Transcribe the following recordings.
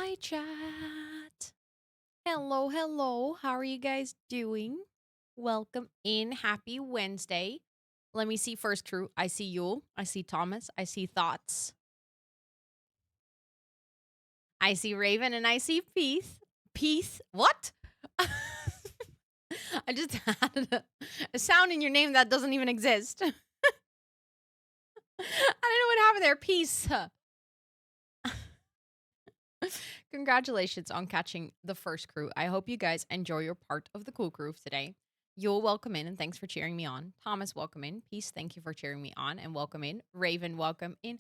Hi, chat. Hello, hello. How are you guys doing? Welcome in. Happy Wednesday. Let me see first crew. I see Yule. I see Thomas. I see Thoughts. I see Raven and I see Peace. Peace. What? I just had a sound in your name that doesn't even exist. I don't know what happened there. Peace. Congratulations on catching the first crew. I hope you guys enjoy your part of the cool crew today. You'll welcome in and thanks for cheering me on. Thomas, welcome in. Peace, thank you for cheering me on and welcome in. Raven, welcome in.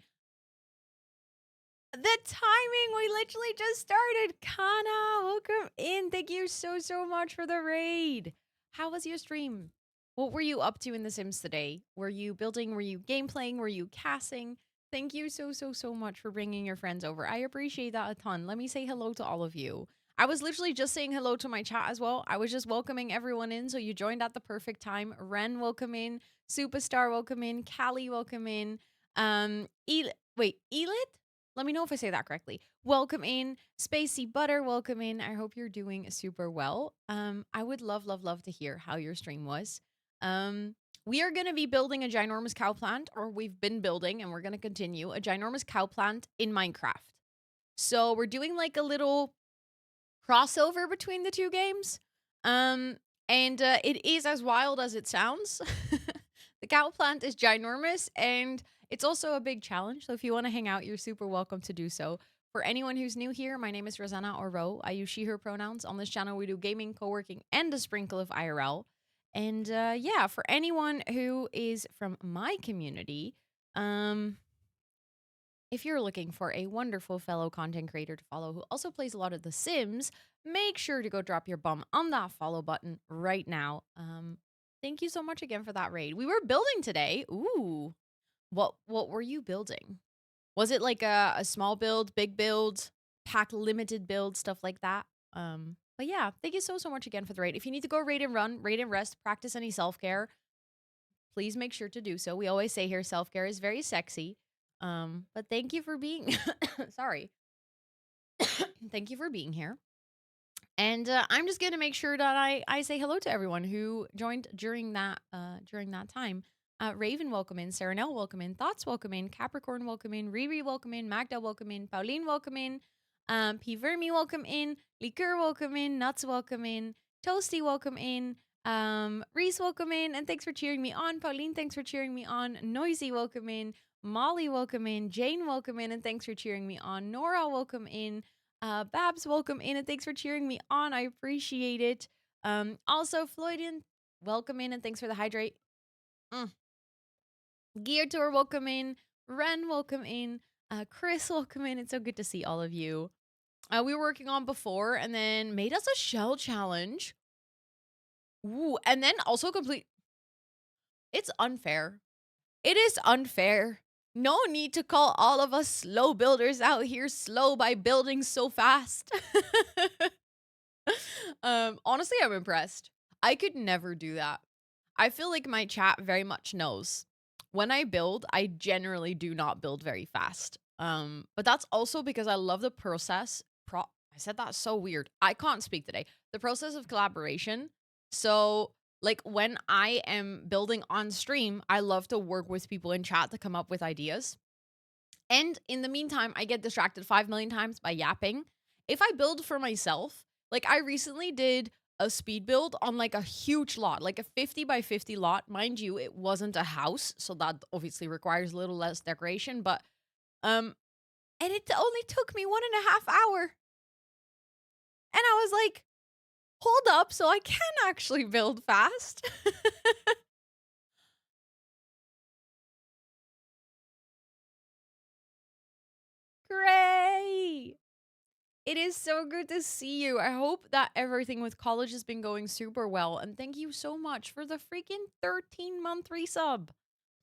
The timing, we literally just started. Kana, welcome in. Thank you so much for the raid. How was your stream? What were you up to in The Sims today? Were you building? Were you game playing? Were you casting? Thank you so much for bringing your friends over. I appreciate that a ton. Let me say hello to all of you. I was literally just saying hello to my chat as well. I was just welcoming everyone in, so you joined at the perfect time. Ren, welcome in. Superstar, welcome in. Callie, welcome in. Elit? Let me know if I say that correctly. Welcome in. Spacey Butter, welcome in. I hope you're doing super well. I would love to hear how your stream was. We are going to be building a ginormous cow plant, or we've been building, and we're going to continue a ginormous cow plant in Minecraft. So we're doing like a little crossover between the two games. And it is as wild as it sounds. The cow plant is ginormous, and it's also a big challenge. So if you want to hang out, you're super welcome to do so. For anyone who's new here, my name is Rosanna or Ro. I use she, her pronouns. On this channel, we do gaming, co-working, and a sprinkle of IRL. And yeah, for anyone who is from my community, if you're looking for a wonderful fellow content creator to follow who also plays a lot of The Sims, make sure to go drop your bum on that follow button right now. Thank you so much again for that raid. We were building today. Ooh. What were you building? Was it like a small build, big build, pack limited build, stuff like that? But yeah, thank you so much again for the raid. If you need to go raid and run, raid and rest, practice any self-care, please make sure to do so. We always say here self-care is very sexy. But thank you for being sorry. Thank you for being here. And I'm just gonna make sure that I say hello to everyone who joined during that time. Raven, welcome in. Serenelle, welcome in. Thoughts, welcome in. Capricorn, welcome in. Riri, welcome in. Magda, welcome in. Pauline, welcome in. P. Vermi, welcome in. Liqueur, welcome in. Nuts, welcome in. Toasty, welcome in. Reese, welcome in. And thanks for cheering me on. Pauline, thanks for cheering me on. Noisy, welcome in. Molly, welcome in. Jane, welcome in. And thanks for cheering me on. Nora, welcome in. Babs, welcome in and thanks for cheering me on. I appreciate it. Also, Floydian, welcome in and thanks for the hydrate. Gear Tour, welcome in. Ren, welcome in. Chris, welcome in. It's so good to see all of you. We were working on before and then made us a shell challenge. Ooh, and then also complete. It's unfair. It is unfair. No need to call all of us slow builders out here slow by building so fast. Honestly, I'm impressed. I could never do that. I feel like my chat very much knows. When I build, I generally do not build very fast. But that's also because I love the process. I said that so weird. I can't speak today. The process of collaboration. So, like when I am building on stream, I love to work with people in chat to come up with ideas. And in the meantime, I get distracted 5 million times by yapping. If I build for myself, like I recently did a speed build on like a huge lot, like a 50 by 50 lot. Mind you, it wasn't a house, so that obviously requires a little less decoration, but and it only took me 1.5 hours. And I was like, hold up, so I can actually build fast. Great. It is so good to see you. I hope that everything with college has been going super well. And thank you so much for the freaking 13-month resub.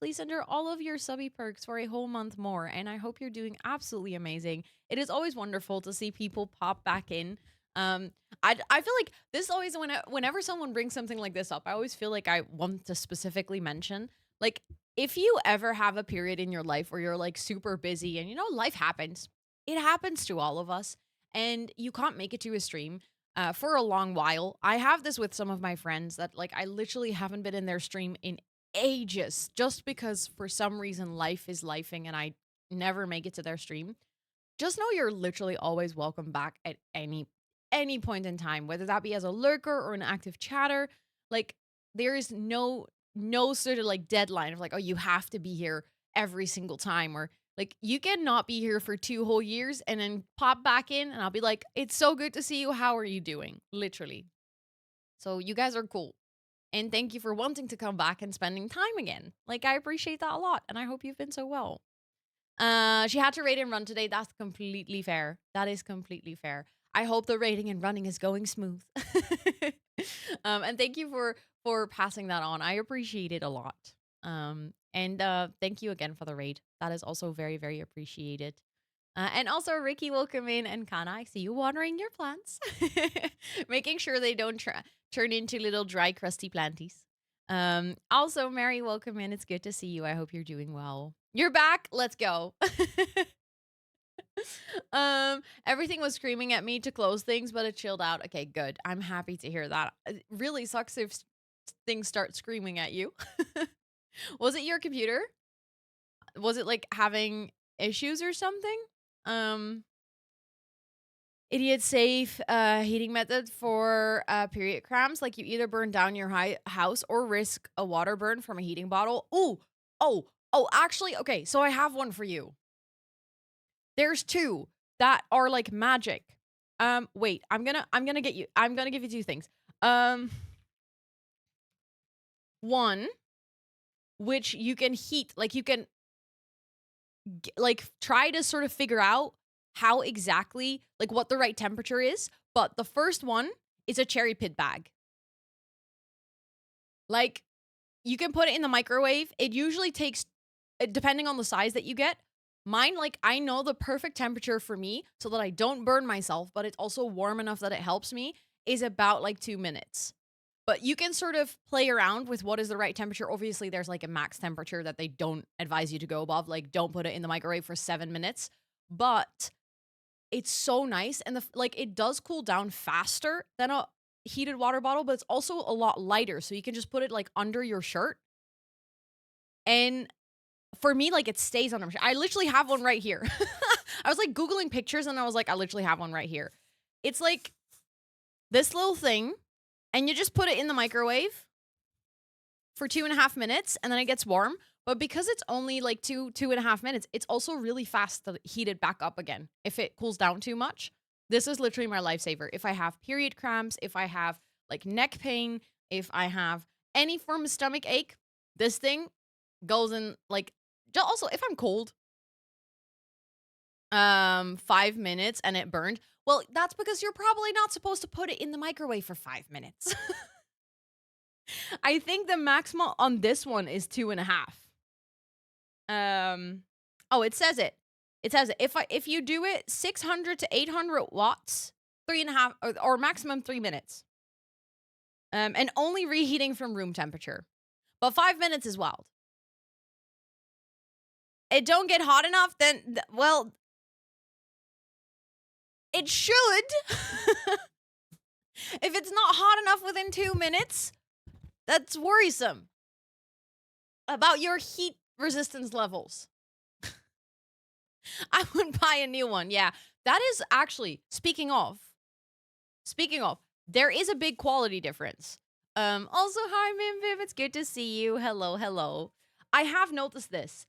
Please enter all of your subby perks for a whole month more. And I hope you're doing absolutely amazing. It is always wonderful to see people pop back in. I feel like this always, whenever someone brings something like this up, I always feel like I want to specifically mention, like, if you ever have a period in your life where you're like super busy and, you know, life happens. It happens to all of us. and you can't make it to a stream for a long while. I have this with some of my friends that like I literally haven't been in their stream in ages just because for some reason life is lifing and I never make it to their stream. Just know you're literally always welcome back at any point in time, whether that be as a lurker or an active chatter. Like there is no sort of like deadline of like, oh, you have to be here every single time, or like you cannot be here for 2 whole years and then pop back in and I'll be like, it's so good to see you. How are you doing? Literally. So you guys are cool. And thank you for wanting to come back and spending time again. Like I appreciate that a lot. And I hope you've been so well. She had to raid and run today. That's completely fair. That is completely fair. I hope the raiding and running is going smooth. And thank you for passing that on. I appreciate it a lot. And thank you again for the raid. That is also very, very appreciated. And also, Ricky will come in and Kana, I see you watering your plants, making sure they don't turn into little dry, crusty planties. Also, Mary, welcome in. It's good to see you. I hope you're doing well. You're back. Let's go. Everything was screaming at me to close things, but it chilled out. Okay, good. I'm happy to hear that. It really sucks if things start screaming at you. Was it your computer? Was it like having issues or something? Idiot safe heating method for period cramps. Like you either burn down your house or risk a water burn from a heating bottle. Oh, actually, okay, so I have one for you. There's two that are like magic. Wait, I'm gonna give you two things. One, which you can heat, like you can like try to sort of figure out how exactly, like what the right temperature is. But the first one is a cherry pit bag. Like you can put it in the microwave. It usually takes, depending on the size that you get, mine, like I know the perfect temperature for me so that I don't burn myself, but it's also warm enough that it helps me, is about like 2 minutes. But you can sort of play around with what is the right temperature. Obviously, there's like a max temperature that they don't advise you to go above. Like, don't put it in the microwave for 7 minutes. But it's so nice. And like it does cool down faster than a heated water bottle, but it's also a lot lighter. So you can just put it like under your shirt. And for me, like it stays under my shirt. I literally have one right here. I was like Googling pictures and I was like, I literally have one right here. It's like this little thing. And you just put it in the microwave for 2.5 minutes and then it gets warm. But because it's only like 2.5 minutes, it's also really fast to heat it back up again if it cools down too much. This is literally my lifesaver. If I have period cramps, if I have like neck pain, if I have any form of stomach ache, this thing goes in like, also if I'm cold, 5 minutes and it burned. Well, that's because you're probably not supposed to put it in the microwave for 5 minutes. I think the maximum on this one is 2.5. Oh, it says it. It says it. If you do it 600 to 800 watts, 3.5 or maximum 3 minutes. And only reheating from room temperature. But 5 minutes is wild. It don't get hot enough, then well, it should. If it's not hot enough within 2 minutes, that's worrisome about your heat resistance levels. I would buy a new one. Yeah, that is actually, speaking of, there is a big quality difference. Also, hi, Mimviv. It's good to see you. Hello. I have noticed this.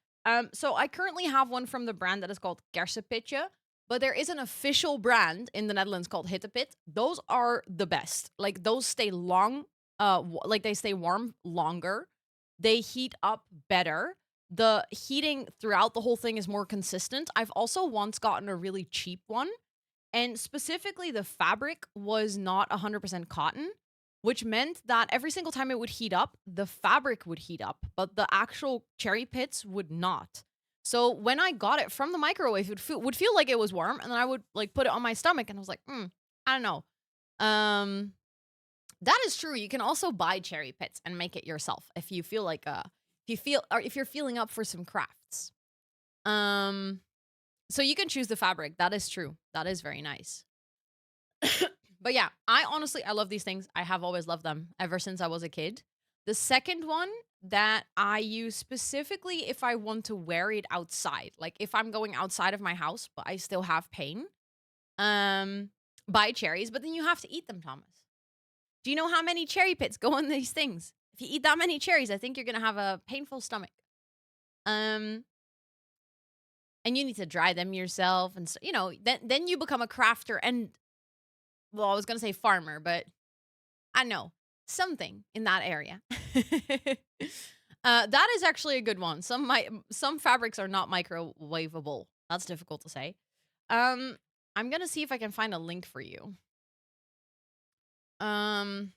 So I currently have one from the brand that is called Kersenpitje, but there is an official brand in the Netherlands called Hittepit. Those are the best. Like those stay long, like they stay warm longer. They heat up better. The heating throughout the whole thing is more consistent. I've also once gotten a really cheap one, and specifically the fabric was not 100% cotton, which meant that every single time it would heat up, the fabric would heat up, but the actual cherry pits would not. So when I got it from the microwave, it would feel like it was warm, and then I would like put it on my stomach, and I was like, I don't know. That is true. You can also buy cherry pits and make it yourself if you feel like if you're feeling up for some crafts. So you can choose the fabric. That is true. That is very nice. But yeah, I love these things. I have always loved them ever since I was a kid. The second one that I use specifically if I want to wear it outside, like if I'm going outside of my house, but I still have pain, um, buy cherries, but then you have to eat them, Thomas. Do you know how many cherry pits go on these things? If you eat that many cherries, I think you're gonna have a painful stomach. Um, and you need to dry them yourself, and then you become a crafter and well, I was gonna say farmer, but I know something in that area. That is actually a good one. Some fabrics are not microwavable. That's difficult to say. Um, I'm gonna see if I can find a link for you. Um,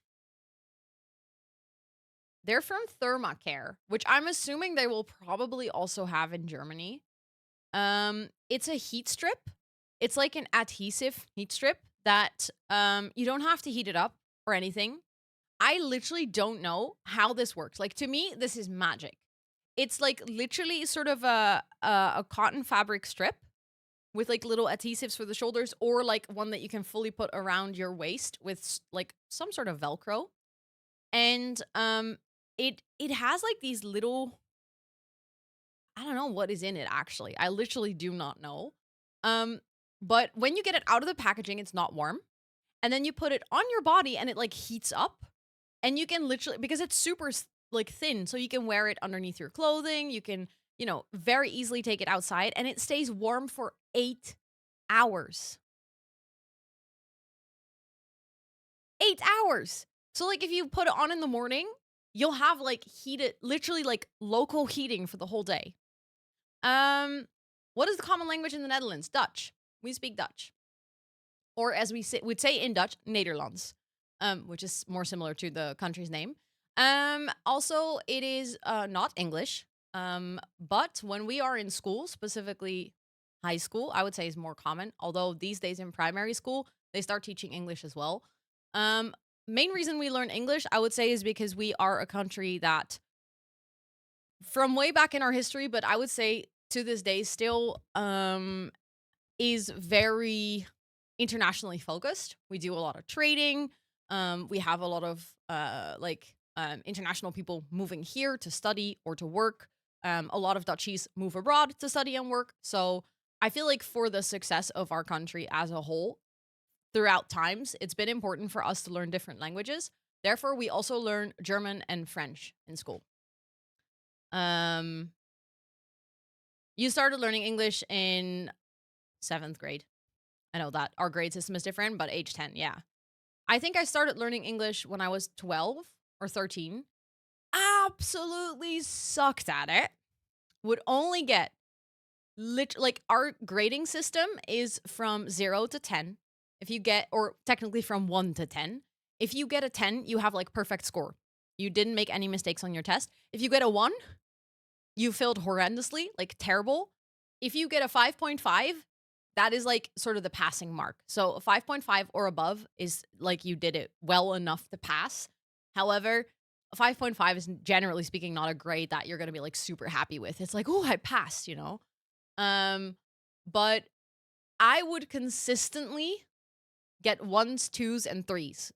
they're from Thermacare, which I'm assuming they will probably also have in Germany. It's a heat strip. It's like an adhesive heat strip that you don't have to heat it up or anything. I literally don't know how this works. Like to me, this is magic. It's like literally sort of a cotton fabric strip with like little adhesives for the shoulders, or like one that you can fully put around your waist with like some sort of Velcro. And it has like these little, I don't know what is in it actually. I literally do not know. Um but when you get it out of the packaging, it's not warm. And then you put it on your body and it like heats up. And you can literally, because it's super like thin, so you can wear it underneath your clothing. You can, very easily take it outside and it stays warm for 8 hours. 8 hours. So like if you put it on in the morning, you'll have like heated, literally like local heating for the whole day. What is the common language in the Netherlands? Dutch. We speak Dutch. Or as would say in Dutch, Nederlands, which is more similar to the country's name. Also, it is not English. But when we are in school, specifically high school, I would say is more common. Although these days in primary school, they start teaching English as well. Um, Main reason we learn English, I would say, is because we are a country that, from way back in our history, but I would say to this day, still is very internationally focused. We do a lot of trading. We have a lot of international people moving here to study or to work. A lot of Dutchies move abroad to study and work. So I feel like for the success of our country as a whole, throughout times, it's been important for us to learn different languages. Therefore, we also learn German and French in school. Um, you started learning English in 7th grade. I know that our grade system is different, but age 10, yeah. I think I started learning English when I was 12 or 13. Absolutely sucked at it. Would only get like our grading system is from 0 to 10. If you get, or technically from 1 to 10. If you get a 10, you have like perfect score. You didn't make any mistakes on your test. If you get a 1, you failed horrendously, like terrible. If you get a 5.5, that is like sort of the passing mark. So a 5.5 or above is like you did it well enough to pass. However, a 5.5 is generally speaking not a grade that you're going to be like super happy with. It's like, "Oh, I passed," But I would consistently get 1s, 2s, and 3s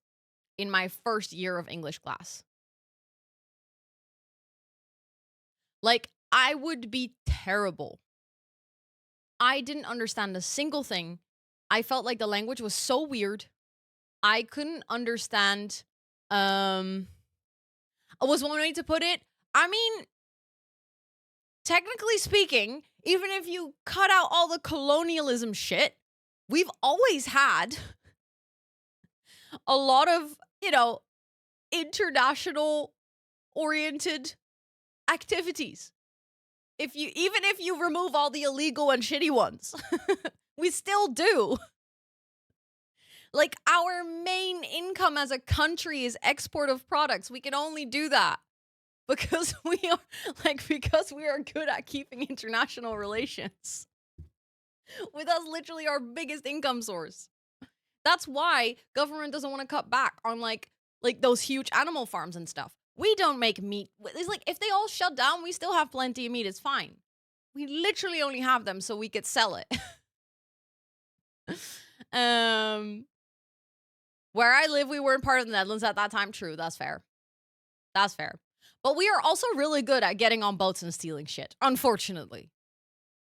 in my first year of English class. Like, I would be terrible. I didn't understand a single thing. I felt like the language was so weird. I couldn't understand, was one way to put it. I mean, technically speaking, even if you cut out all the colonialism shit, we've always had a lot of, international oriented activities. Even if you remove all the illegal and shitty ones, we still do. Like, our main income as a country is export of products. We can only do that because we are good at keeping international relations. With us literally our biggest income source. That's why government doesn't want to cut back on like those huge animal farms and stuff. We don't make meat. It's like if they all shut down, we still have plenty of meat. It's fine. We literally only have them so we could sell it. Where I live, we weren't part of the Netherlands at that time. True, that's fair. That's fair. But we are also really good at getting on boats and stealing shit, unfortunately.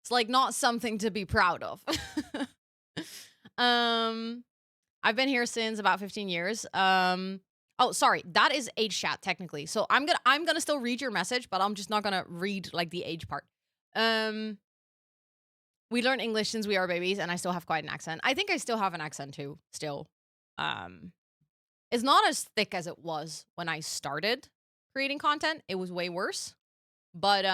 It's like not something to be proud of. um I've been here since about 15 years. Oh, sorry, that is age chat technically. So I'm gonna still read your message, but I'm just not gonna read like the age part. Um we learn English since we are babies, and I still have quite an accent. I think I still have an accent too, still. Um it's not as thick as it was when I started creating content. It was way worse. But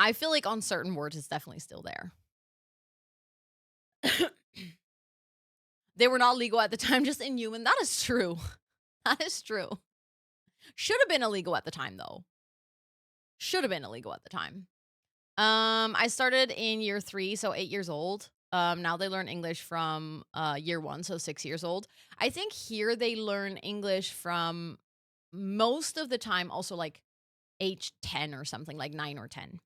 I feel like on certain words it's definitely still there. They were not legal at the time, just inhuman. That is true. That is true. Should have been illegal at the time, though. Should have been illegal at the time. I started in year 3, so 8 years old. Now they learn English from year 1, so 6 years old. I think here they learn English from most of the time, also like age 10 or something, like 9 or 10.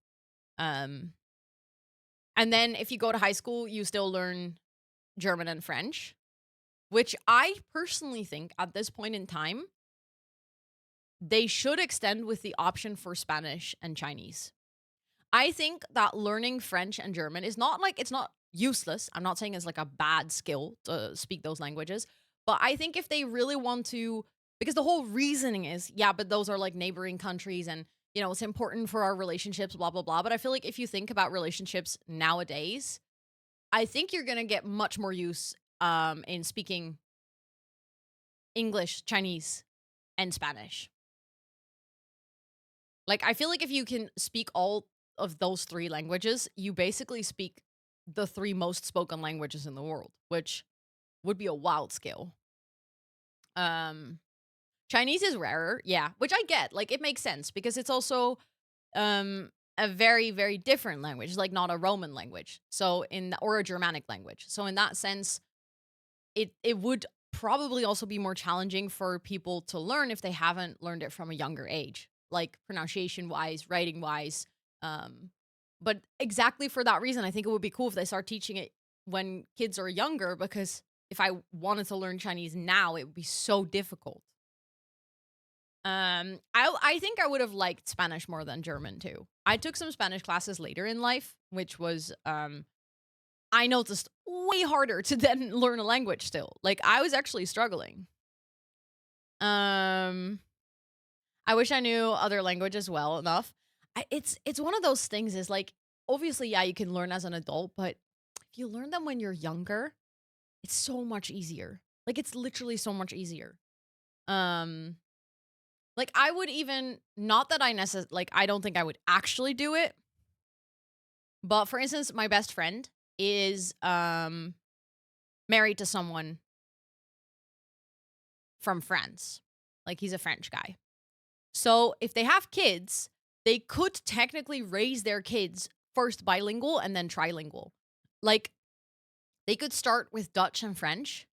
Um, and then if you go to high school, you still learn German and French, which I personally think at this point in time, they should extend with the option for Spanish and Chinese. I think that learning French and German is not like, it's not useless. I'm not saying it's like a bad skill to speak those languages, but I think if they really want to, because the whole reasoning is, yeah, but those are like neighboring countries and, you know, it's important for our relationships, blah, blah, blah. But I feel like if you think about relationships nowadays, I think you're going to get much more use in speaking English, Chinese, and Spanish. Like, I feel like if you can speak all of those 3 languages, you basically speak the 3 most spoken languages in the world, which would be a wild skill. Um, Chinese is rarer, yeah, which I get. Like, it makes sense because it's also a very, very different language. It's like not a Roman language, so or a Germanic language. So in that sense, it would probably also be more challenging for people to learn if they haven't learned it from a younger age, like pronunciation wise, writing wise. Um, but exactly for that reason, I think it would be cool if they start teaching it when kids are younger, because if I wanted to learn Chinese now, it would be so difficult. I think I would have liked Spanish more than German too. I took some Spanish classes later in life, which was I noticed way harder to then learn a language still. Like, I was actually struggling. Um, I wish I knew other languages well enough. It's one of those things is like, obviously, yeah, you can learn as an adult, but if you learn them when you're younger, it's so much easier. Like, it's literally so much easier. Um, like, I would even, not that like, I don't think I would actually do it, but for instance, my best friend is married to someone from France. Like, he's a French guy. So if they have kids, they could technically raise their kids first bilingual and then trilingual. Like, they could start with Dutch and French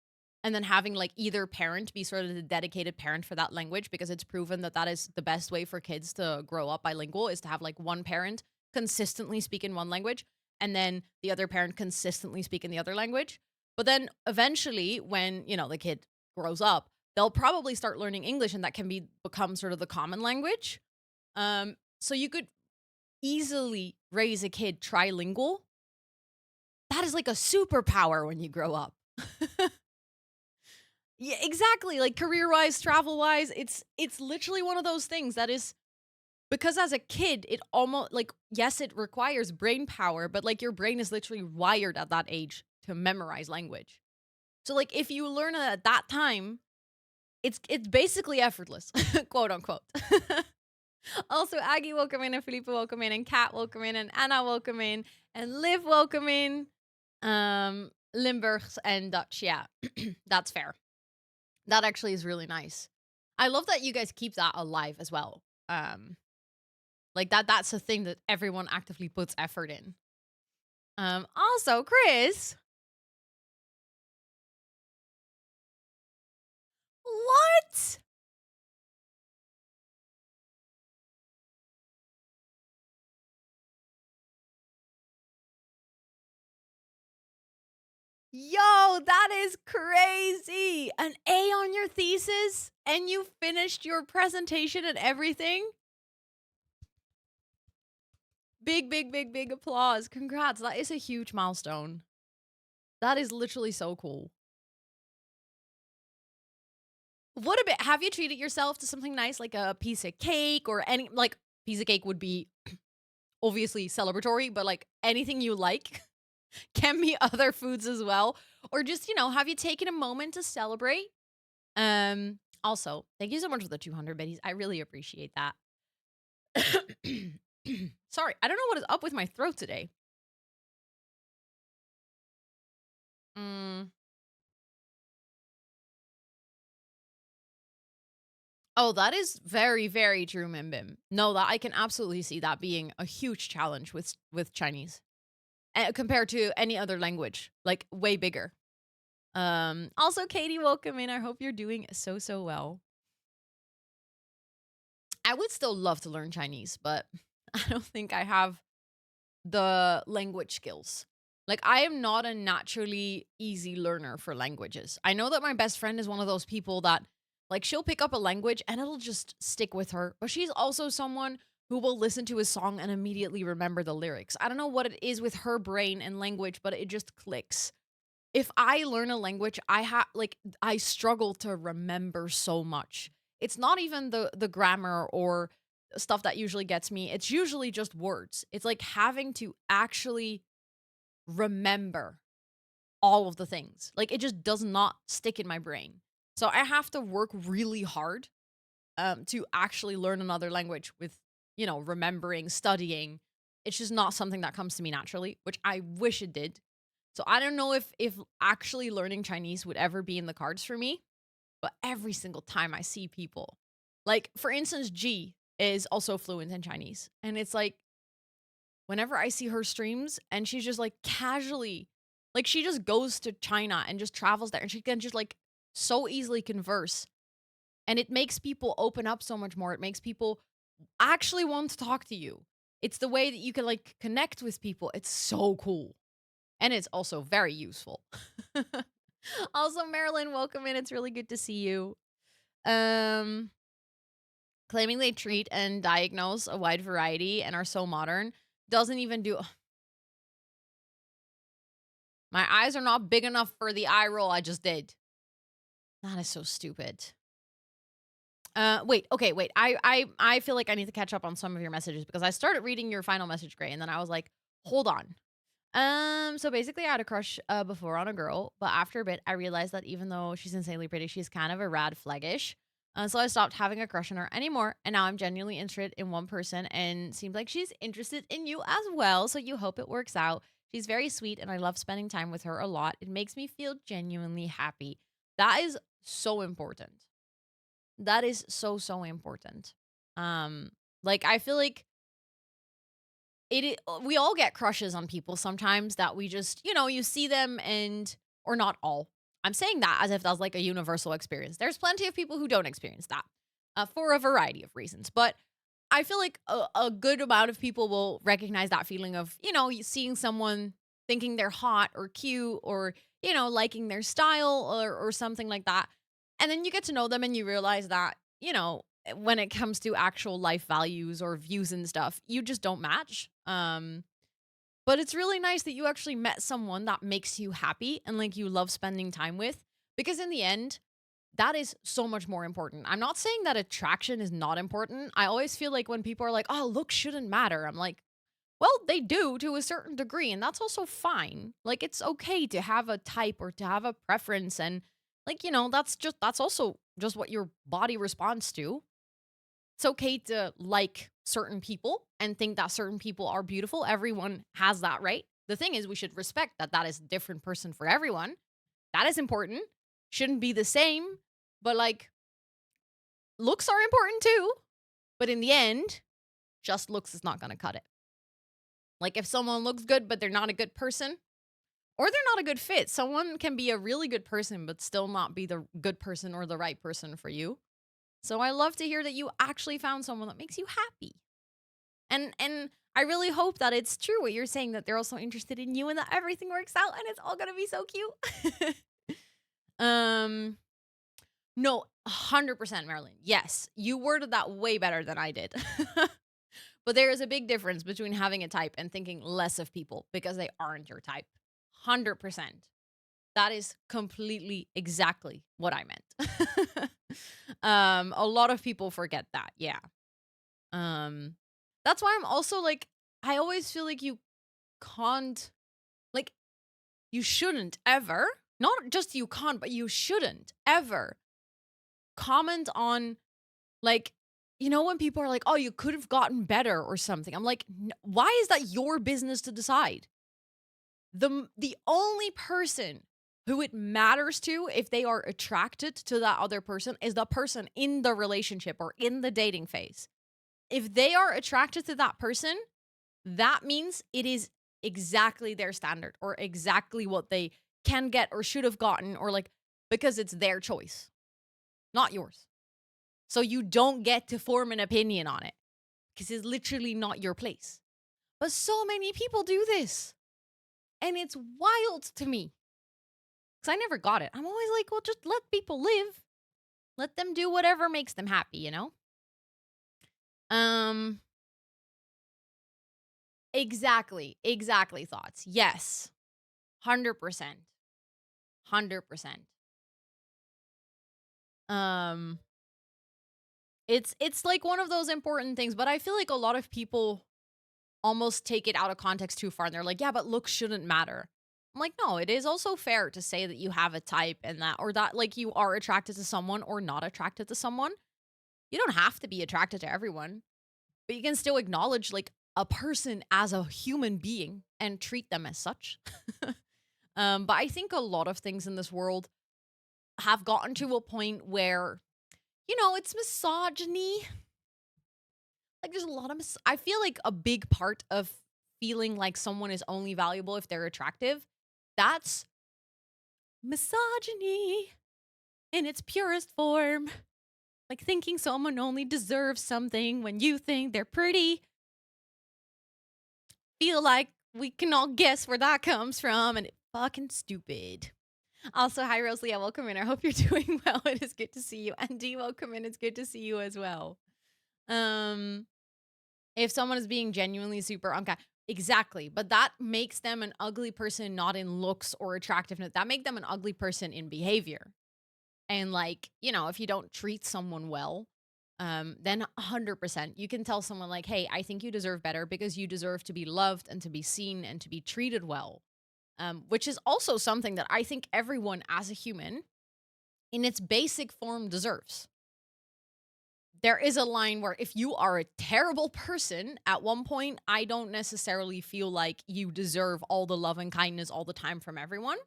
and then having like either parent be sort of the dedicated parent for that language, because it's proven that that is the best way for kids to grow up bilingual, is to have like one parent consistently speak in one language and then the other parent consistently speak in the other language. But then eventually when, you know, the kid grows up, they'll probably start learning English, and that can become sort of the common language. So you could easily raise a kid trilingual. That is like a superpower when you grow up. Yeah, exactly. Like, career-wise, travel-wise, it's literally one of those things that is, because as a kid, it almost like, yes, it requires brain power, but like your brain is literally wired at that age to memorize language. So like if you learn it at that time, it's basically effortless, quote unquote. Also, Aggie, welcome in, and Felipe, welcome in, and Kat, welcome in, and Anna, welcome in, and Liv, welcome in. Limburgs and Dutch, yeah, that's fair. That actually is really nice. I love that you guys keep that alive as well. Like that's a thing that everyone actively puts effort in. Also, Chris, what? Yo, Wow, that is crazy. An A on your thesis and you finished your presentation and everything? Big, big, big, big applause. Congrats. That is a huge milestone. That is literally so cool. What a bit. Have you treated yourself to something nice like a piece of cake or any, like, piece of cake would be obviously celebratory, but like anything you like can be other foods as well. Or just, have you taken a moment to celebrate? Also, thank you so much for the 200 biddies. I really appreciate that. Sorry, I don't know what is up with my throat today. Mm. Oh, that is very, very true, Mimbim. No, that I can absolutely see that being a huge challenge with Chinese compared to any other language, like way bigger. Also, Katie, welcome in. I hope you're doing so well. I would still love to learn Chinese, but I don't think I have the language skills. Like, I am not a naturally easy learner for languages. I know that my best friend is one of those people that, like, she'll pick up a language and it'll just stick with her. But she's also someone who will listen to a song and immediately remember the lyrics. I don't know what it is with her brain and language, but it just clicks. If I learn a language, I struggle to remember so much. It's not even the grammar or stuff that usually gets me. It's usually just words. It's like having to actually remember all of the things. Like, it just does not stick in my brain. So I have to work really hard to actually learn another language with, remembering, studying. It's just not something that comes to me naturally, which I wish it did. So I don't know if actually learning Chinese would ever be in the cards for me, but every single time I see people, like, for instance, G is also fluent in Chinese, and it's like whenever I see her streams and she's just like casually, like, she just goes to China and just travels there and she can just like so easily converse, and it makes people open up so much more. It makes people actually want to talk to you. It's the way that you can like connect with people. It's so cool. And it's also very useful. Also, Marilyn, welcome in. It's really good to see you. Um, Claiming they treat and diagnose a wide variety and are so modern doesn't even do. My eyes are not big enough for the eye roll I just did. That is so stupid. Wait. I feel like I need to catch up on some of your messages because I started reading your final message, Gray, and then I was like, hold on. So basically I had a crush before on a girl, but after a bit I realized that even though she's insanely pretty, she's kind of a rad flaggish. So I stopped having a crush on her anymore, and now I'm genuinely interested in one person and seems like she's interested in you as well, so you hope it works out. She's very sweet and I love spending time with her a lot. It makes me feel genuinely happy. That is so important. That is so important. Like, I feel like we all get crushes on people sometimes that we just, you see them and, or not all. I'm saying that as if that's like a universal experience. There's plenty of people who don't experience that for a variety of reasons. But I feel like a good amount of people will recognize that feeling of, seeing someone, thinking they're hot or cute or, liking their style or something like that. And then you get to know them and you realize that, when it comes to actual life values or views and stuff, you just don't match. But it's really nice that you actually met someone that makes you happy and like you love spending time with, because in the end, that is so much more important. I'm not saying that attraction is not important. I always feel like when people are like, "Oh, looks shouldn't matter." I'm like, "Well, they do to a certain degree, and that's also fine. Like, it's okay to have a type or to have a preference, and like, that's also just what your body responds to. It's okay to like certain people and think that certain people are beautiful. Everyone has that right. The thing is, we should respect that that is a different person for everyone. That is important. Shouldn't be the same, but like, looks are important too. But in the end, just looks is not going to cut it. Like, if someone looks good, but they're not a good person, or they're not a good fit, someone can be a really good person, but still not be the good person or the right person for you. So I love to hear that you actually found someone that makes you happy. And I really hope that it's true what you're saying, that they're also interested in you and that everything works out and it's all gonna be so cute. um, no, 100% Marilyn. Yes, you worded that way better than I did. But there is a big difference between having a type and thinking less of people because they aren't your type. 100%. That is completely exactly what I meant. A lot of people forget that. Yeah. Um, that's why I'm also like, I always feel like you can't, like, you shouldn't ever, not just you can't, but you shouldn't ever comment on, like, when people are like, oh, you could have gotten better or something. I'm like, why is that your business to decide? The only person who it matters to if they are attracted to that other person is the person in the relationship or in the dating phase. If they are attracted to that person, that means it is exactly their standard or exactly what they can get or should have gotten, or like, because it's their choice, not yours. So you don't get to form an opinion on it because it's literally not your place. But so many people do this. And it's wild to me because I never got it. I'm always like, well, just let people live. Let them do whatever makes them happy, you know? Um, exactly thoughts. Yes. 100%. 100%. Um, it's like one of those important things, but I feel like a lot of people almost take it out of context too far and they're like, yeah, but looks shouldn't matter. I'm like, no, it is also fair to say that you have a type and that, or that like you are attracted to someone or not attracted to someone. You don't have to be attracted to everyone, but you can still acknowledge like a person as a human being and treat them as such. But I think a lot of things in this world have gotten to a point where, it's misogyny. Like there's a lot of I feel like a big part of feeling like someone is only valuable if they're attractive, that's misogyny in its purest form. Like thinking someone only deserves something when you think they're pretty. Feel like we can all guess where that comes from, and it's fucking stupid. Also, hi Rosalia, welcome in. I hope you're doing well. It is good to see you. And Dee, welcome in. It's good to see you as well. If someone is being genuinely super unkind, exactly, but that makes them an ugly person, not in looks or attractiveness. That make them an ugly person in behavior. And like, if you don't treat someone well, then 100% you can tell someone like, hey, I think you deserve better because you deserve to be loved and to be seen and to be treated well. Which is also something that I think everyone as a human in its basic form deserves. There is a line where if you are a terrible person at one point, I don't necessarily feel like you deserve all the love and kindness all the time from everyone.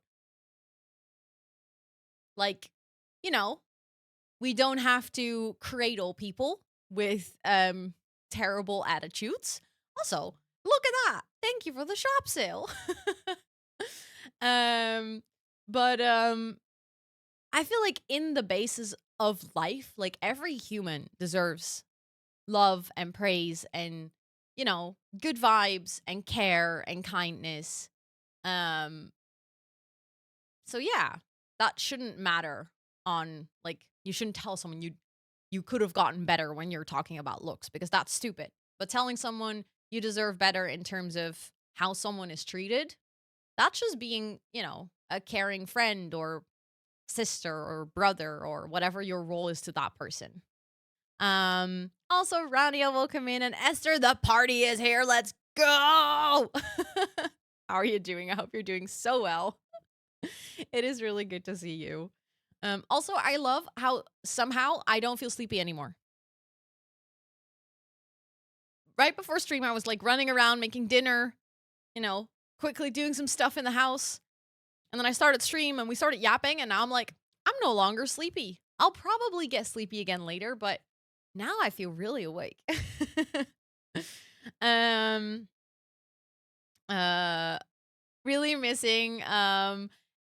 Like, you know, we don't have to cradle people with terrible attitudes. Also, look at that. Thank you for the shop sale. um but I feel like in the basis of life, like every human deserves love and praise and, good vibes and care and kindness. Um so yeah, that shouldn't matter on like you shouldn't tell someone you could have gotten better when you're talking about looks because that's stupid. But telling someone you deserve better in terms of how someone is treated, that's just being, a caring friend or sister or brother or whatever your role is to that person. Also Rania will come in and Esther, the party is here. Let's go. How are you doing? I hope you're doing so well. It is really good to see you. Also I love how somehow I don't feel sleepy anymore. Right before stream I was like running around making dinner, quickly doing some stuff in the house. And then I started stream and we started yapping and now I'm like, I'm no longer sleepy. I'll probably get sleepy again later, but now I feel really awake. um uh really missing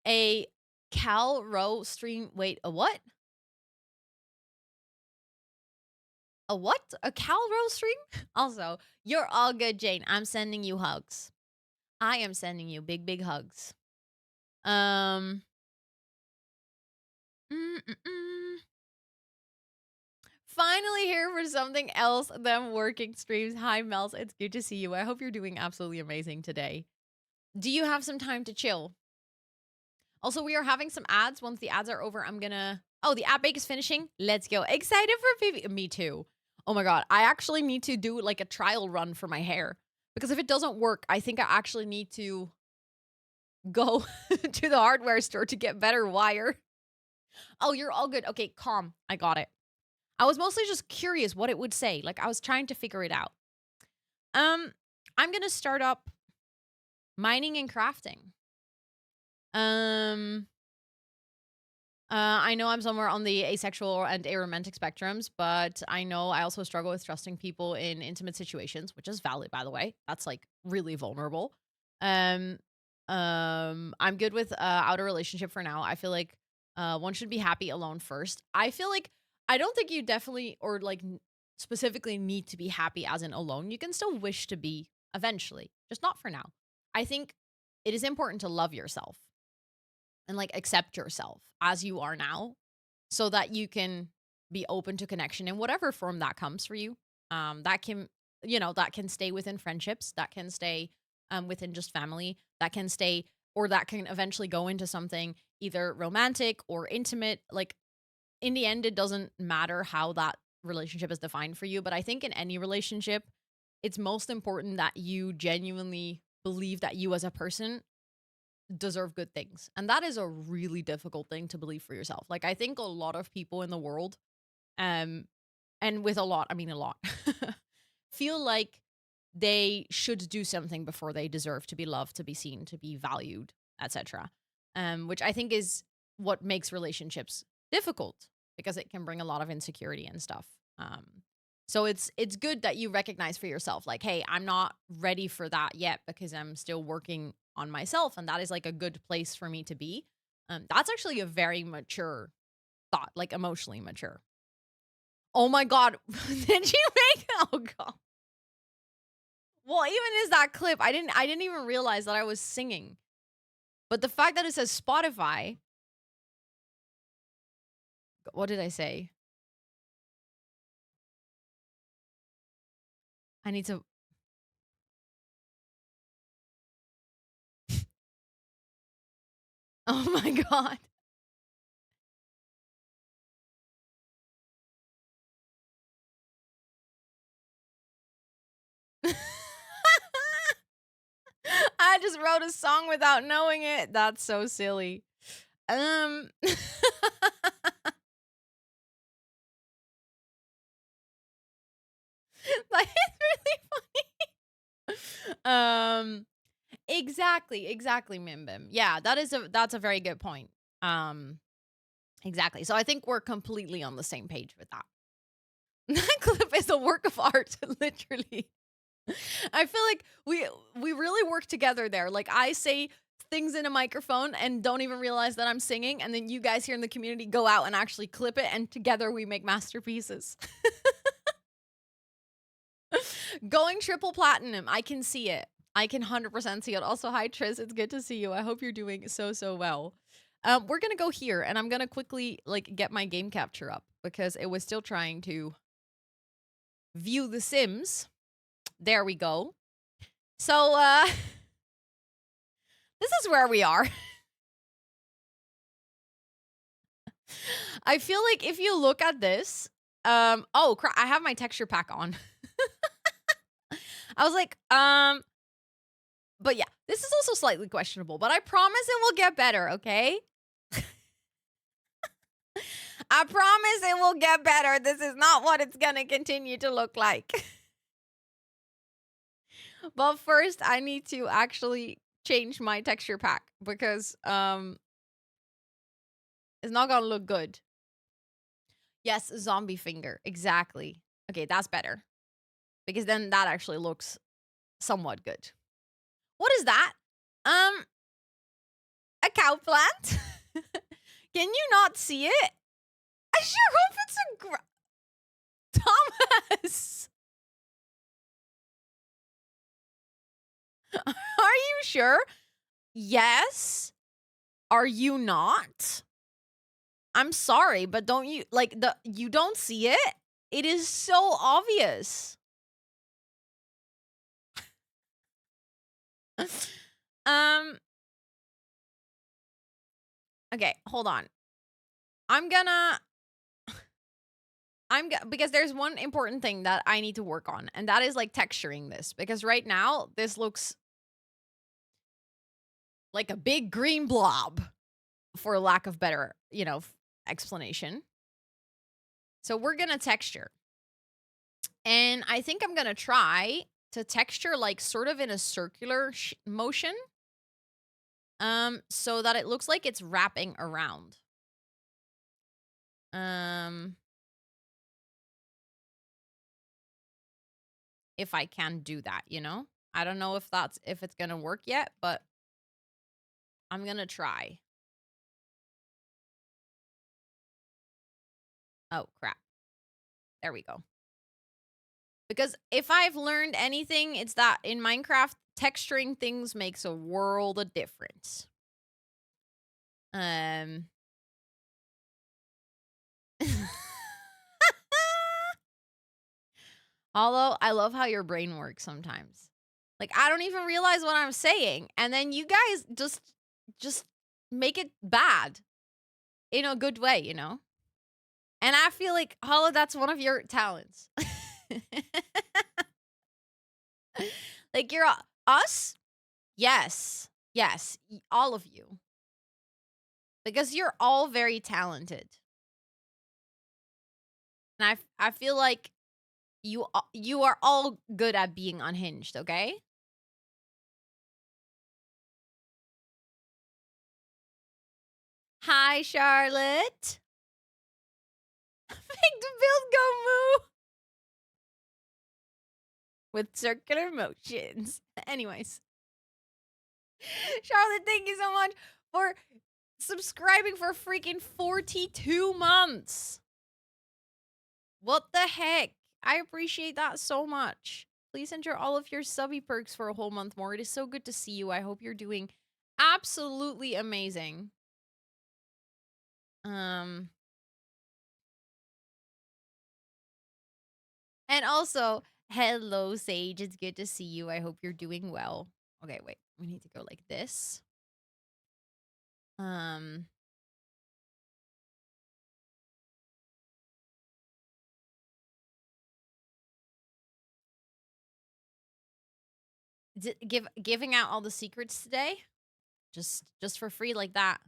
a Cal Row stream. Wait, a what? A what? A cow roll stream? Also, you're all good, Jane. I'm sending you hugs. I am sending you big, big hugs. Um. Mm-mm-mm. Finally here for something else than working streams. Hi, Mels. It's good to see you. I hope you're doing absolutely amazing today. Do you have some time to chill? Also, we are having some ads. Once the ads are over, I'm gonna... Oh, the ad bake is finishing? Let's go. Excited for PV... Me too. Oh my god. I actually need to do like a trial run for my hair. Because if it doesn't work, I think I actually need to go to the hardware store to get better wire. Oh, you're all good. Okay, calm. I got it. I was mostly just curious what it would say. Like, I was trying to figure it out. I'm gonna start up mining and crafting. I know I'm somewhere on the asexual and aromantic spectrums, but I know I also struggle with trusting people in intimate situations, which is valid, by the way. That's like really vulnerable. Um, I'm good with outer relationship for now. I feel like one should be happy alone first. I feel like I don't think you definitely or like specifically need to be happy as in alone. You can still wish to be eventually, just not for now. I think it is important to love yourself and like accept yourself as you are now so that you can be open to connection in whatever form that comes for you. That can, that can stay within friendships, that can stay within just family, that can stay, or that can eventually go into something either romantic or intimate. Like, in the end, it doesn't matter how that relationship is defined for you. But I think in any relationship, it's most important that you genuinely believe that you as a person deserve good things. And that is a really difficult thing to believe for yourself. Like, I think a lot of people in the world, and with a lot, I mean a lot, feel like they should do something before they deserve to be loved, to be seen, to be valued, etc. Which I think is what makes relationships difficult because it can bring a lot of insecurity and stuff. So it's good that you recognize for yourself, like, hey, I'm not ready for that yet because I'm still working on myself, and that is like a good place for me to be. That's actually a very mature thought, like emotionally mature. Oh my god, did you make? Oh god. Well, even is that clip? I didn't even realize that I was singing. But the fact that it says Spotify, what did I say? I need to. Oh my god. I just wrote a song without knowing it. That's so silly. That is really funny. Exactly, Mimbim. Yeah, that's a very good point. Exactly. So I think we're completely on the same page with that. That clip is a work of art, literally. I feel like we really work together there. Like, I say things in a microphone and don't even realize that I'm singing, and then you guys here in the community go out and actually clip it, and together we make masterpieces. Going triple platinum. I can see it. I can 100% see it. Also, hi Tris, it's good to see you. I hope you're doing so well. We're gonna go here, and I'm gonna quickly like get my game capture up because it was still trying to view the Sims. There we go. So, this is where we are. I feel like if you look at this, oh crap, I have my texture pack on. I was like, but yeah, this is also slightly questionable, but I promise it will get better, okay? I promise it will get better. This is not what it's gonna continue to look like. But first, I need to actually change my texture pack because it's not gonna look good. Yes, zombie finger. Exactly. Okay, that's better. Because then that actually looks somewhat good. What is that? A cow plant? Can you not see it? I sure hope it's a Tom. Yes. Are you sure? Yes. Are you not? I'm sorry, but don't you like you don't see it? It is so obvious. um okay, hold on. I'm gonna because there's one important thing that I need to work on, and that is like texturing this because right now this looks like a big green blob for lack of better, explanation. So we're going to texture. And I think I'm going to try to texture like sort of in a circular motion so that it looks like it's wrapping around. If I can do that, I don't know if it's going to work yet, but I'm going to try. Oh, crap. There we go. Because if I've learned anything, it's that in Minecraft, texturing things makes a world of difference. Although I love how your brain works sometimes. Like I don't even realize what I'm saying, and then you guys just make it bad in a good way, And I feel like Hollow, that's one of your talents. Like you're us? Yes. Yes, all of you. Because you're all very talented. And I feel like you are all good at being unhinged, okay? Hi, Charlotte. Make the build go moo with circular motions. Anyways, Charlotte, thank you so much for subscribing for freaking 42 months. What the heck? I appreciate that so much. Please enter all of your subby perks for a whole month more. It is so good to see you. I hope you're doing absolutely amazing. And also, hello, Sage. It's good to see you. I hope you're doing well. Okay, wait. We need to go like this. Giving out all the secrets today, just for free like that.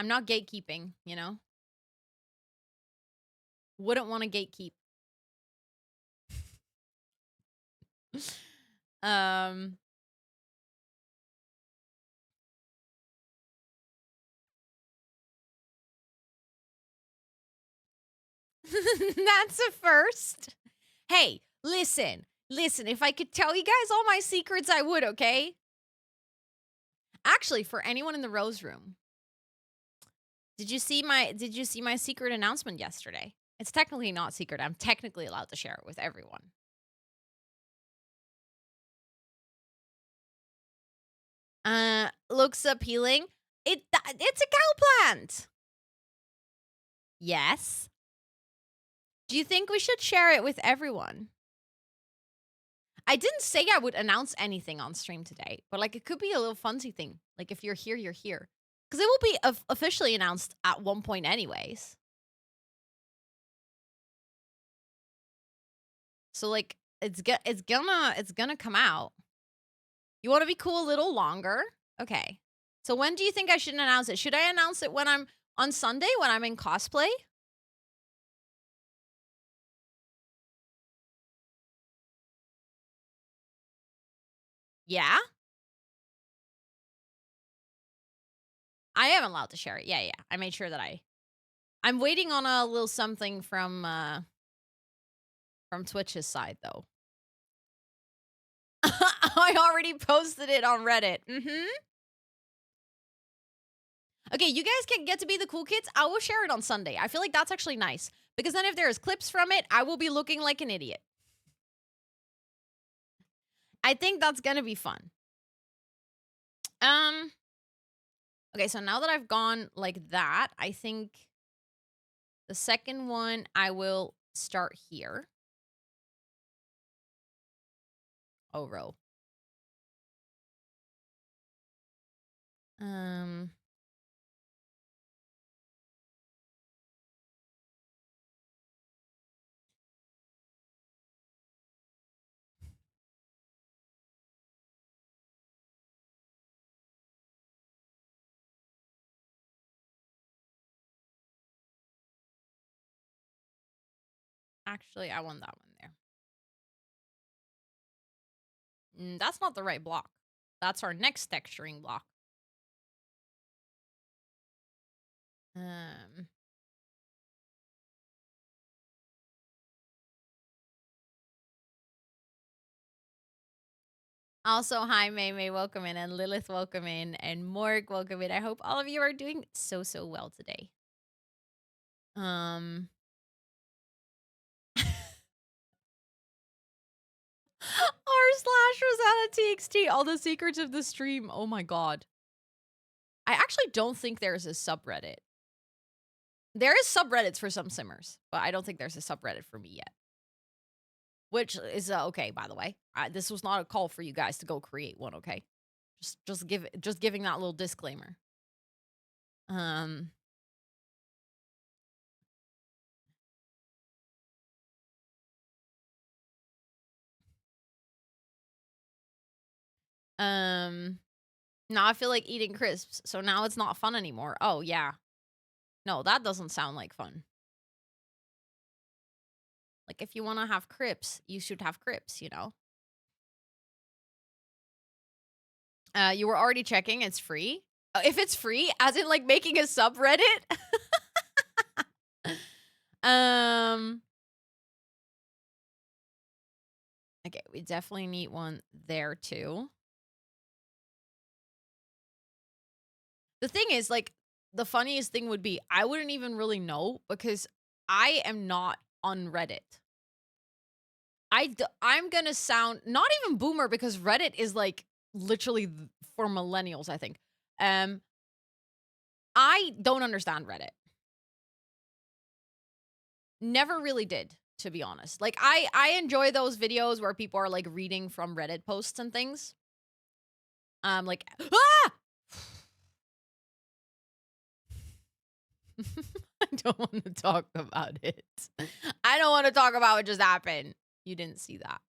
I'm not gatekeeping, Wouldn't want to gatekeep. That's a first. Hey, listen. If I could tell you guys all my secrets, I would, okay? Actually, for anyone in the Rose Room, did you see my secret announcement yesterday? It's technically not secret. I'm technically allowed to share it with everyone. Looks appealing. It's a cow plant. Yes. Do you think we should share it with everyone? I didn't say I would announce anything on stream today, but like it could be a little funsy thing. Like if you're here, you're here. Because it will be officially announced at one point anyways. So like it's gonna come out. You want to be cool a little longer? Okay. So when do you think I should announce it? Should I announce it when I'm on Sunday when I'm in cosplay? Yeah? I am allowed to share it. Yeah. I made sure that I'm waiting on a little something from Twitch's side though. I already posted it on Reddit. Okay, you guys can get to be the cool kids. I will share it on Sunday. I feel like that's actually nice Because then if there's clips from it, I will be looking like an idiot. I think that's gonna be fun. Okay, so now that I've gone like that, I think the second one I will start here. Oh, row. Actually, I want that one there. That's not the right block. That's our next texturing block. Also, hi, May May, welcome in, and Lilith, welcome in, and Morg, welcome in. I hope all of you are doing so well today. r/Rosannatxt, all the secrets of the stream. Oh my god. I actually don't think there's a subreddit. There is subreddits for some simmers, but I don't think there's a subreddit for me yet. Which is okay, by the way. This was not a call for you guys to go create one, okay? Just giving that little disclaimer. Now I feel like eating crisps, so now it's not fun anymore. Oh, yeah. No, that doesn't sound like fun. Like, if you want to have crisps, you should have crisps, you know? You were already checking, it's free? If it's free, as in, like, making a subreddit? Okay, we definitely need one there, too. The thing is, like, the funniest thing would be, I wouldn't even really know because I am not on Reddit. I'm gonna sound not even boomer because Reddit is like literally for millennials, I think. I don't understand Reddit. Never really did, to be honest. Like I enjoy those videos where people are like reading from Reddit posts and things. Like ah! I don't want to talk about it. I don't want to talk about what just happened. You didn't see that.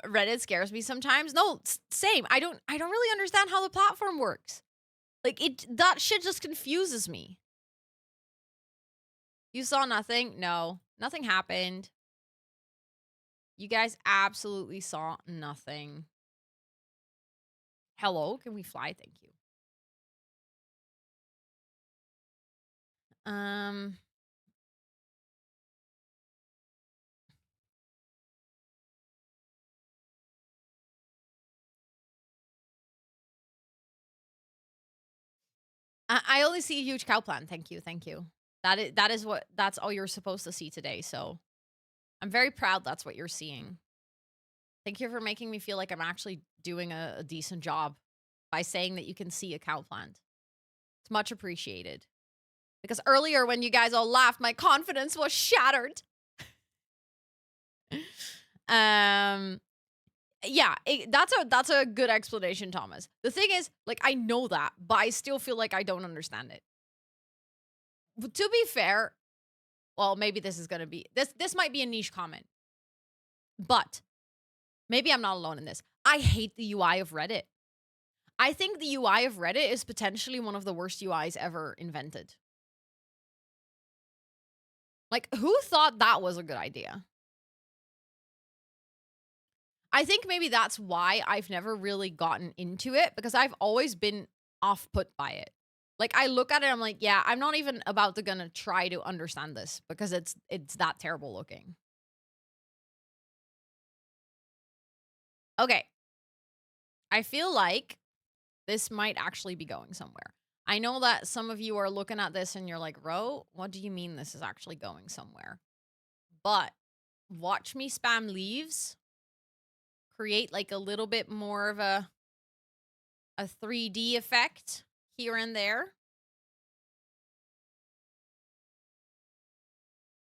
Reddit scares me sometimes. No, same. I don't really understand how the platform works. Like that shit just confuses me. You saw nothing? No. Nothing happened. You guys absolutely saw nothing. Hello, can we fly? Thank you. I only see a huge cowplant. Thank you. Thank you. That's all you're supposed to see today. So I'm very proud that's what you're seeing. Thank you for making me feel like I'm actually doing a decent job by saying that you can see a cowplant. It's much appreciated. Because earlier when you guys all laughed, my confidence was shattered. Yeah, that's a good explanation, Thomas. The thing is, like, I know that, but I still feel like I don't understand it. But to be fair, well, maybe this is gonna be this might be a niche comment, but maybe I'm not alone in this. I hate the UI of Reddit. I think the UI of Reddit is potentially one of the worst UIs ever invented. Like, who thought that was a good idea? I think maybe that's why I've never really gotten into it, because I've always been off-put by it. Like, I look at it, I'm like, yeah, I'm not even about to gonna try to understand this because it's that terrible looking. Okay. I feel like this might actually be going somewhere. I know that some of you are looking at this and you're like, Ro, what do you mean this is actually going somewhere? But watch me spam leaves, create like a little bit more of a 3D effect here and there.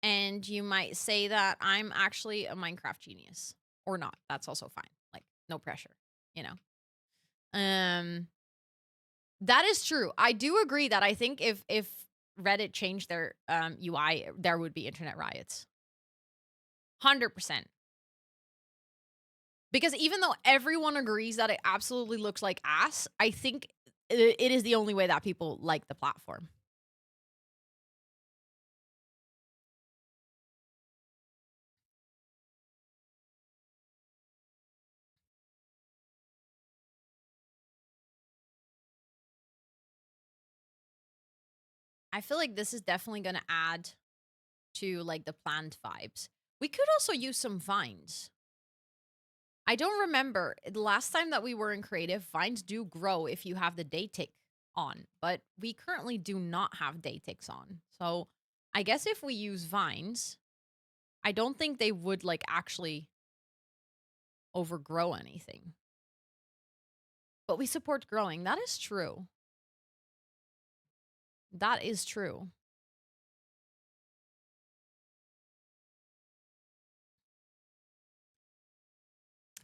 And you might say that I'm actually a Minecraft genius or not. That's also fine. Like no pressure, you know. Um that is true. I do agree that I think if Reddit changed their UI, there would be internet riots. 100%. Because even though everyone agrees that it absolutely looks like ass, I think it is the only way that people like the platform. I feel like this is definitely going to add to like the planned vibes. We could also use some vines. I don't remember the last time that we were in creative. Vines do grow if you have the day tick on, but we currently do not have day ticks on. So I guess if we use vines, I don't think they would like actually overgrow anything. But we support growing. That is true. That is true.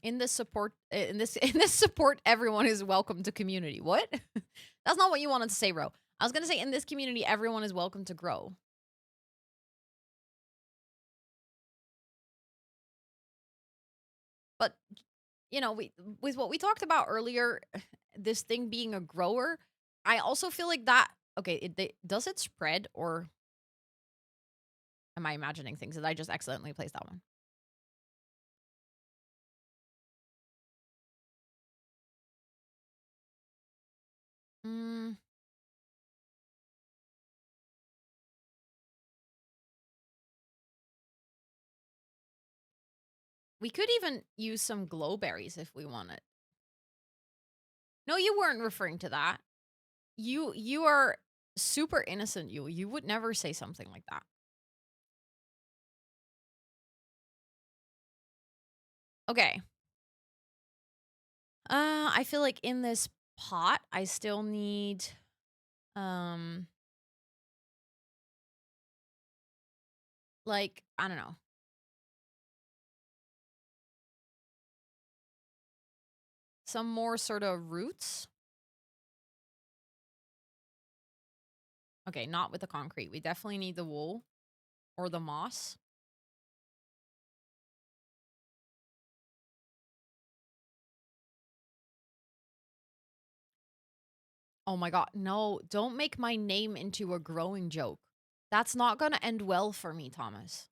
In this support in this support, everyone is welcome to community. What? That's not what you wanted to say, Ro. I was gonna say in this community, everyone is welcome to grow. But you know, we with what we talked about earlier, this thing being a grower, I also feel like that. Okay, does it spread or am I imagining things? Did I just accidentally place that one? Mm, we could even use some glowberries if we wanted. No, you weren't referring to that. You are super innocent. You would never say something like that. Okay. I feel like in this pot, I still need um like I don't know. Some more sort of roots. Okay, not with the concrete. We definitely need the wool or the moss. Oh my god, no, don't make my name into a growing joke. That's not going to end well for me, Thomas.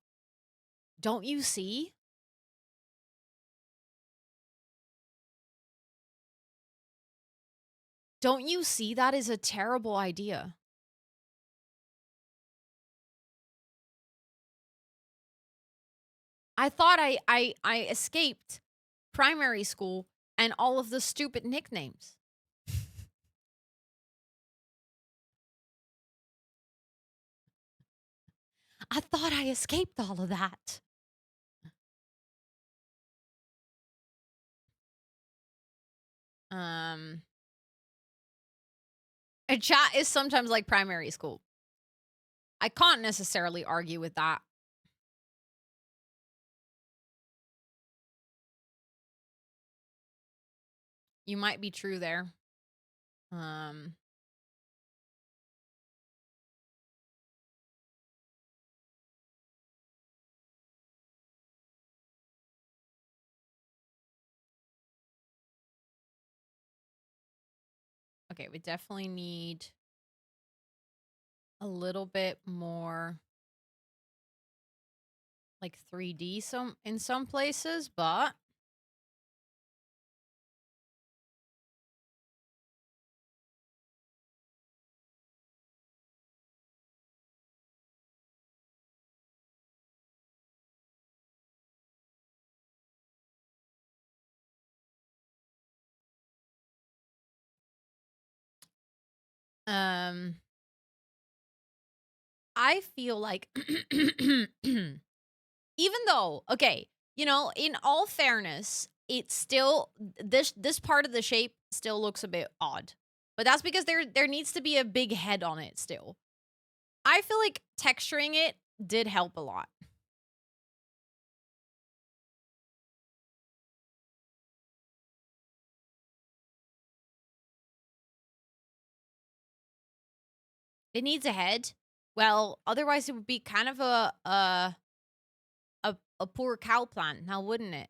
Don't you see? Don't you see that is a terrible idea? I thought I escaped primary school and all of the stupid nicknames. I thought I escaped all of that. Um, a chat is sometimes like primary school. I can't necessarily argue with that. You might be true there. Um, okay, we definitely need a little bit more like 3D some in some places, but I feel like even though, okay, you know, in all fairness, it's still this part of the shape still looks a bit odd. But that's because there needs to be a big head on it still. I feel like texturing it did help a lot. It needs a head. Well, otherwise it would be kind of a poor cow plant, now wouldn't it?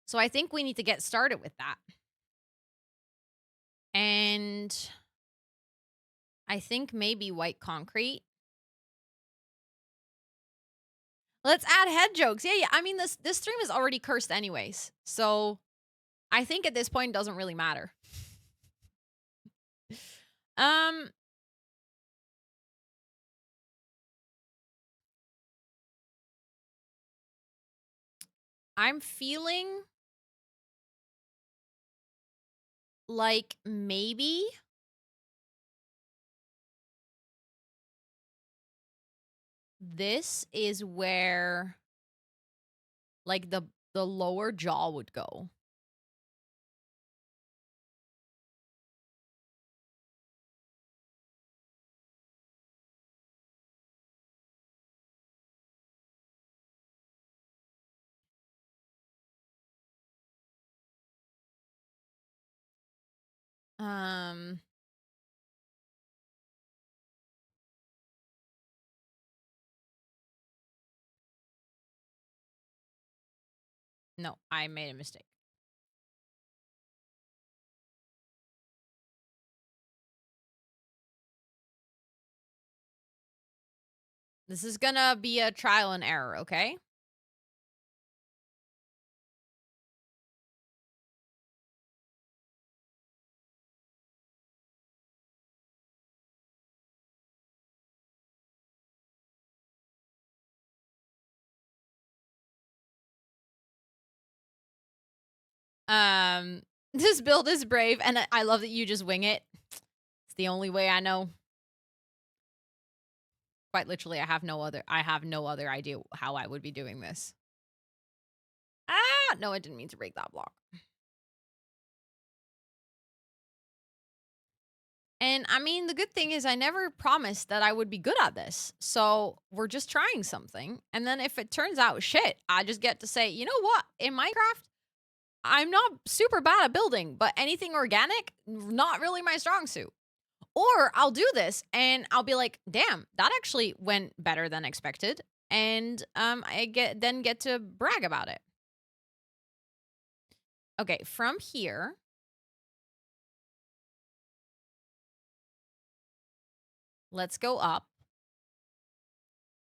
So I think we need to get started with that. And I think maybe white concrete. Let's add head jokes. Yeah, yeah. I mean, this stream is already cursed anyways. So I think at this point it doesn't really matter. Um I'm feeling like maybe this is where like the lower jaw would go. Um no, I made a mistake. This is gonna be a trial and error, okay? Um this build is brave and I love that you just wing it. It's the only way I know. Quite literally, I have no other idea how I would be doing this. Ah, no, I didn't mean to break that block. And I mean, the good thing is I never promised that I would be good at this. So we're just trying something. And then if it turns out shit, I just get to say, you know what? In Minecraft, I'm not super bad at building, but anything organic, not really my strong suit. Or I'll do this and I'll be like, damn, that actually went better than expected. And I get to brag about it. Okay, from here, let's go up.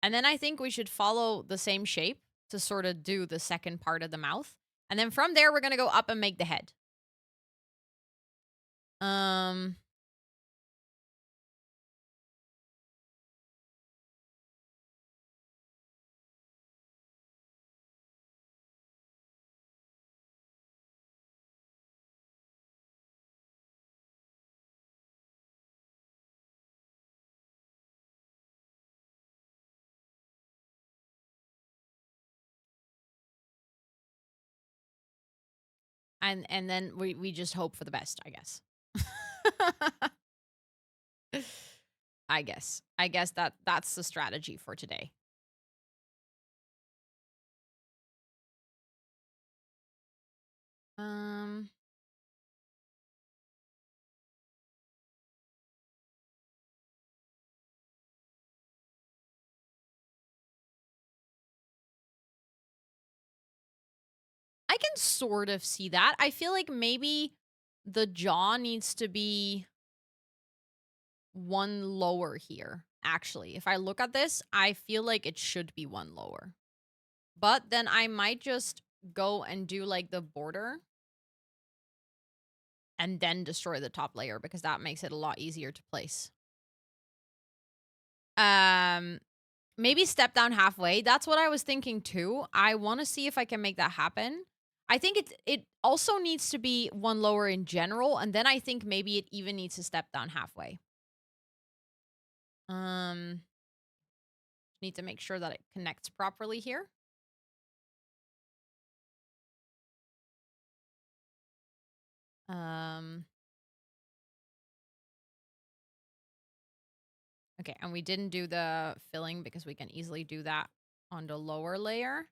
And then I think we should follow the same shape to sort of do the second part of the mouth. And then from there, we're going to go up and make the head. Um, and then we just hope for the best, I guess. I guess that's the strategy for today. Um, I can sort of see that. I feel like maybe the jaw needs to be one lower here. Actually, if I look at this, I feel like it should be one lower. But then I might just go and do like the border and then destroy the top layer because that makes it a lot easier to place. Maybe step down halfway. That's what I was thinking too. I want to see if I can make that happen. I think it also needs to be one lower in general, and then I think maybe it even needs to step down halfway. Um, Need to make sure that it connects properly here. Um, okay, and we didn't do the filling because we can easily do that on the lower layer.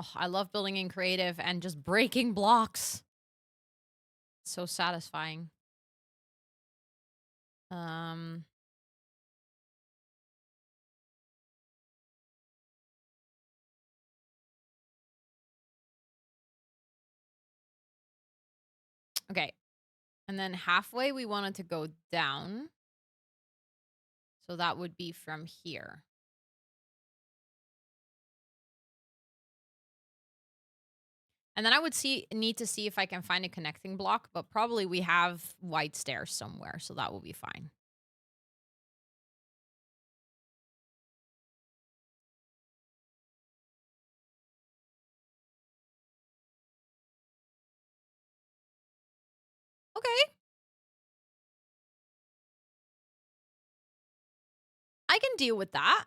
Oh, I love building in creative and just breaking blocks. So satisfying. Um, okay. And then halfway we want it to go down. So that would be from here. And then I would need to see if I can find a connecting block, but probably we have white stairs somewhere, so that will be fine. Okay. I can deal with that.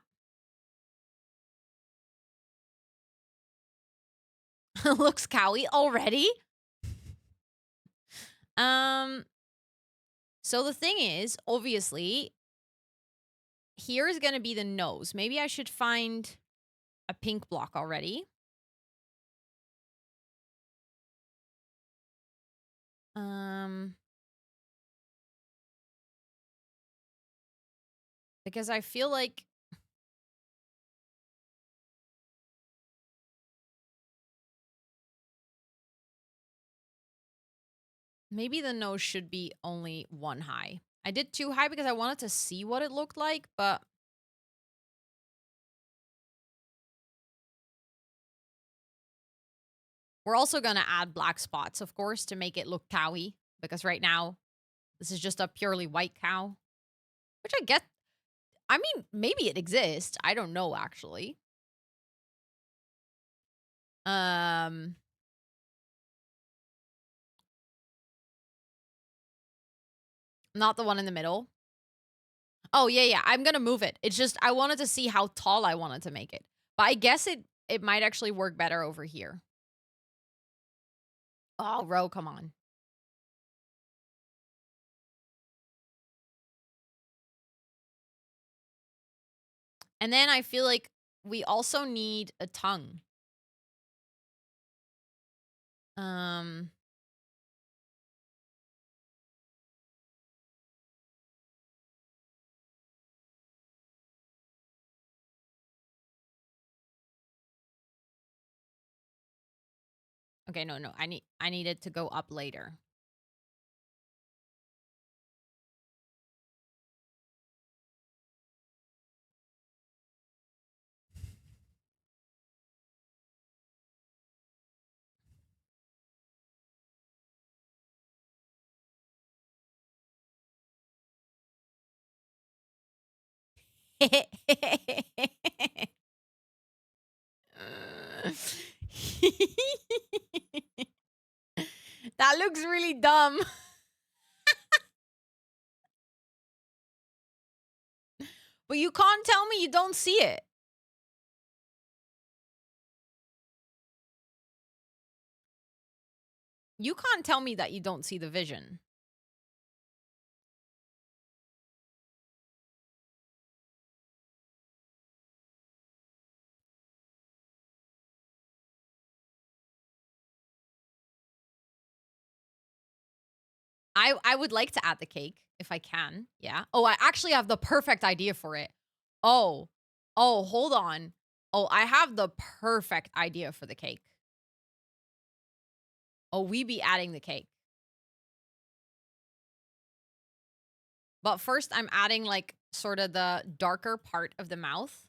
Looks cowy already. Um so the thing is, obviously, here is going to be the nose. Maybe I should find a pink block already. Because I feel like maybe the nose should be only one high. I did two high because I wanted to see what it looked like, but we're also going to add black spots, of course, to make it look cowy. Because right now, this is just a purely white cow. Which I get. I mean, maybe it exists. I don't know, actually. Um, Not the one in the middle. Oh, yeah, yeah. I'm going to move it. It's just I wanted to see how tall I wanted to make it. But I guess it might actually work better over here. Oh, Ro, come on. And then I feel like we also need a tongue. Um, okay, no. I need it to go up later. That looks really dumb. But you can't tell me you don't see it. You can't tell me that you don't see the vision. I would like to add the cake if I can. Yeah. Oh, I actually have the perfect idea for it. Oh. Oh, hold on. Oh, I have the perfect idea for the cake. Oh, we be adding the cake. But first I'm adding like sort of the darker part of the mouth.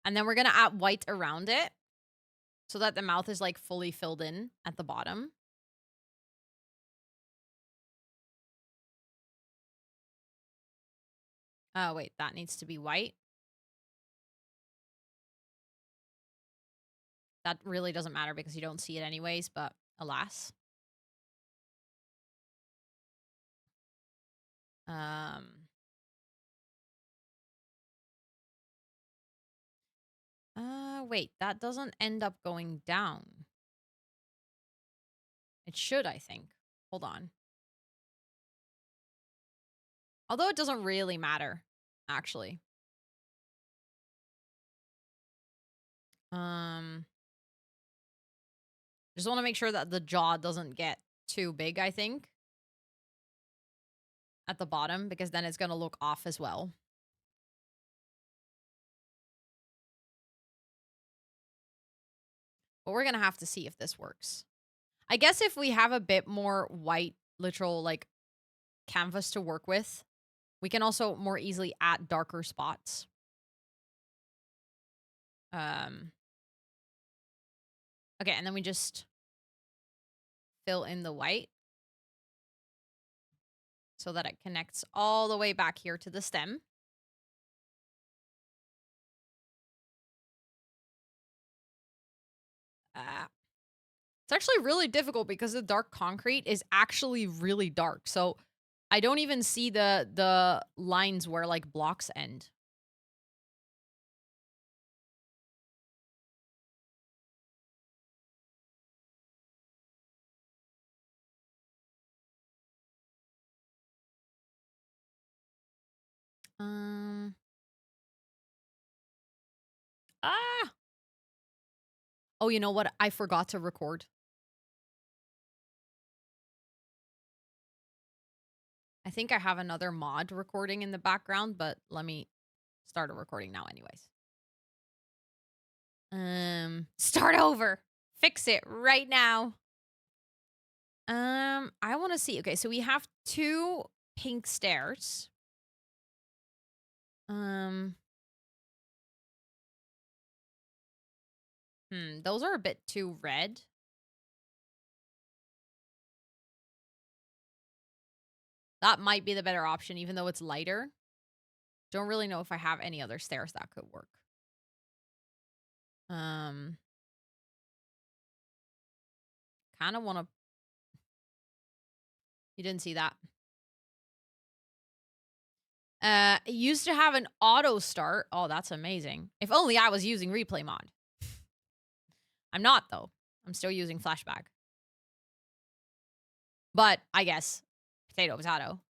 And then we're going to add white around it so that the mouth is like fully filled in at the bottom. Oh, wait, that needs to be white. That really doesn't matter because you don't see it anyways, but alas. Um, wait, that doesn't end up going down. It should, I think. Hold on. Although it doesn't really matter, actually. Um, just want to make sure that the jaw doesn't get too big, I think, at the bottom, because then it's going to look off as well. But we're going to have to see if this works. I guess if we have a bit more white, literal, like, canvas to work with, we can also more easily add darker spots. Okay, and then we just fill in the white so that it connects all the way back here to the stem. It's actually really difficult because the dark concrete is actually really dark. So I don't even see the lines where like blocks end. Um ah. Oh, you know what? I forgot to record. I think I have another mod recording in the background, but let me start a recording now anyways. Start over. Fix it right now. I want to see. Okay, so we have 2 pink stairs. Um, those are a bit too red. That might be the better option, even though it's lighter. Don't really know if I have any other stairs that could work. Um, kind of want to. You didn't see that. It used to have an auto start. Oh, that's amazing. If only I was using replay mod. I'm not though. I'm still using flashback. But I guess potato, potato.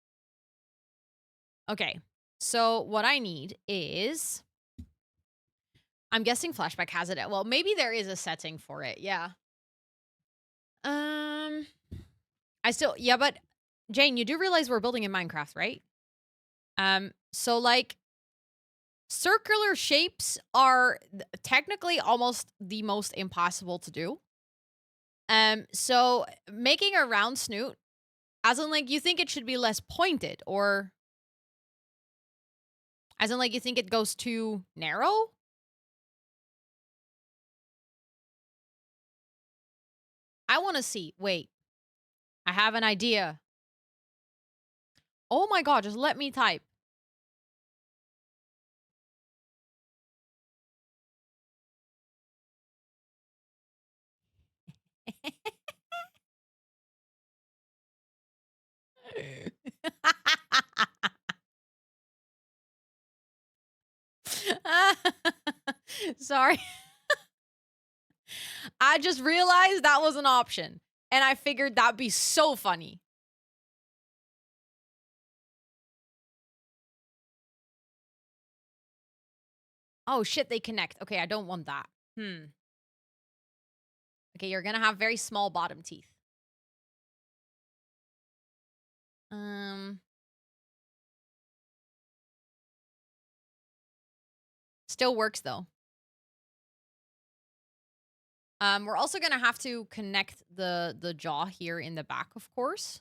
Okay. So what I need is, I'm guessing flashback has it. Well, maybe there is a setting for it. Yeah. Yeah, but Jane, you do realize we're building in Minecraft, right? So like circular shapes are technically almost the most impossible to do. So making a round snoot, as in like you think it should be less pointed, or as in like you think it goes too narrow? I want to see. Wait, I have an idea. Oh my god, just let me type. Sorry. I just realized that was an option. And I figured that'd be so funny. Oh shit, they connect. Okay, I don't want that. Okay, you're gonna have very small bottom teeth. Still works though. We're also gonna have to connect the jaw here in the back, of course.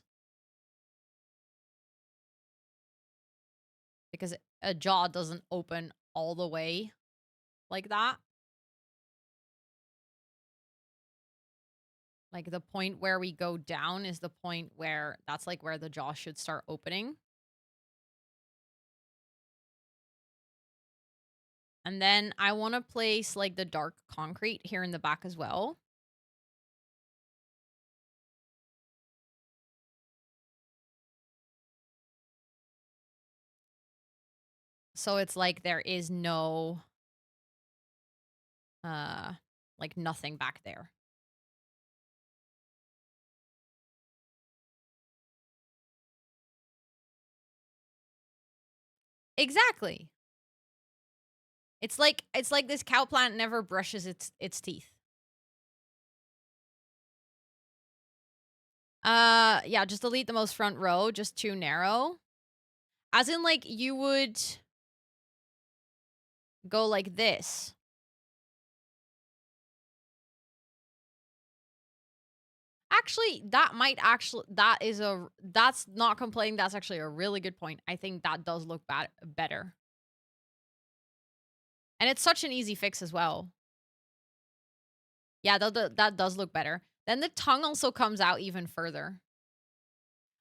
Because a jaw doesn't open all the way like that. Like the point where we go down is the point where that's like where the jaw should start opening. And then I want to place like the dark concrete here in the back as well. So it's like there is no, like nothing back there. Exactly. It's like this cow plant never brushes its teeth. Yeah, just delete the most front row, just too narrow. As in like you would go like this. Actually, that's not complaining, that's actually a really good point. I think that does look better. And it's such an easy fix as well. Yeah, that does look better. Then the tongue also comes out even further.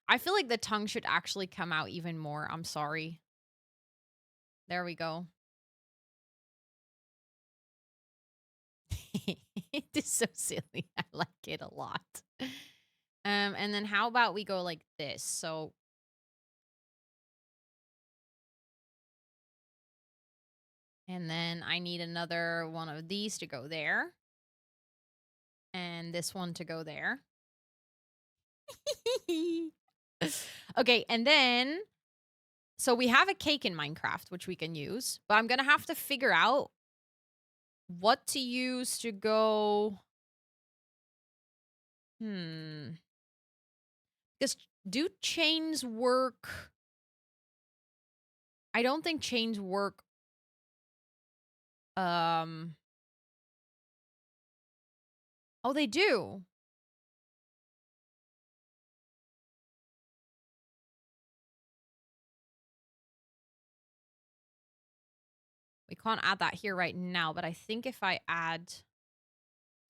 I feel like the tongue should actually come out even more. I'm sorry. There we go. It is so silly. I like it a lot. And then how about we go like this? So and then I need another one of these to go there. And this one to go there. Okay, and then so we have a cake in Minecraft, which we can use, but I'm going to have to figure out what to use to go. Because do chains work? I don't think chains work. Oh, they do. We can't add that here right now, but I think if I add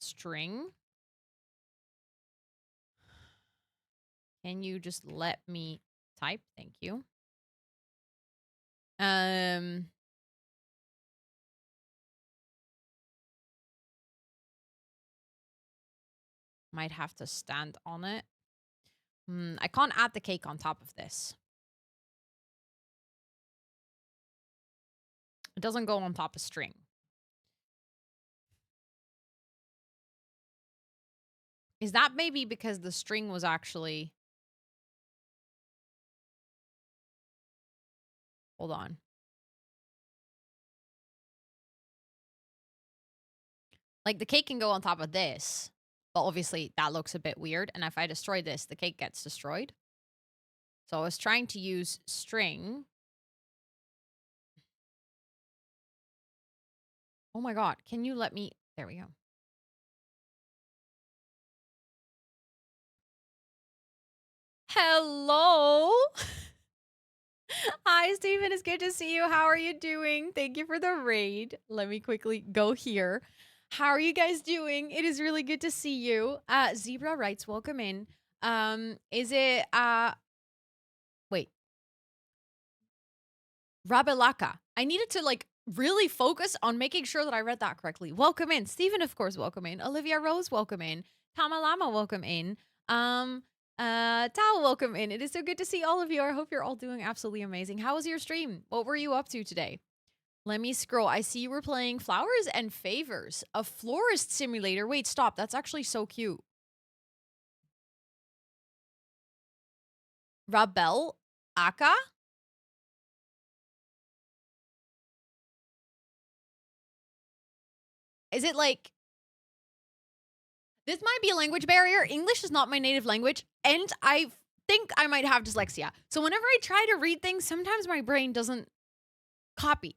string, can you just let me type? Thank you. Might have to stand on it. I can't add the cake on top of this. It doesn't go on top of string. Is that maybe because the string was actually... Hold on. Like, the cake can go on top of this, but obviously that looks a bit weird. And if I destroy this, the cake gets destroyed. So I was trying to use string. Oh my god, can you let me... There we go. Hello! Hi, Stephen. It's good to see you. How are you doing? Thank you for the raid. Let me quickly go here. How are you guys doing? It is really good to see you. Zebra writes, welcome in. Is it, wait. Rabelaka. I needed to, like, really focus on making sure that I read that correctly. Welcome in. Stephen, of course, welcome in. Olivia Rose, welcome in. Tamalama, welcome in. Tao, welcome in. It is so good to see all of you. I hope you're all doing absolutely amazing. How was your stream? What were you up to today? Let me scroll. I see you were playing Flowers and Favors, a florist simulator. Wait, stop. That's actually so cute. Rabel Aka? Is it like... This might be a language barrier. English is not my native language, and I think I might have dyslexia. So whenever I try to read things, sometimes my brain doesn't copy.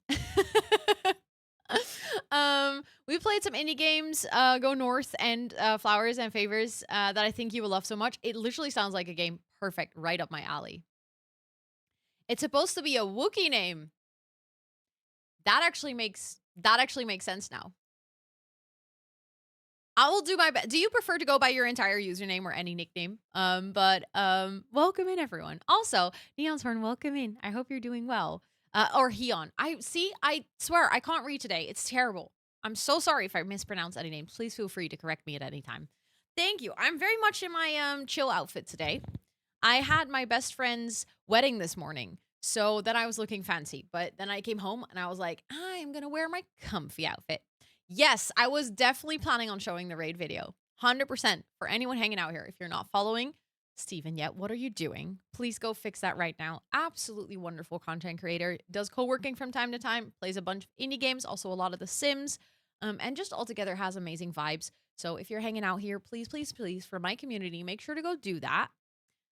We played some indie games, Go North and Flowers and Favors, that I think you will love so much. It literally sounds like a game perfect, right up my alley. It's supposed to be a Wookiee name. That actually makes sense now. I will do my best. Do you prefer to go by your entire username or any nickname? But welcome in, everyone. Also, Neon's Horn, welcome in. I hope you're doing well. Or Heon. I swear, I can't read today. It's terrible. I'm so sorry if I mispronounce any names. Please feel free to correct me at any time. Thank you. I'm very much in my chill outfit today. I had my best friend's wedding this morning, so then I was looking fancy. But then I came home and I was like, I'm gonna wear my comfy outfit. Yes, I was definitely planning on showing the raid video. 100% for anyone hanging out here. If you're not following Steven yet, what are you doing? Please go fix that right now. Absolutely wonderful content creator. Does co-working from time to time, plays a bunch of indie games, also a lot of The Sims, and just altogether has amazing vibes. So if you're hanging out here, please, please, please, for my community, make sure to go do that.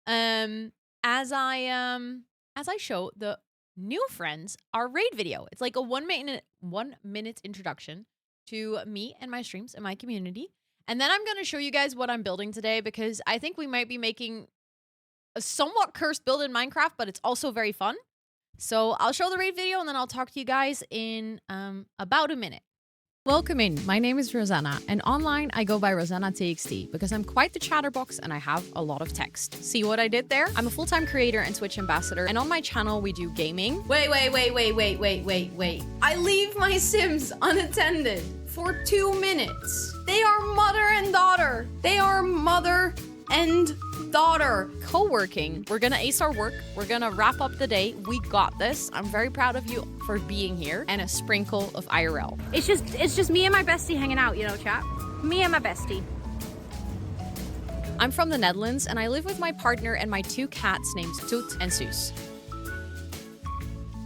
Um, as I show the new friends our raid video. It's like a 1 minute introduction to me and my streams and my community. And then I'm going to show you guys what I'm building today because I think we might be making a somewhat cursed build in Minecraft, but it's also very fun. So I'll show the raid video and then I'll talk to you guys in about a minute. Welcome in. My name is Rosanna, and online I go by Rosannatxt because I'm quite the chatterbox and I have a lot of text. See what I did there? I'm a full-time creator and Twitch ambassador, and on my channel we do gaming. Wait. I leave my Sims unattended for 2 minutes. They are mother and daughter. They are mother and daughter. Co-working. We're gonna ace our work. We're gonna wrap up the day. We got this. I'm very proud of you for being here, and a sprinkle of IRL. It's just me and my bestie hanging out, you know, chat. Me and my bestie. I'm from the Netherlands, and I live with my partner and my 2 cats named Toot and Soos.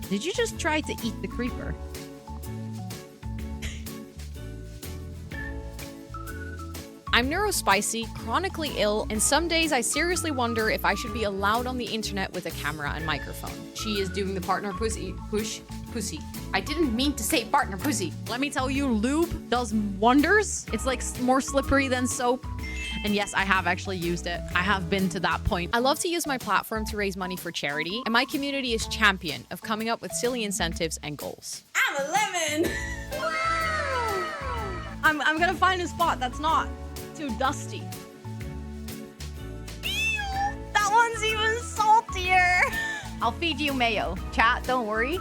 Did you just try to eat the creeper? I'm neurospicy, chronically ill, and some days I seriously wonder if I should be allowed on the internet with a camera and microphone. She is doing the partner pussy. I didn't mean to say partner pussy. Let me tell you, lube does wonders. It's like more slippery than soap. And yes, I have actually used it. I have been to that point. I love to use my platform to raise money for charity, and my community is champion of coming up with silly incentives and goals. I'm a lemon. Wow. I'm gonna find a spot that's not too dusty. Ew, that one's even saltier. I'll feed you mayo. Chat, don't worry.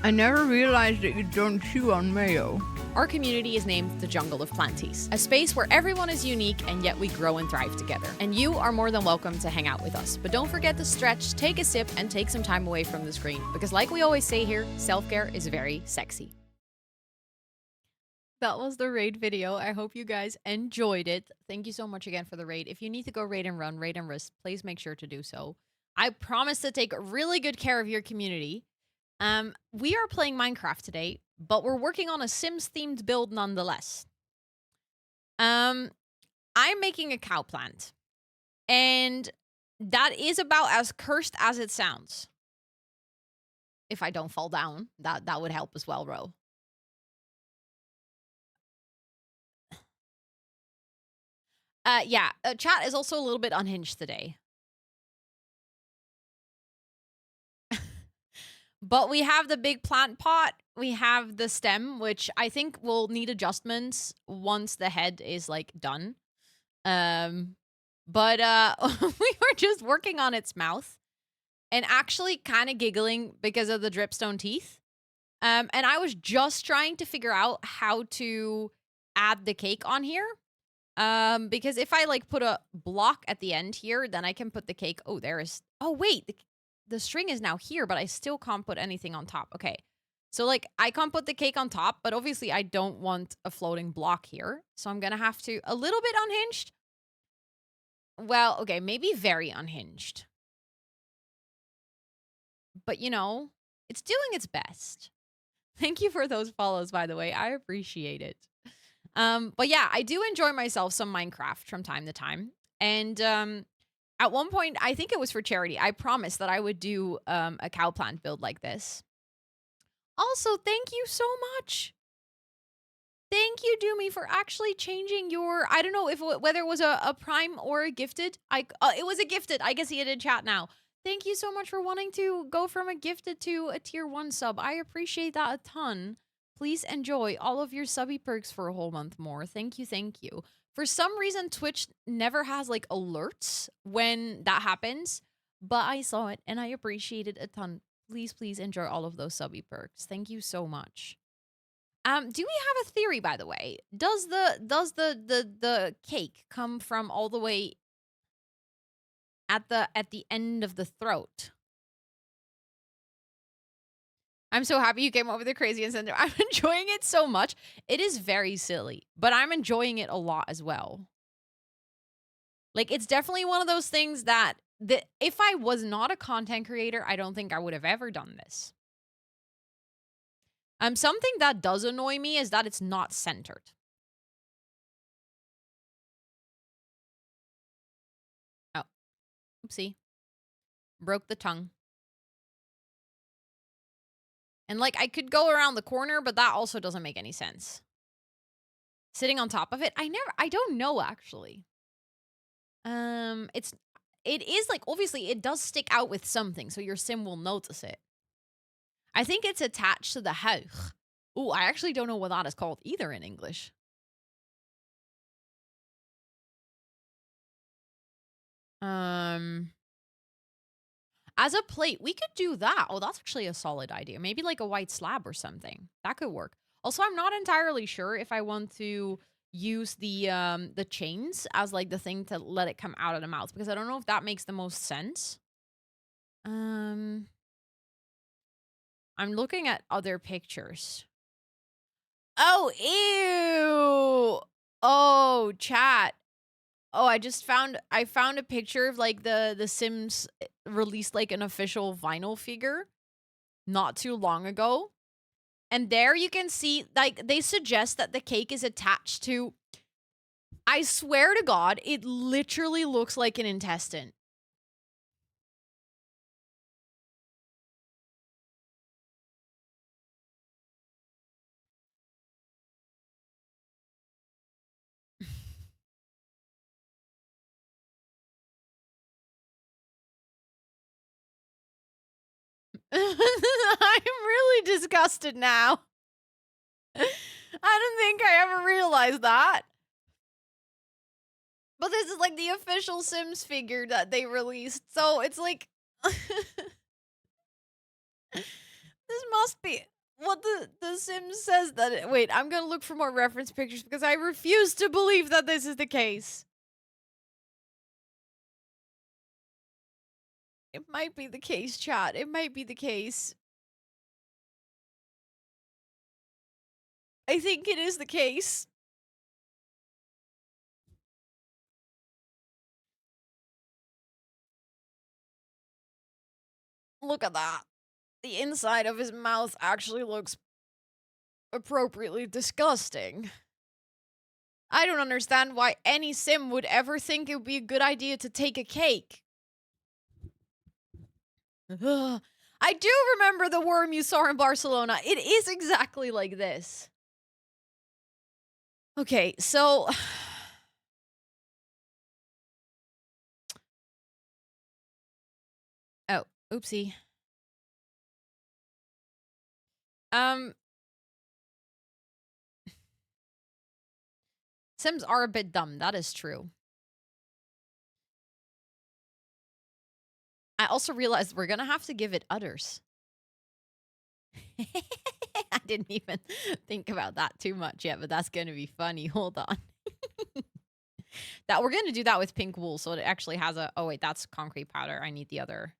I never realized that you don't chew on mayo. Our community is named the Jungle of Planties, a space where everyone is unique and yet we grow and thrive together. And you are more than welcome to hang out with us. But don't forget to stretch, take a sip, and take some time away from the screen. Because like we always say here, self-care is very sexy. That was the raid video. I hope you guys enjoyed it. Thank you so much again for the raid. If you need to go raid and run, raid and risk, please make sure to do so. I promise to take really good care of your community. We are playing Minecraft today, but we're working on a Sims-themed build nonetheless. I'm making a cow plant. And that is about as cursed as it sounds. If I don't fall down, that would help as well, Ro. Chat is also a little bit unhinged today. But we have the big plant pot. We have the stem, which I think will need adjustments once the head is, like, done. But we were just working on its mouth and actually kind of giggling because of the dripstone teeth. And I was just trying to figure out how to add the cake on here. Because if I, like, put a block at the end here, then I can put the cake. Oh, there is. Oh, wait. The string is now here, but I still can't put anything on top. Okay. So, like, I can't put the cake on top, but obviously I don't want a floating block here. So I'm going to have to, a little bit unhinged. Well, okay, maybe very unhinged. But, you know, it's doing its best. Thank you for those follows, by the way. I appreciate it. But yeah, I do enjoy myself some Minecraft from time to time. And at one point, I think it was for charity, I promised that I would do a cow plant build like this. Also, thank you so much. Thank you, Doomy, for actually changing your, I don't know if whether it was a prime or a gifted. It was a gifted. I can see it in chat now. Thank you so much for wanting to go from a gifted to a tier 1 sub. I appreciate that a ton. Please enjoy all of your subby perks for a whole month more. Thank you, thank you. For some reason, Twitch never has, like, alerts when that happens. but I saw it and I appreciate it a ton. Please, please enjoy all of those subby perks. Thank you so much. Do we have a theory, by the way? Does the cake come from all the way at the end of the throat? I'm so happy you came up with the crazy incentive. I'm enjoying it so much. It is very silly, but I'm enjoying it a lot as well. Like, it's definitely one of those things that if I was not a content creator, I don't think I would have ever done this. Something that does annoy me is that it's not centered. Oh, oopsie. Broke the tongue. And, like, I could go around the corner, but that also doesn't make any sense. Sitting on top of it? I don't know, actually. It is, like, obviously, it does stick out with something, so your sim will notice it. I think it's attached to the house. Ooh, I actually don't know what that is called either in English. As a plate, we could do that. Oh, that's actually a solid idea. Maybe like a white slab or something. That could work. Also, I'm not entirely sure if I want to use the chains as like the thing to let it come out of the mouth because I don't know if that makes the most sense. I'm looking at other pictures. Oh, ew. Oh, chat. Oh, I found a picture of like the Sims released like an official vinyl figure not too long ago. And there you can see like they suggest that the cake is attached to, I swear to God, it literally looks like an intestine. I'm really disgusted now. I don't think I ever realized that. But this is like the official Sims figure that they released. So it's like this must be what the Sims says that wait, I'm going to look for more reference pictures because I refuse to believe that this is the case. It might be the case, chat. It might be the case. I think it is the case. Look at that. The inside of his mouth actually looks appropriately disgusting. I don't understand why any sim would ever think it would be a good idea to take a cake. Ugh. I do remember the worm you saw in Barcelona. It is exactly like this. Okay, so oh, oopsie. Sims are a bit dumb, that is true. I also realized we're gonna have to give it udders. I didn't even think about that too much yet, but that's gonna be funny. Hold on. That we're gonna do that with pink wool, so it actually has a. Oh wait, that's concrete powder. I need the other.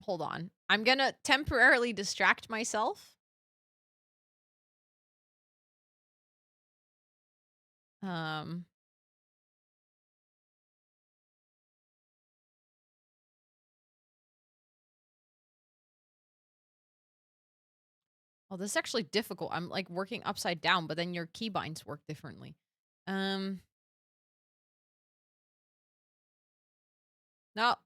Hold on. I'm gonna temporarily distract myself. Um. Oh, this is actually difficult. I'm like working upside down, but then your keybinds work differently. Um. No.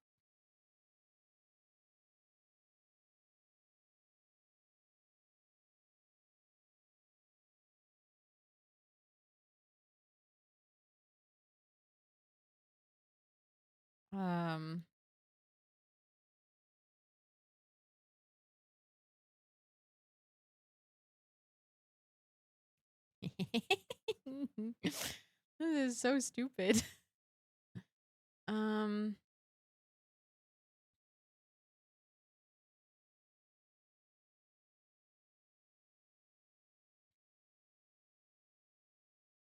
Um. This is so stupid. Um,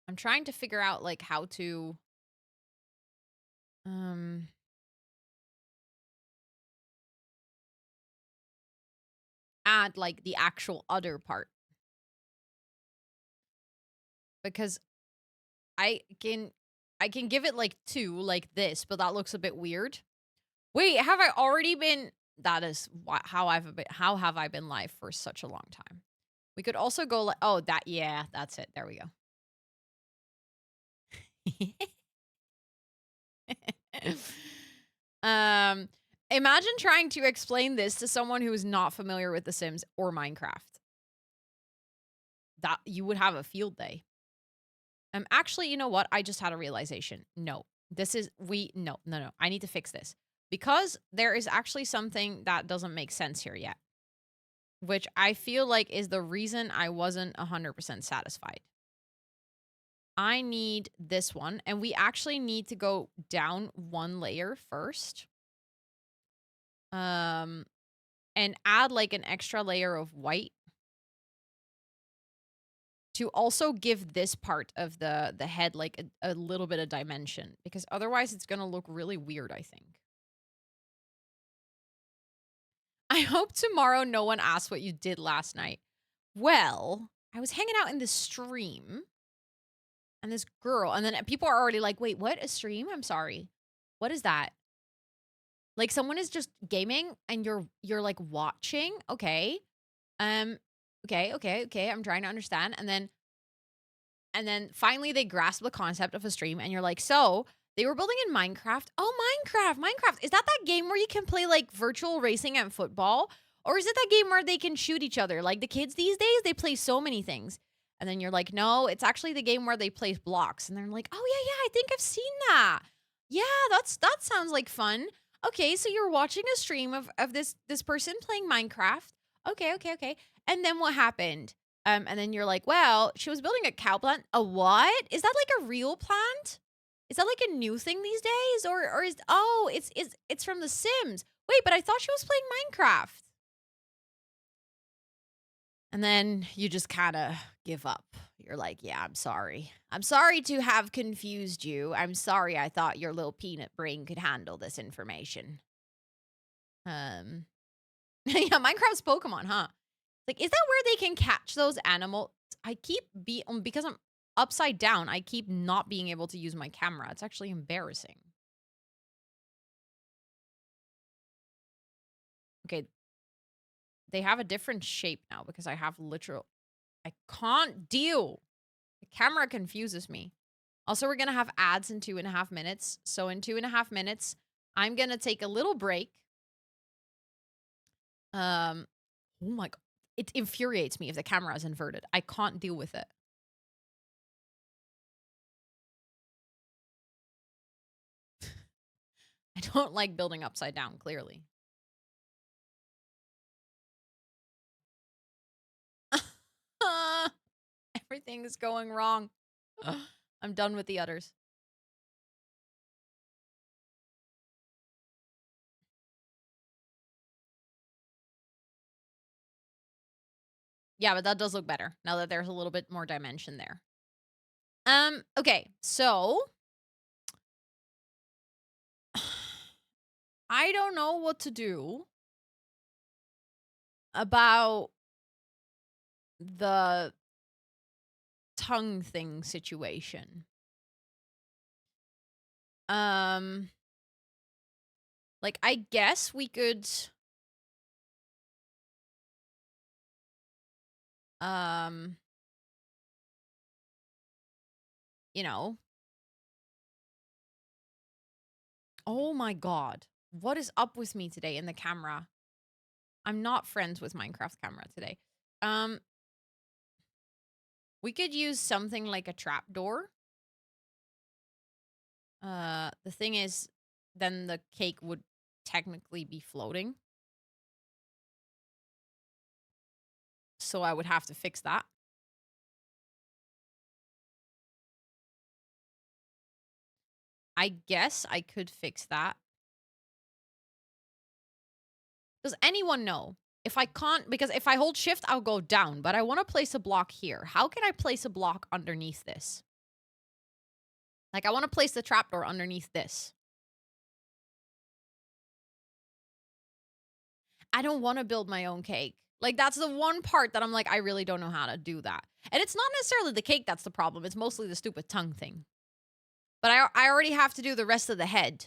I'm trying to figure out like how to um add like the actual other part because I can I can give it like 2 like this, but that looks a bit weird. Wait, have I already been that is how have I been live for such a long time? We could also go like oh, that yeah, that's it. There we go. um imagine trying to explain this to someone who is not familiar with The Sims or Minecraft. That you would have a field day. Actually, you know what? I just had a realization. No. This is no. I need to fix this. Because there is actually something that doesn't make sense here yet, which I feel like is the reason I wasn't 100% satisfied. I need this one, and we actually need to go down one layer first. Um and add like an extra layer of white to also give this part of the head like a little bit of dimension because otherwise it's going to look really weird, I think. I hope tomorrow no one asks what you did last night. Well, I was hanging out in the stream and this girl and then people are already like, "Wait, what? A stream? I'm sorry. What is that?" Like someone is just gaming and you're like watching. Okay. Um okay. I'm trying to understand. And then finally they grasp the concept of a stream and you're like, "So, they were building in Minecraft." "Oh, Minecraft. Minecraft. Is that game where you can play like virtual racing and football? Or is it that game where they can shoot each other? Like the kids these days, they play so many things." And then you're like, "No, it's actually the game where they place blocks." And they're like, "Oh, yeah, I think I've seen that. Yeah, that sounds like fun. Okay, so you're watching a stream of this person playing Minecraft. Okay. And then what happened?" And then you're like, "Well, she was building a cow plant." "A what? Is that like a real plant? Is that like a new thing these days? Or is oh, it's from The Sims. Wait, but I thought she was playing Minecraft." And then you just kind of give up. You're like, "Yeah, I'm sorry. I'm sorry to have confused you. I'm sorry I thought your little peanut brain could handle this information." Um yeah, Minecraft's Pokemon, huh? Like, is that where they can catch those animals? I keep because I'm upside down, I keep not being able to use my camera. It's actually embarrassing. Okay, they have a different shape now because I have literal I can't deal. The camera confuses me. Also, we're gonna have ads in 2.5 minutes. So in 2.5 minutes, I'm gonna take a little break. Um, oh my god. It infuriates me if the camera is inverted. I can't deal with it. I don't like building upside down, clearly. Everything is going wrong. I'm done with the udders. Yeah, but that does look better now that there's a little bit more dimension there. Okay, so I don't know what to do about the tongue thing situation. Um, like I guess we could um, you know. Oh my god. What is up with me today in the camera? I'm not friends with Minecraft camera today. Um, we could use something like a trapdoor. The thing is, then the cake would technically be floating. So I would have to fix that. I guess I could fix that. Does anyone know? If I can't, because if I hold shift, I'll go down, but I want to place a block here. How can I place a block underneath this? Like, I want to place the trapdoor underneath this. I don't want to build my own cake. Like, that's the one part that I'm like, I really don't know how to do that. And it's not necessarily the cake that's the problem. It's mostly the stupid tongue thing. But I already have to do the rest of the head.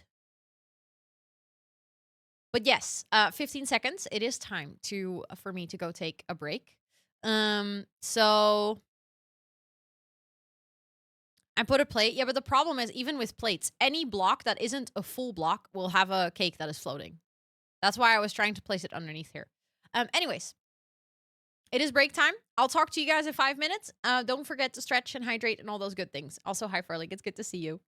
But yes, 15 seconds. It is time for me to go take a break. So I put a plate. Yeah, but the problem is, even with plates, any block that isn't a full block will have a cake that is floating. That's why I was trying to place it underneath here. Anyways, it is break time. I'll talk to you guys in 5 minutes. Don't forget to stretch and hydrate and all those good things. Also, hi, Farley. It's good to see you.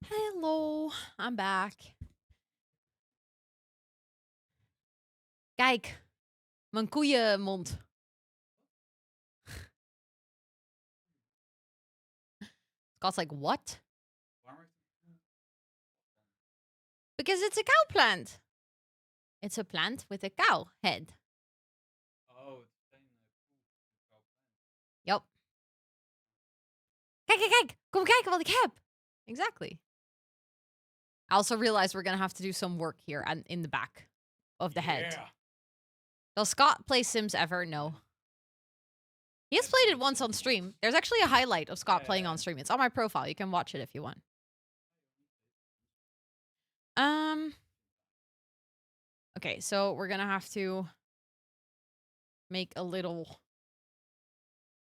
Hello, I'm back. Kijk, mijn koeienmond. Scott's like, what? Because it's a cow plant. It's a plant with a cow head. Yup. Kijk, kijk, kijk. Kom kijken wat ik heb. Exactly. I also realized we're going to have to do some work here and in the back of the head. Does Scott play Sims ever? No. He has played it once on stream. There's actually a highlight of Scott playing on stream. It's on my profile. You can watch it if you want. Okay, so we're going to have to make a little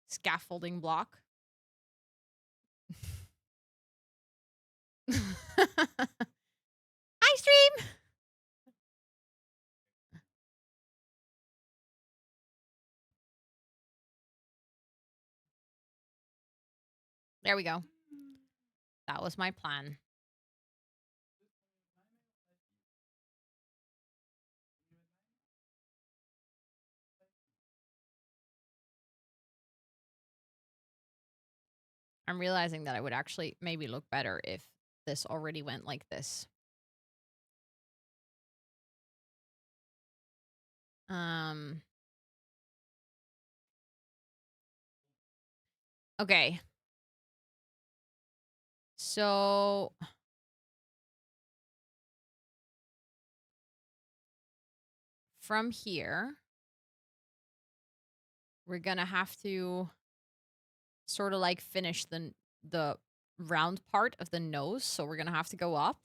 scaffolding block. Hi, stream! There we go. That was my plan. I'm realizing that I would actually maybe look better if this already went like this. Okay. So from here, we're gonna have to sort of like finish the round part of the nose. So we're gonna have to go up.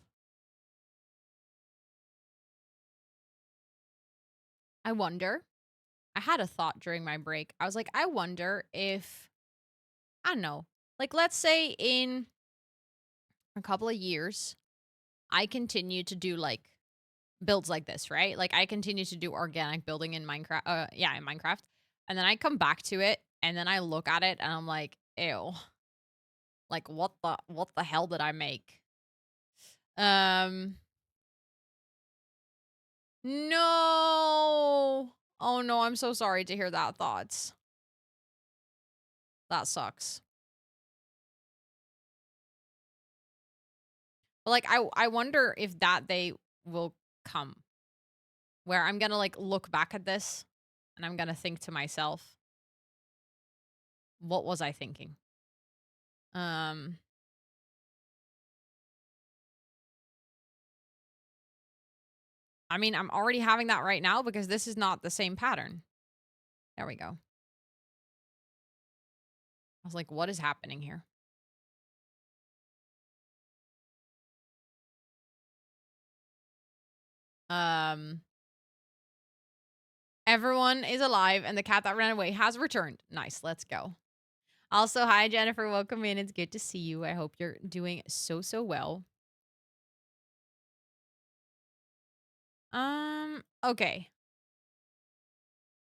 I wonder. I had a thought during my break. I was like, I wonder if, I don't know, like let's say in a couple of years, I continue to do like builds like this, right? Like I continue to do organic building in Minecraft. Yeah, in Minecraft. And then I come back to it and then I look at it and I'm like, ew. Like what the hell did I make? No. Oh no, I'm so sorry to hear that thoughts. That sucks. But like I wonder if that day will come where I'm going to like look back at this and I'm going to think to myself, what was I thinking? I mean, I'm already having that right now because this is not the same pattern. There we go. I was like, what is happening here? Everyone is alive and the cat that ran away has returned. Nice, let's go. Also, hi Jennifer, welcome in. It's good to see you. I hope you're doing so well. Okay.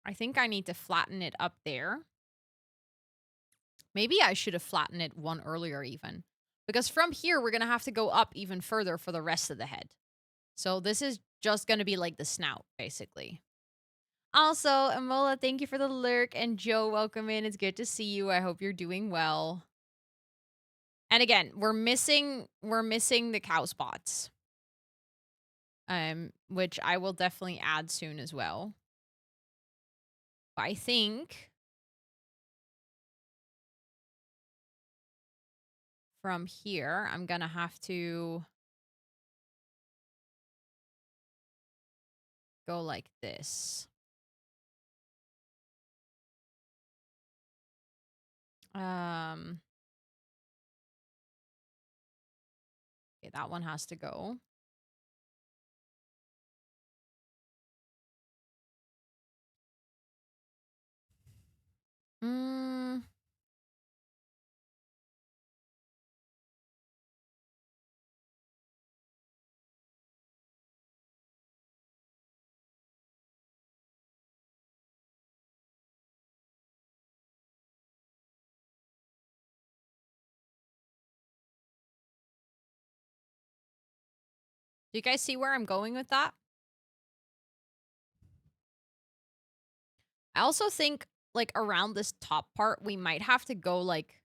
I think I need to flatten it up there. Maybe I should have flattened it one earlier even. Because from here, we're going to have to go up even further for the rest of the head. So this is just going to be like the snout, basically. Also, Amola, thank you for the lurk. And Joe, welcome in. It's good to see you. I hope you're doing well. And again, we're missing the cow spots. Which I will definitely add soon as well. I think from here, I'm going to have to go like this. Okay, that one has to go. Do you guys see where I'm going with that? I also think, like, around this top part, we might have to go, like,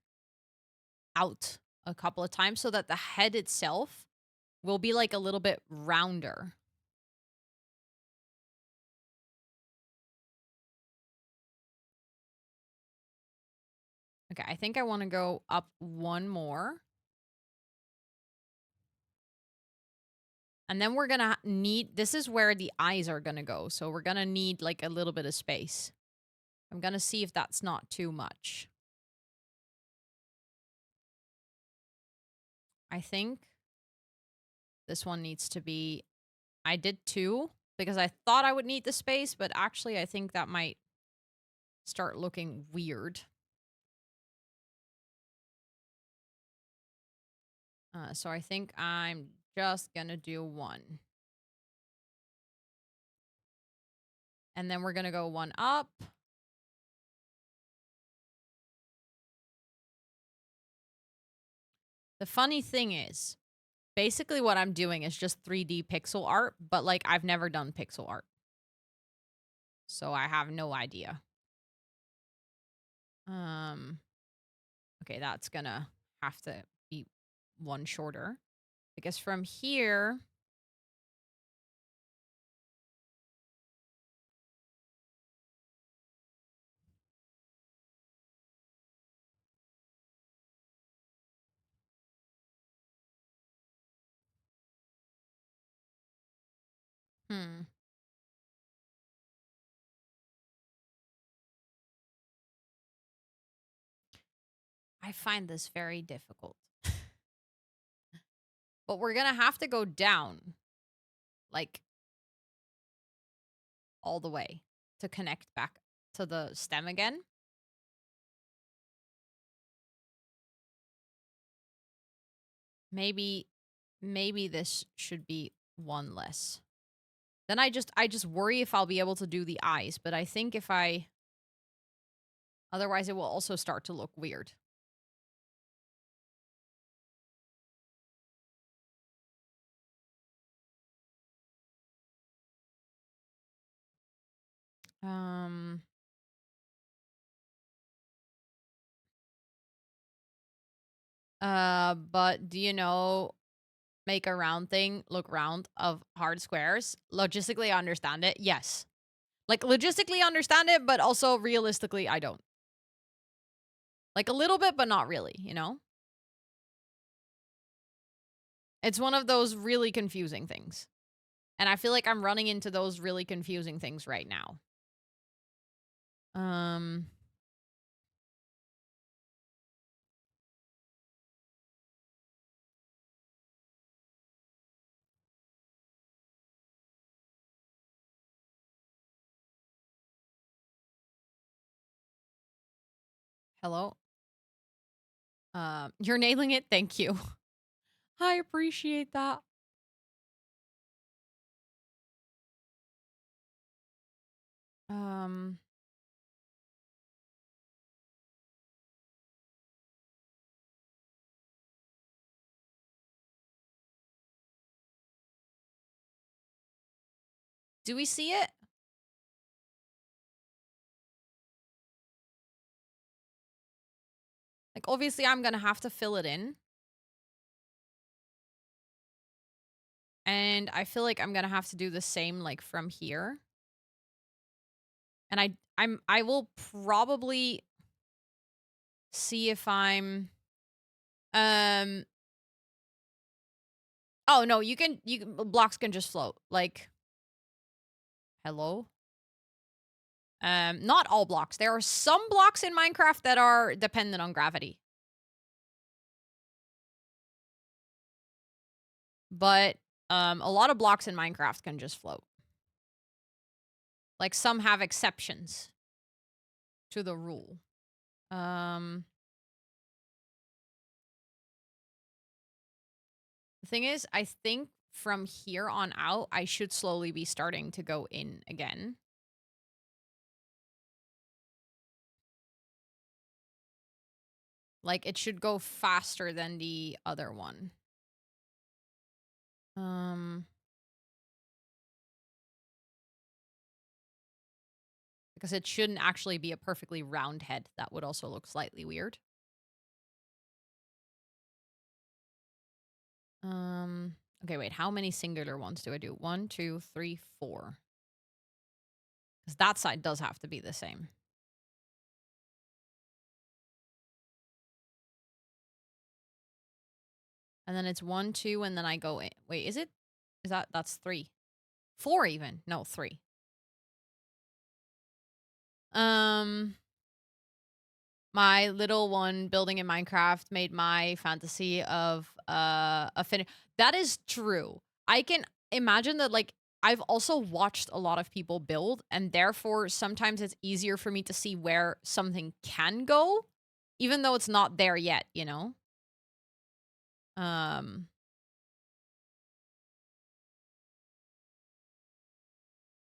out a couple of times so that the head itself will be, like, a little bit rounder. Okay, I think I want to go up one more. And then we're going to need, this is where the eyes are going to go. So we're going to need, like, a little bit of space. I'm going to see if that's not too much. I think this one needs to be, I did 2 because I thought I would need the space, but actually I think that might start looking weird. So I think I'm just gonna do 1. And then we're gonna go 1 up. The funny thing is, basically what I'm doing is just 3D pixel art, but, like, I've never done pixel art. So I have no idea. Okay, that's gonna have to be 1 shorter. Because from here, I find this very difficult. But we're gonna have to go down, like, all the way to connect back to the stem again. Maybe this should be 1 less. Then I just worry if I'll be able to do the eyes, but I think if I otherwise it will also start to look weird. Um but do you know, make a round thing look round of hard squares? Logistically, I understand it. Yes. Like, logistically understand it, but also realistically I don't. Like, a little bit, but not really, you know? It's one of those really confusing things. And I feel like I'm running into those really confusing things right now. Um Hello? You're nailing it. Thank you. I appreciate that. Um Do we see it? Like, obviously I'm going to have to fill it in. And I feel like I'm going to have to do the same, like, from here. And I will probably see if I'm um oh no, blocks can just float. Like, hello? Not all blocks. There are some blocks in Minecraft that are dependent on gravity. But a lot of blocks in Minecraft can just float. Like, some have exceptions to the rule. The thing is, I think from here on out, I should slowly be starting to go in again. Like, it should go faster than the other one. Because it shouldn't actually be a perfectly round head. That would also look slightly weird. Okay, wait. How many singular ones do I do? 1, 2, 3, 4. Because that side does have to be the same. And then it's 1, 2, and then I go in. Wait, is it? That's 3. 4 even. No, 3. My little one building in Minecraft made my fantasy of a finish. That is true. I can imagine that, like, I've also watched a lot of people build, and therefore sometimes it's easier for me to see where something can go, even though it's not there yet, you know? Um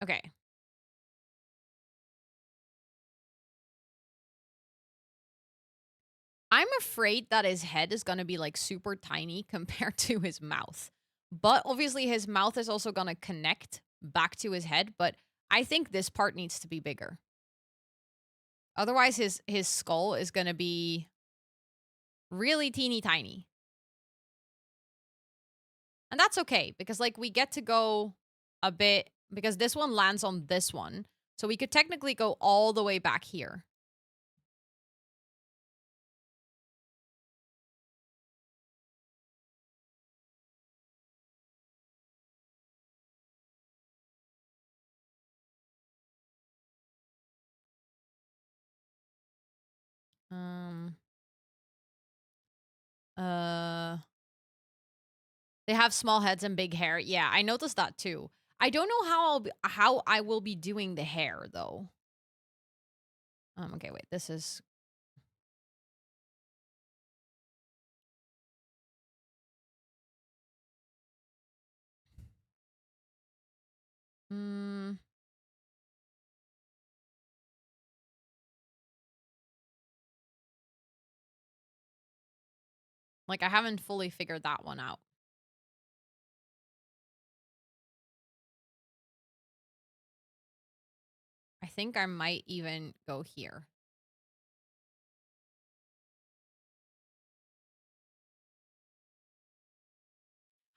okay. I'm afraid that his head is gonna be, like, super tiny compared to his mouth. But, obviously, his mouth is also gonna connect back to his head, but I think this part needs to be bigger. Otherwise, his skull is gonna be really teeny tiny. And that's okay, because, like, we get to go a bit because this one lands on this one, so we could technically go all the way back here. Um, uh They have small heads and big hair. Yeah, I noticed that too. I don't know how I will be doing the hair though. Okay, wait. This is mm, like I haven't fully figured that one out. I think I might even go here.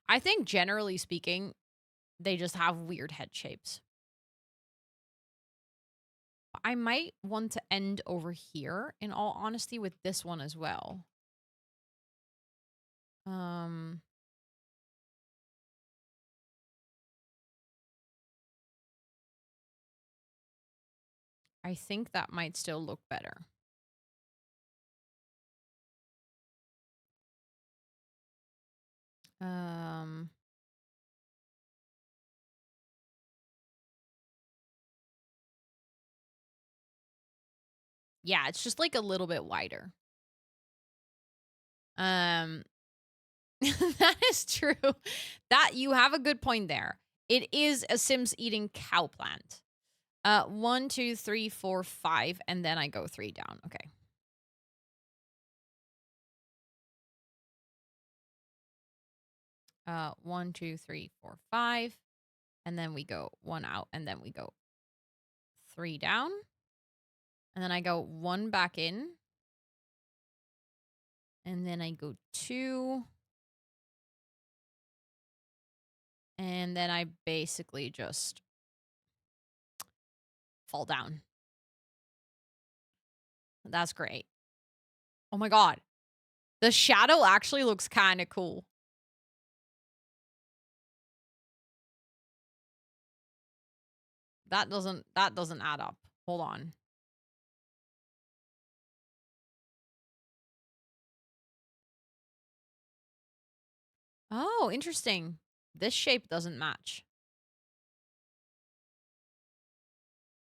I think generally speaking, they just have weird head shapes. I might want to end over here, in all honesty, with this one as well. Um, I think that might still look better. Um, yeah, it's just like a little bit wider. Um, that is true. That you have a good point there. It is a Sims eating cow plant. 1, 2, 3, 4, 5, and then I go 3 down. Okay. 1, 2, 3, 4, 5, and then we go 1 out, and then we go 3 down, and then I go 1 back in, and then I go 2, and then I basically just fall down. That's great. Oh my god. The shadow actually looks kind of cool. That doesn't add up. Hold on. Oh, interesting. This shape doesn't match,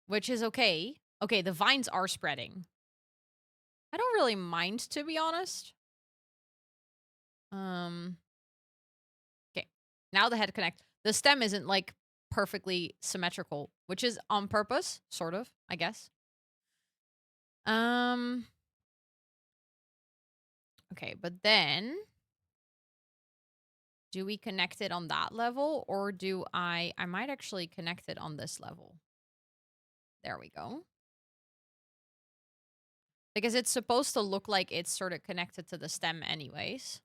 which is okay. Okay, the vines are spreading. I don't really mind, to be honest. Um, okay. Now the head connect. The stem isn't like perfectly symmetrical, which is on purpose, sort of, I guess. Um, okay, but then do we connect it on that level, or do I might actually connect it on this level. There we go. Because it's supposed to look like it's sort of connected to the stem anyways.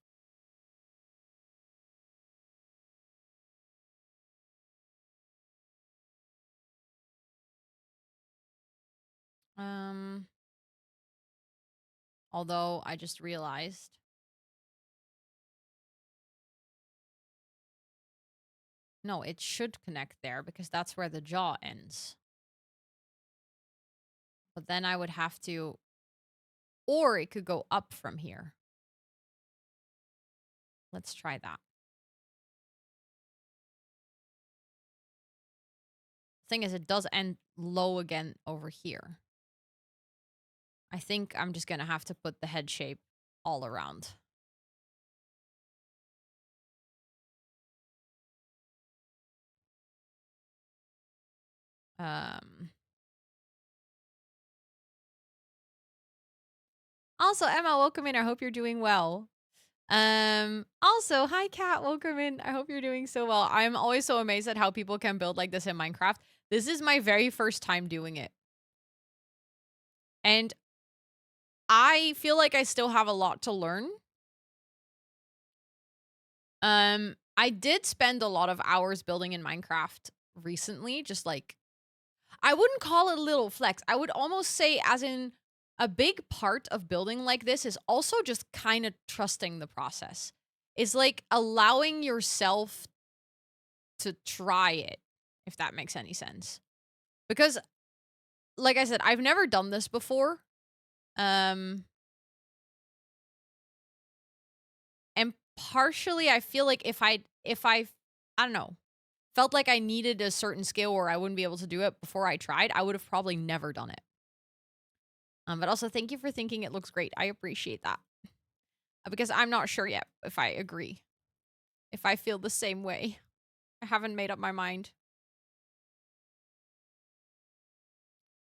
Um, Although I just realized. No, it should connect there because that's where the jaw ends. But then I would have to, or it could go up from here. Let's try that. Thing is, it does end low again over here. I think I'm just going to have to put the head shape all around. Also, Emma, welcome in. I hope you're doing well. Also, hi Kat, welcome in. I hope you're doing so well. I'm always so amazed at how people can build like this in Minecraft. This is my very first time doing it. And I feel like I still have a lot to learn. I did spend a lot of hours building in Minecraft recently, just like I wouldn't call it a little flex. I would almost say as in a big part of building like this is also just kind of trusting the process. It's like allowing yourself to try it, if that makes any sense. Because like I said, I've never done this before. And partially I feel like if I don't know, felt like I needed a certain skill or I wouldn't be able to do it before I tried, I would have probably never done it. But also thank you for thinking it looks great. I appreciate that. Because I'm not sure yet if I agree. If I feel the same way. I haven't made up my mind.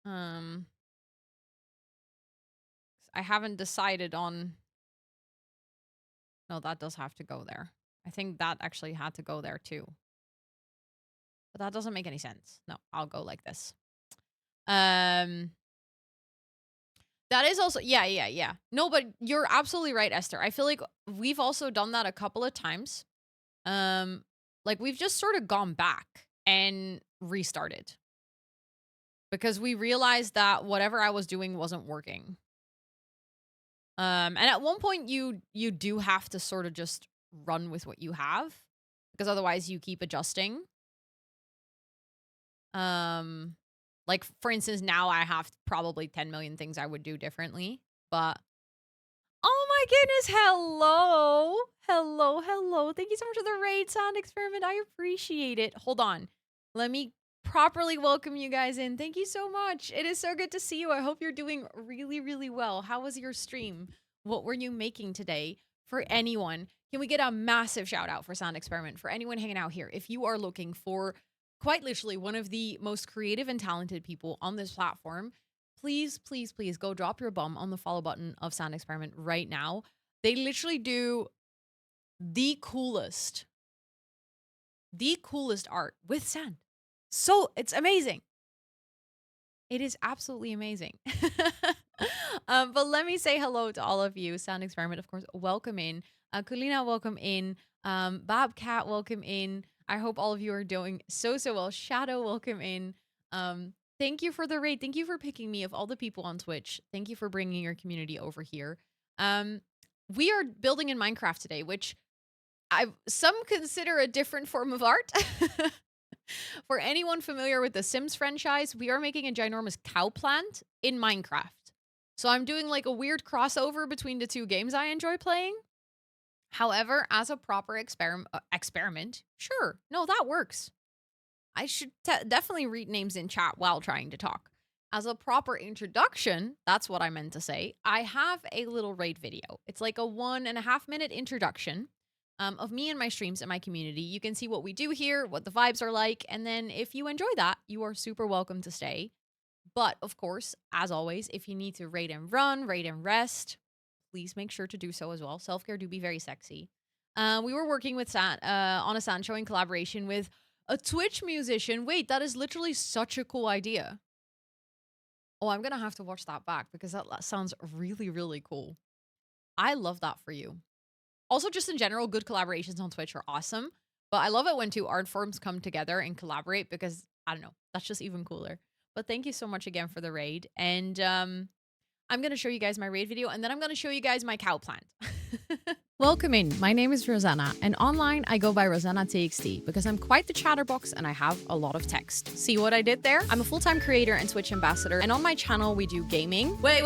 I haven't decided on. No, that does have to go there. I think that actually had to go there too. But that doesn't make any sense. No, I'll go like this. That is also, yeah. No, but you're absolutely right, Esther. I feel like we've also done that a couple of times. Like we've just sort of gone back and restarted. Because we realized that whatever I was doing wasn't working. And at one point you do have to sort of just run with what you have. Because otherwise you keep adjusting. Like, for instance, now I have probably 10 million things I would do differently, but oh my goodness, hello. Hello. Thank you so much for the raid sound experiment. I appreciate it. Hold on. Let me properly welcome you guys in. Thank you so much. It is so good to see you. I hope you're doing really, really well. How was your stream? What were you making today? For anyone, can we get a massive shout out for Sound Experiment? For anyone hanging out here, if you are looking for quite literally one of the most creative and talented people on this platform, please go drop your bum on the follow button of Sound Experiment right now. They literally do the coolest art with sand. So it's amazing. It is absolutely amazing. But let me say hello to all of you. Sound Experiment, of course, welcome in. Kulina, welcome in. Bobcat, welcome in. I hope all of you are doing so well. Shadow, welcome in. Thank you for the raid. Thank you for picking me of all the people on Twitch. Thank you for bringing your community over here. We are building in Minecraft today, which some consider a different form of art. For anyone familiar with the Sims franchise, we are making a ginormous cowplant in Minecraft. So I'm doing like a weird crossover between the two games I enjoy playing. However, as a proper experiment, sure, no, that works. I should definitely read names in chat while trying to talk. As a proper introduction, that's what I meant to say, I have a little raid video. It's like a 1.5 minute introduction of me and my streams and my community. You can see what we do here, what the vibes are like, and then if you enjoy that, you are super welcome to stay. But of course, as always, if you need to raid and run, raid and rest, please make sure to do so as well. Self-care do be very sexy. We were working with on a sound showing collaboration with a Twitch musician. Wait, that is literally such a cool idea. Oh, I'm gonna have to watch that back because that sounds really, really cool. I love that for you. Also, just in general, good collaborations on Twitch are awesome. But I love it when two art forms come together and collaborate because, I don't know, that's just even cooler. But thank you so much again for the raid. And I'm going to show you guys my raid video, and then I'm going to show you guys my cow plant. Welcome in. My name is Rosanna, and online I go by Rosannatxt because I'm quite the chatterbox and I have a lot of text. See what I did there? I'm a full-time creator and Twitch ambassador, and on my channel we do gaming. Wait.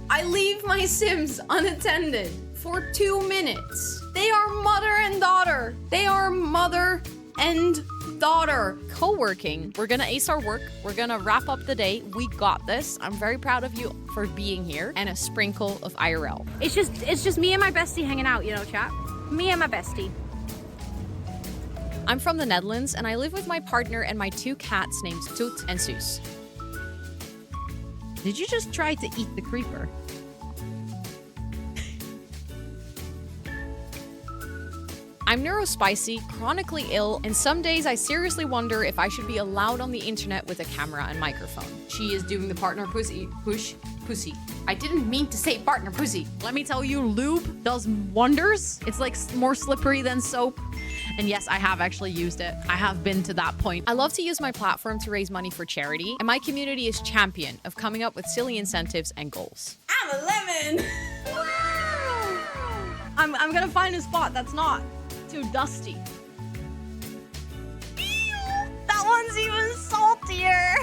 I leave my Sims unattended for 2 minutes. They are mother and daughter. They are mother and daughter. Co-working. We're gonna ace our work. We're gonna wrap up the day. We got this. I'm very proud of you for being here. And a sprinkle of IRL. It's just me and my bestie hanging out, you know, chat. Me and my bestie. I'm from the Netherlands, and I live with my partner and my 2 cats named Toot and Soos. Did you just try to eat the creeper? I'm neurospicy, chronically ill, and some days I seriously wonder if I should be allowed on the internet with a camera and microphone. She is doing the partner pussy. I didn't mean to say partner pussy. Let me tell you, lube does wonders. It's like more slippery than soap. And yes, I have actually used it. I have been to that point. I love to use my platform to raise money for charity, and my community is champion of coming up with silly incentives and goals. I'm a lemon. I'm gonna find a spot that's not too dusty. That one's even saltier.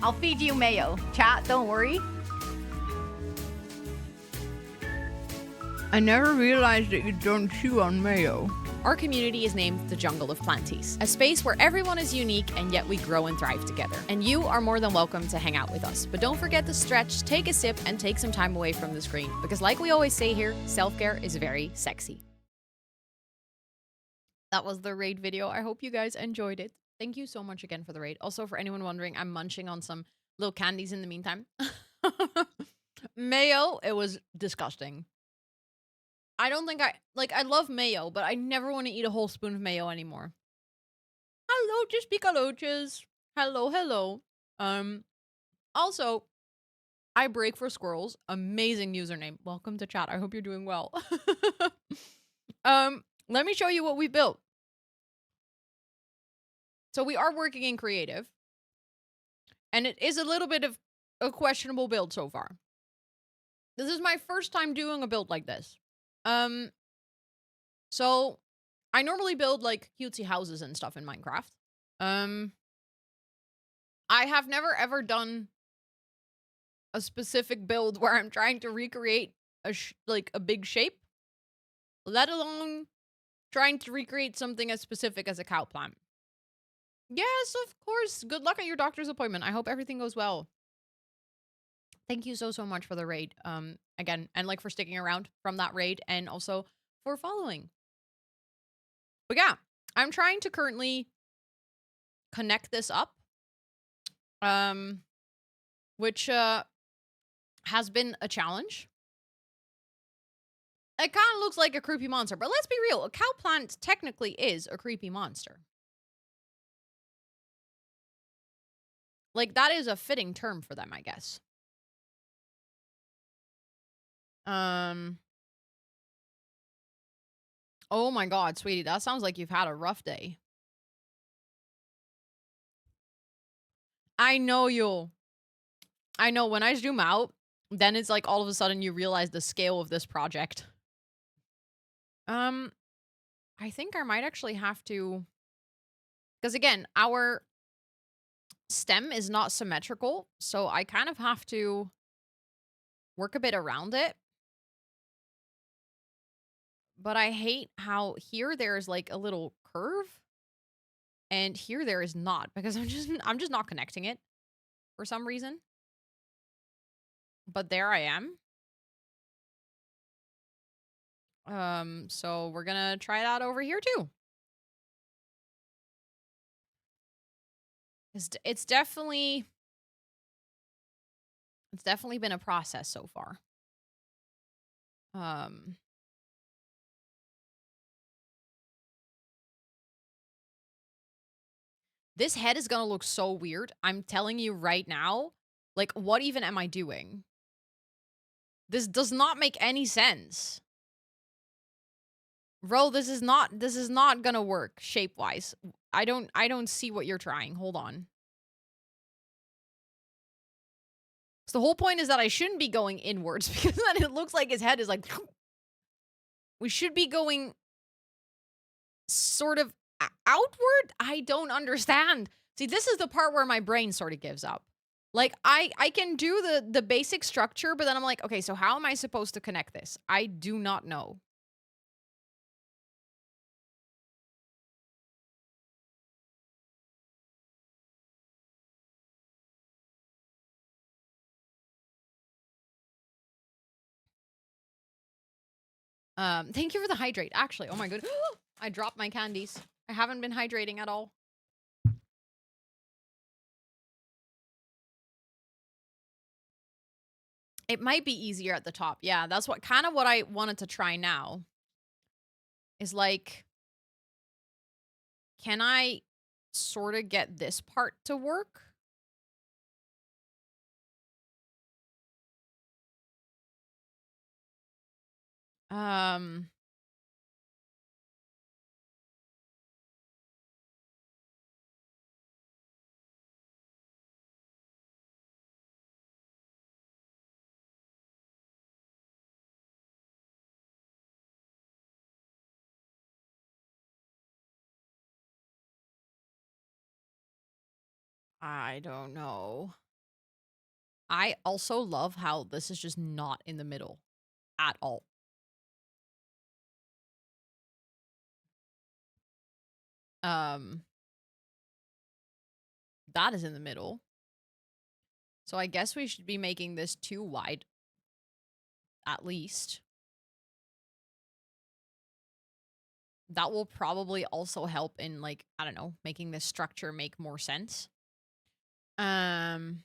I'll feed you mayo. Chat, don't worry. I never realized that you don't chew on mayo. Our community is named the Jungle of Planties, a space where everyone is unique and yet we grow and thrive together. And you are more than welcome to hang out with us. But don't forget to stretch, take a sip, and take some time away from the screen. Because like we always say here, self-care is very sexy. That was the raid video. I hope you guys enjoyed it. Thank you so much again for the raid. Also, for anyone wondering, I'm munching on some little candies in the meantime. Mayo, it was disgusting. I don't think I love mayo, but I never want to eat a whole spoon of mayo anymore. Hello, just picaloches. Hello. Also, I break for squirrels. Amazing username. Welcome to chat. I hope you're doing well. Let me show you what we built. So we are working in creative. And it is a little bit of a questionable build so far. This is my first time doing a build like this. So I normally build like cutesy houses and stuff in Minecraft. I have never ever done a specific build where I'm trying to recreate a big shape, let alone trying to recreate something as specific as a cow plant. Yes, of course. Good luck at your doctor's appointment. I hope everything goes well. Thank you so much for the raid. Again, and like for sticking around from that raid and also for following. But yeah, I'm trying to currently connect this up. Which has been a challenge. It kind of looks like a creepy monster, but let's be real. A cow plant technically is a creepy monster. Like, that is a fitting term for them, I guess. Oh my god, sweetie, that sounds like you've had a rough day. I know you'll. I know, when I zoom out, then it's like all of a sudden you realize the scale of this project. I think I might actually have to... Because again, our stem is not symmetrical, so I kind of have to work a bit around it. But I hate how here there's like a little curve, and here there is not, because I'm just not connecting it for some reason. But there I am. So we're gonna try that over here too. It's definitely been a process so far. This head is gonna look so weird. I'm telling you right now. Like, what even am I doing? This does not make any sense. Bro, this is not gonna work shape-wise. I don't see what you're trying. Hold on. So the whole point is that I shouldn't be going inwards because then it looks like his head is like we should be going sort of outward. I don't understand. See, this is the part where my brain sort of gives up. Like I can do the basic structure, but then I'm like, okay, so how am I supposed to connect this? I do not know. Thank you for the hydrate. Actually, oh my god. I dropped my candies. I haven't been hydrating at all. It might be easier at the top. Yeah, that's what kind of what I wanted to try now. Is like, can I sort of get this part to work? Um, I don't know. I also love how this is just not in the middle at all. Um, that is in the middle. So I guess we should be making this too wide, at least. That will probably also help in, like, I don't know, making this structure make more sense. Um,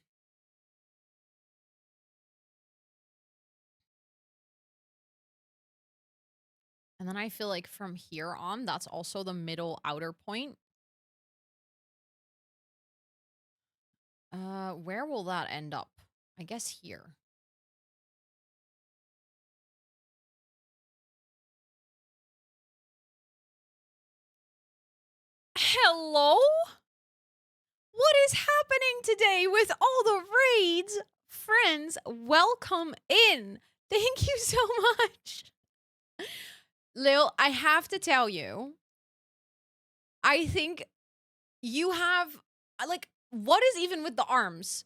and then I feel like from here on, that's also the middle outer point. Where will that end up? I guess here. Hello? What is happening today with all the raids? Friends, welcome in. Thank you so much. Lil, I have to tell you, I think you have, like, what is even with the arms?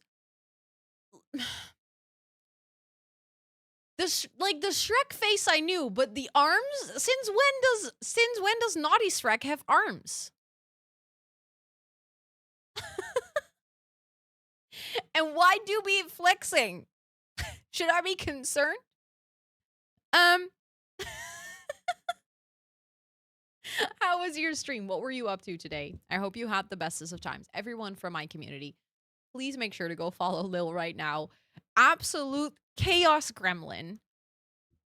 The Shrek face I knew, but the arms? Since when does naughty Shrek have arms? And why do we flexing? Should I be concerned? Um How was your stream? What were you up to today? I hope you had the bestest of times. Everyone from my community, please make sure to go follow Lil right now. Absolute chaos gremlin.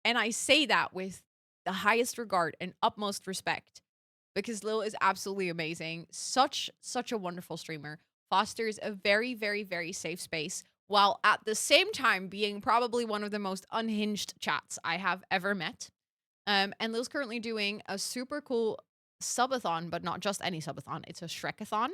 And I say that with the highest regard and utmost respect because Lil is absolutely amazing. Such a wonderful streamer. Fosters a very, very, very safe space while at the same time being probably one of the most unhinged chats I have ever met. And Lil's currently doing a super cool subathon, but not just any subathon. It's a Shrekathon.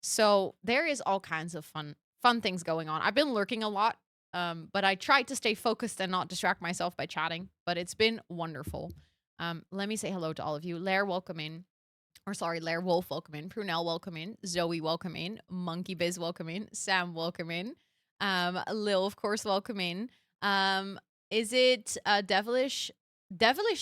So there is all kinds of fun things going on. I've been lurking a lot, but I tried to stay focused and not distract myself by chatting. But it's been wonderful. Let me say hello to all of you. Lair, welcome in. Or sorry, Lair Wolf, welcome in. Prunell, welcome in. Zoe, welcome in. Monkey Biz, welcome in. Sam, welcome in. Lil, of course, welcome in. Is it Devilish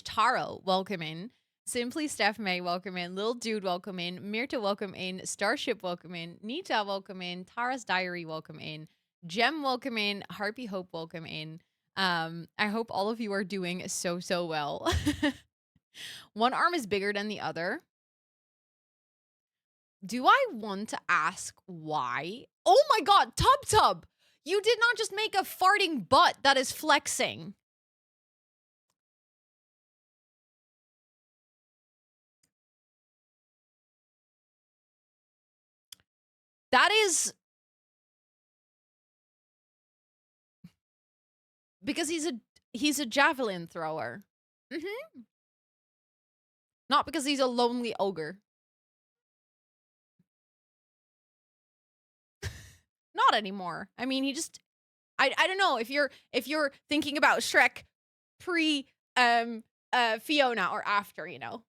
Taro, welcome in. Simply Steph May, welcome in. Lil Dude, welcome in. Mirta, welcome in. Starship, welcome in. Nita, welcome in. Tara's Diary, welcome in. Gem, welcome in. Harpy Hope, welcome in. I hope all of you are doing so well. One arm is bigger than the other. Do I want to ask why? Oh my god, Tub! You did not just make a farting butt that is flexing. That is because he's a javelin thrower. Not because he's a lonely ogre. Not anymore. I mean, he just I don't know if you're thinking about Shrek pre Fiona or after, you know.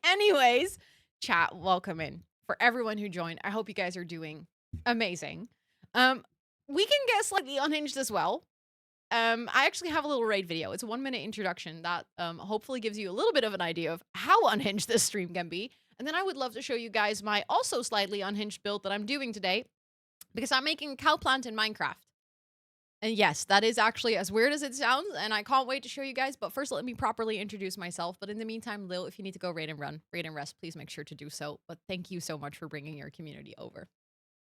Anyways, chat, welcome in. For everyone who joined, I hope you guys are doing amazing. We can get slightly unhinged as well. I actually have a little raid video. It's a 1-minute introduction that hopefully gives you a little bit of an idea of how unhinged this stream can be. And then I would love to show you guys my also slightly unhinged build that I'm doing today because I'm making a cowplant in Minecraft. And yes, that is actually as weird as it sounds, and I can't wait to show you guys. But first, let me properly introduce myself. But in the meantime, Lil, if you need to go raid and rest, please make sure to do so. But thank you so much for bringing your community over.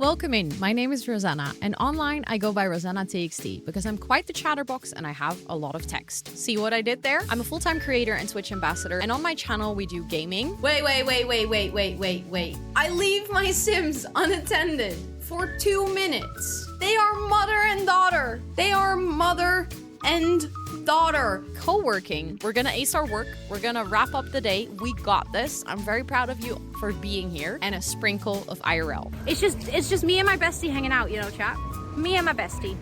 Welcome in. My name is Rosanna, and online I go by Rosannatxt because I'm quite the chatterbox and I have a lot of text. See what I did there? I'm a full-time creator and Twitch ambassador, and on my channel we do gaming. Wait. I leave my Sims unattended for 2 minutes. They are mother and daughter. They are mother and daughter. Co-working. We're gonna ace our work. We're gonna wrap up the day. We got this. I'm very proud of you for being here. And a sprinkle of IRL. It's just me and my bestie hanging out, you know, chat. Me and my bestie.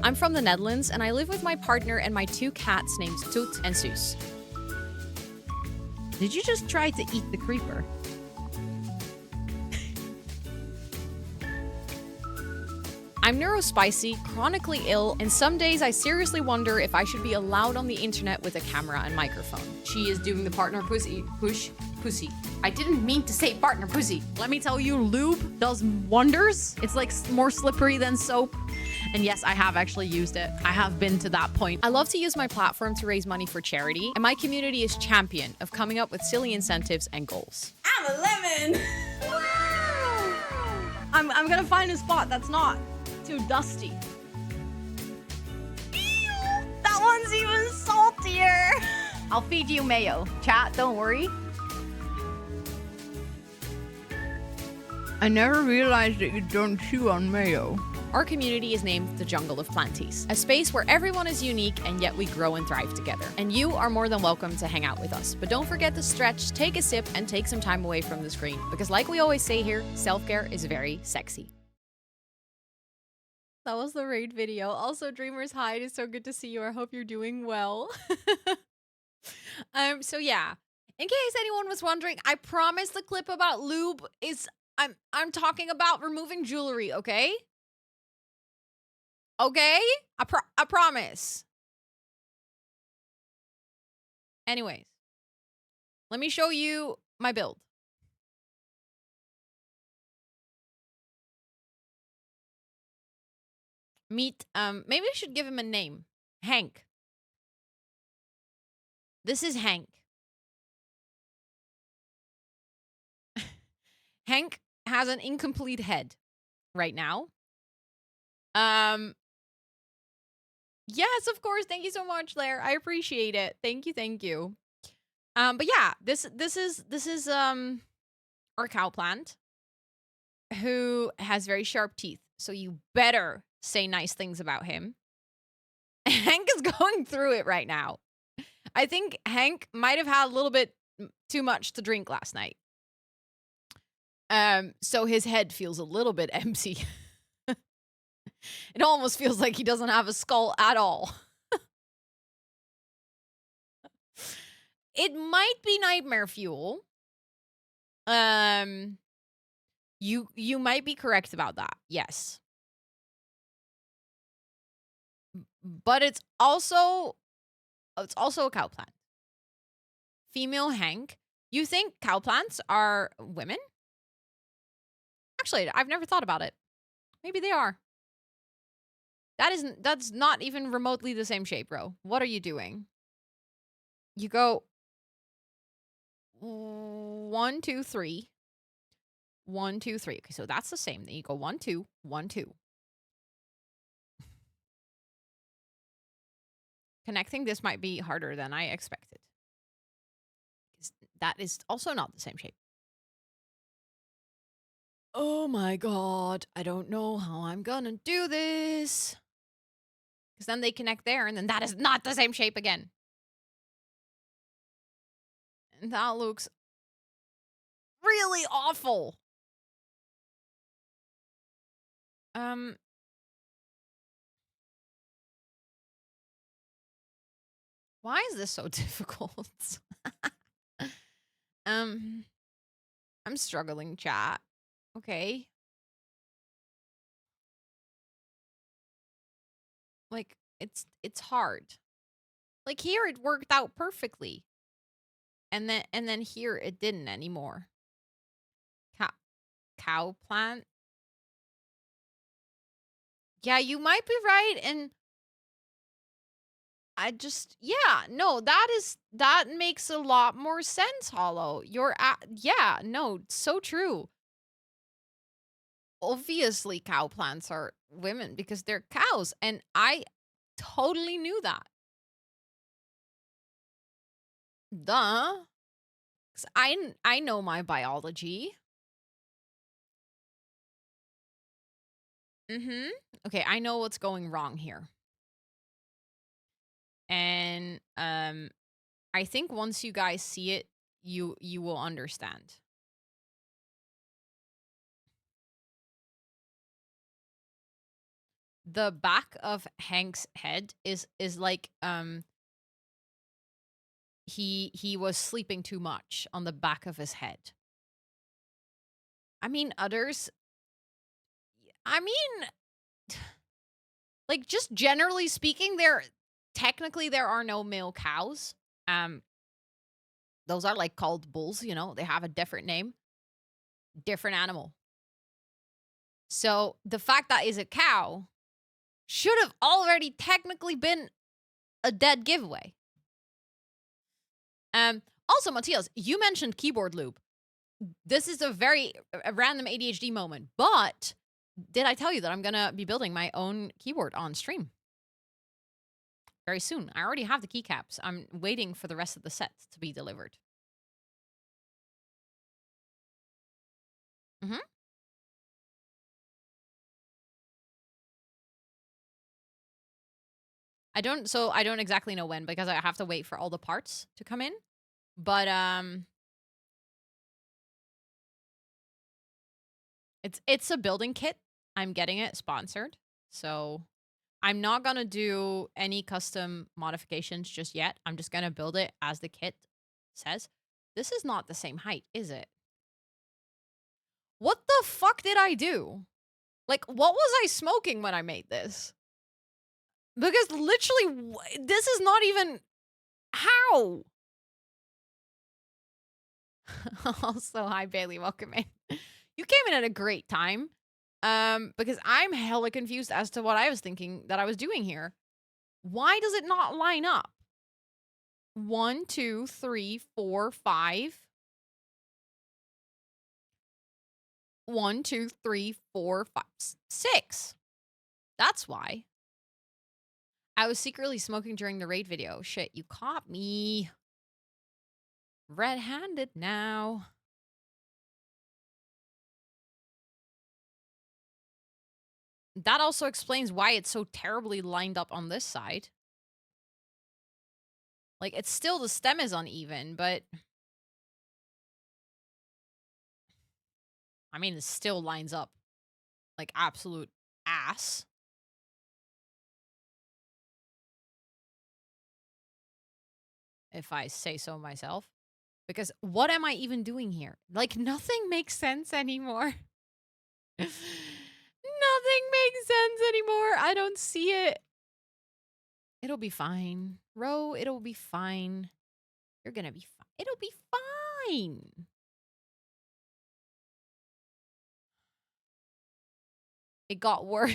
I'm from the Netherlands and I live with my partner and my 2 cats named Toot and Suus. Did you just try to eat the creeper? I'm neurospicy, chronically ill, and some days I seriously wonder if I should be allowed on the internet with a camera and microphone. She is doing the partner pussy. I didn't mean to say partner pussy. Let me tell you, lube does wonders. It's like more slippery than soap. And yes, I have actually used it. I have been to that point. I love to use my platform to raise money for charity, and my community is champion of coming up with silly incentives and goals. I'm a lemon. Wow. I'm gonna find a spot that's not too dusty. Ew, that one's even saltier. I'll feed you mayo. Chat, don't worry. I never realized that you don't chew on mayo. Our community is named the Jungle of Planties, a space where everyone is unique and yet we grow and thrive together. And you are more than welcome to hang out with us. But don't forget to stretch, take a sip, and take some time away from the screen. Because like we always say here, self-care is very sexy. That was the raid video. Also, Dreamers Hide, it's so good to see you. I hope you're doing well. So yeah, in case anyone was wondering, I promise the clip about lube is I'm talking about removing jewelry, okay? Okay? I promise. Anyways, let me show you my build. Meet, maybe I should give him a name. Hank. This is Hank. Hank has an incomplete head right now. Yes, of course. Thank you so much, Lair. I appreciate it. Thank you. But yeah, this is our cowplant who has very sharp teeth. So you better say nice things about him. Hank is going through it right now. I think Hank might have had a little bit too much to drink last night. So his head feels a little bit empty. It almost feels like he doesn't have a skull at all. It might be nightmare fuel. You might be correct about that. Yes. But it's also a cowplant. Female Hank. You think cowplants are women? Actually, I've never thought about it. Maybe they are. That's not even remotely the same shape, bro. What are you doing? You go 1, 2, 3. 1, 2, 3. Okay, so that's the same. Then you go 1, 2, 1, 2. Connecting this might be harder than I expected. That is also not the same shape. Oh my god, I don't know how I'm gonna do this. Because then they connect there, and then that is not the same shape again. And that looks really awful. Why is this so difficult? I'm struggling, chat. Okay. Like, it's hard. Like, here it worked out perfectly. And then here it didn't anymore. Cow plant? Yeah, you might be right, and I just, yeah, no, that makes a lot more sense, Hollow. Yeah, no, so true. Obviously, cow plants are women because they're cows, and I totally knew that. Duh. 'Cause I know my biology. Mm-hmm. Okay, I know what's going wrong here. And I think once you guys see it, you will understand. The back of Hank's head is like he was sleeping too much on the back of his head. I mean, others, I mean, like, just generally speaking, technically there are no male cows. Those are like called bulls, you know, they have a different name, different animal. So the fact that is a cow should have already technically been a dead giveaway. Also, Matthias, you mentioned keyboard loop. This is a random ADHD moment, but did I tell you that I'm gonna be building my own keyboard on stream very soon? I already have the keycaps. I'm waiting for the rest of the set to be delivered. Mm-hmm. I don't exactly know when because I have to wait for all the parts to come in. But it's a building kit. I'm getting it sponsored. So I'm not going to do any custom modifications just yet. I'm just going to build it as the kit says. This is not the same height, is it? What the fuck did I do? Like, what was I smoking when I made this? Because literally, this is not even... How? Also, hi, Bailey. Welcome in. You came in at a great time. Because I'm hella confused as to what I was thinking that I was doing here. Why does it not line up? 1, 2, 3, 4, 5. 1, 2, 3, 4, 5, 6. That's why. I was secretly smoking during the raid video. Shit, you caught me. Red-handed now. That also explains why it's so terribly lined up on this side. Like, it's still, the stem is uneven, but... I mean, it still lines up like absolute ass. If I say so myself. Because what am I even doing here? Like, nothing makes sense anymore. Nothing makes sense anymore. I don't see it. It'll be fine. Ro, it'll be fine. You're gonna be fine. It'll be fine. It got worse.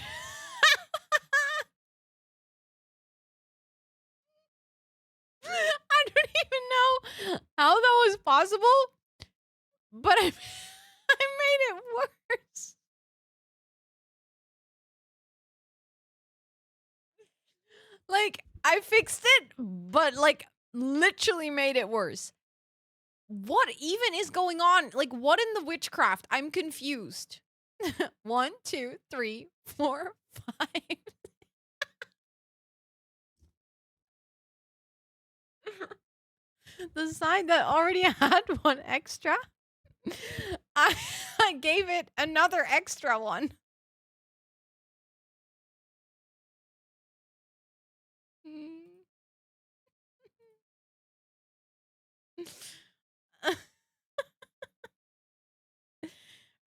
I don't even know how that was possible, but I made it worse. Like, I fixed it, but, like, literally made it worse. What even is going on? Like, what in the witchcraft? I'm confused. 1, 2, 3, 4, 5. The side that already had one extra, I, I gave it another extra one.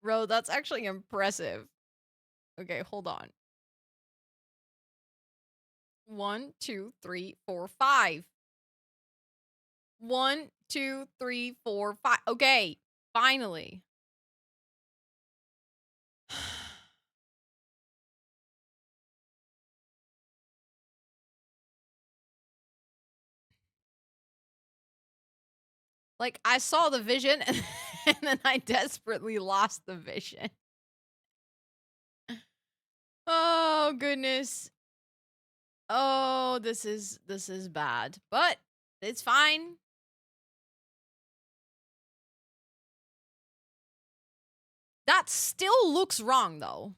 Bro, that's actually impressive. Okay, hold on. 1, 2, 3, 4, 5. 1, 2, 3, 4, 5. Okay, finally. Like, I saw the vision and then I desperately lost the vision. Oh, goodness. Oh, this is bad. But it's fine. That still looks wrong though.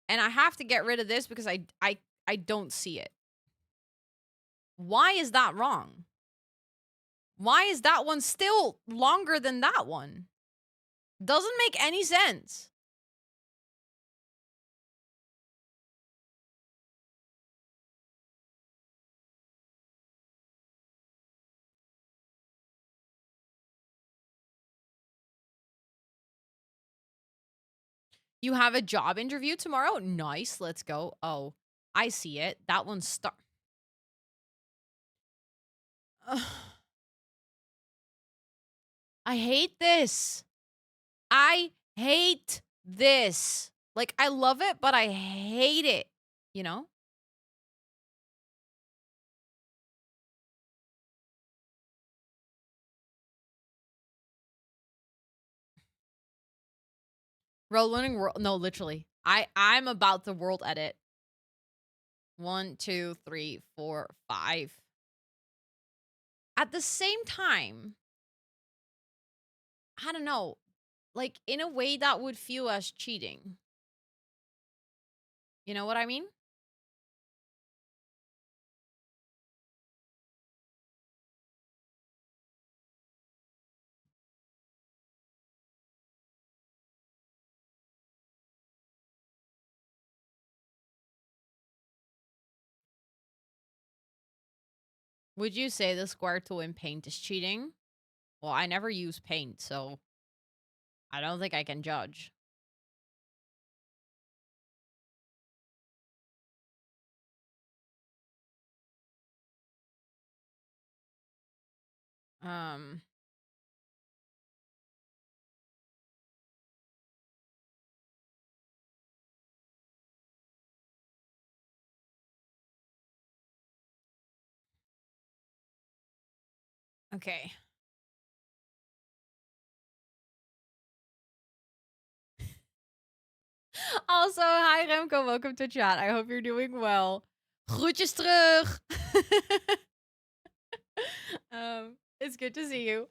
And I have to get rid of this because I don't see it. Why is that wrong? Why is that one still longer than that one? Doesn't make any sense. You have a job interview tomorrow? Nice, let's go. Oh, I see it. That one's I hate this. I hate this. Like, I love it, but I hate it. You know? Rolling world. No, literally. I'm about the world edit. 1, 2, 3, 4, 5. At the same time, I don't know. Like, in a way that would feel as cheating. You know what I mean? Would you say the square tool in paint is cheating? Well, I never use paint, so I don't think I can judge. Um, okay. Also, hi Remco, welcome to chat. I hope you're doing well. Groetjes terug. It's good to see you.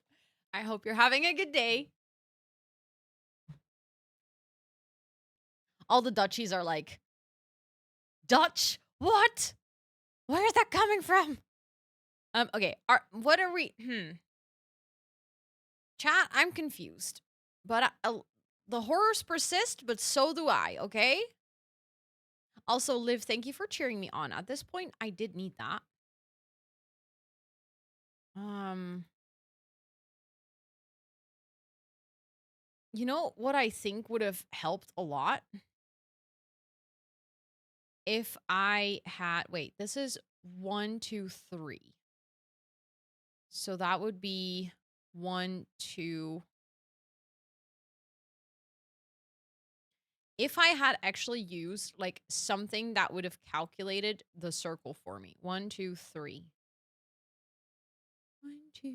I hope you're having a good day. All the Dutchies are like, Dutch? What? Where is that coming from? Okay. What are we? Chat, I'm confused. But the horrors persist, but so do I, okay? Also, Liv, thank you for cheering me on. At this point, I did need that. You know what I think would have helped a lot? If I had, wait, this is 1, 2, 3. So that would be 1, 2. If I had actually used like something that would have calculated the circle for me. 1, 2, 3. 1, 2.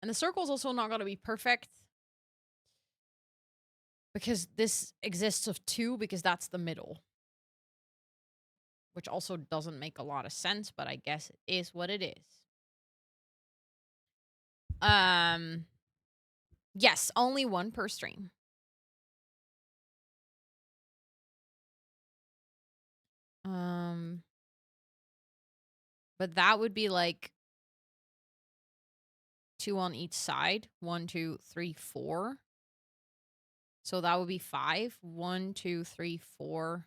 And the circle's also not going to be perfect Because this exists of 2 because that's the middle. Which also doesn't make a lot of sense, but I guess it is what it is. Yes, only 1 per stream. But that would be like 2 on each side. 1, 2, 3, 4. So that would be 5. 1, 2, 3, 4.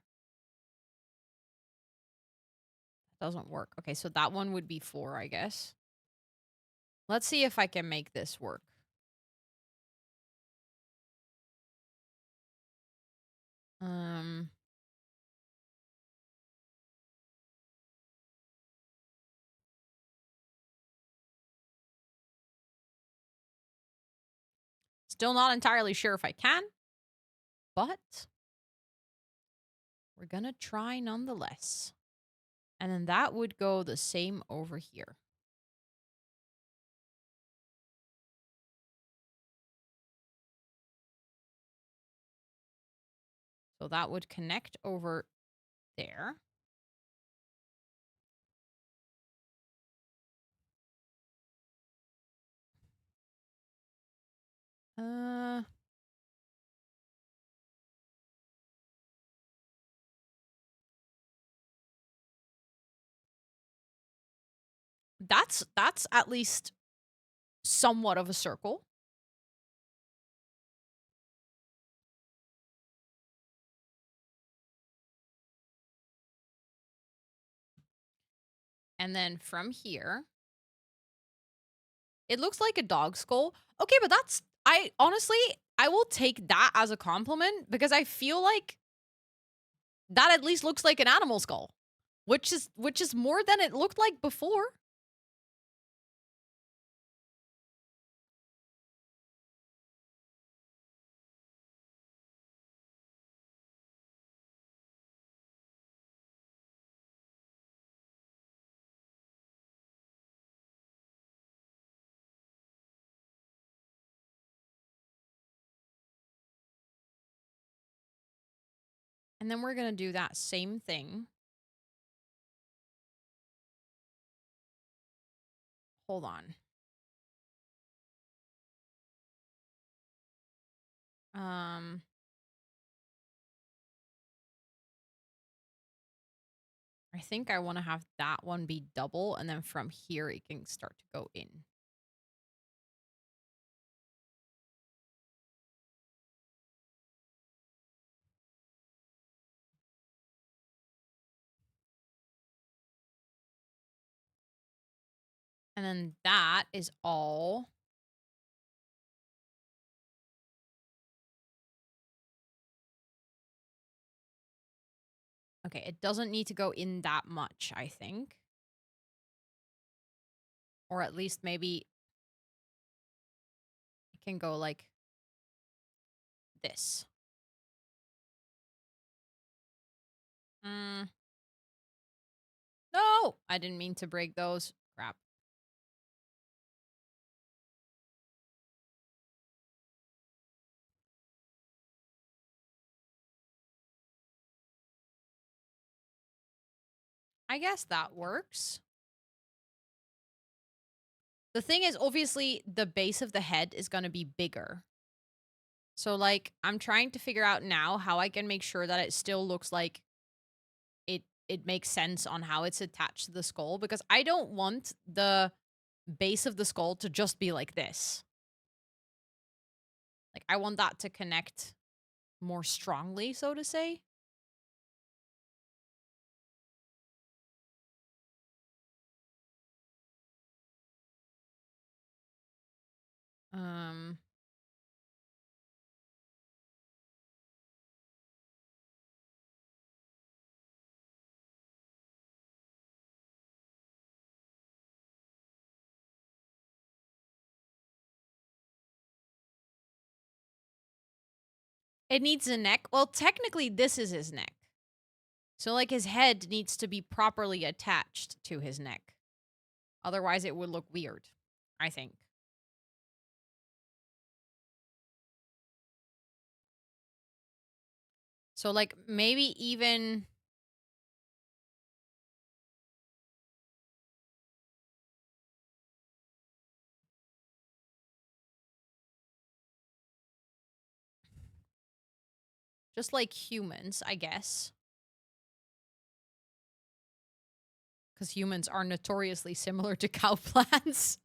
Doesn't work. Okay, so that one would be 4, I guess. Let's see if I can make this work. Still not entirely sure if I can, but we're gonna try nonetheless. And then that would go the same over here. So that would connect over there. That's at least somewhat of a circle. And then from here, it looks like a dog skull. Okay, but I honestly, I will take that as a compliment because I feel like that at least looks like an animal skull, which is more than it looked like before. And then we're going to do that same thing. Hold on. I think I want to have that one be double, and then from here it can start to go in. And then that is all. Okay, it doesn't need to go in that much, I think. Or at least maybe it can go like this. No, I didn't mean to break those. Crap. I guess that works. The thing is, obviously, the base of the head is going to be bigger. So, like, I'm trying to figure out now how I can make sure that it still looks like it makes sense on how it's attached to the skull, because I don't want the base of the skull to just be like this. Like, I want that to connect more strongly, so to say. It needs a neck. Well, technically, this is his neck. So, like, his head needs to be properly attached to his neck. Otherwise, it would look weird, I think. So like maybe even just like humans, I guess. Because humans are notoriously similar to cow plants.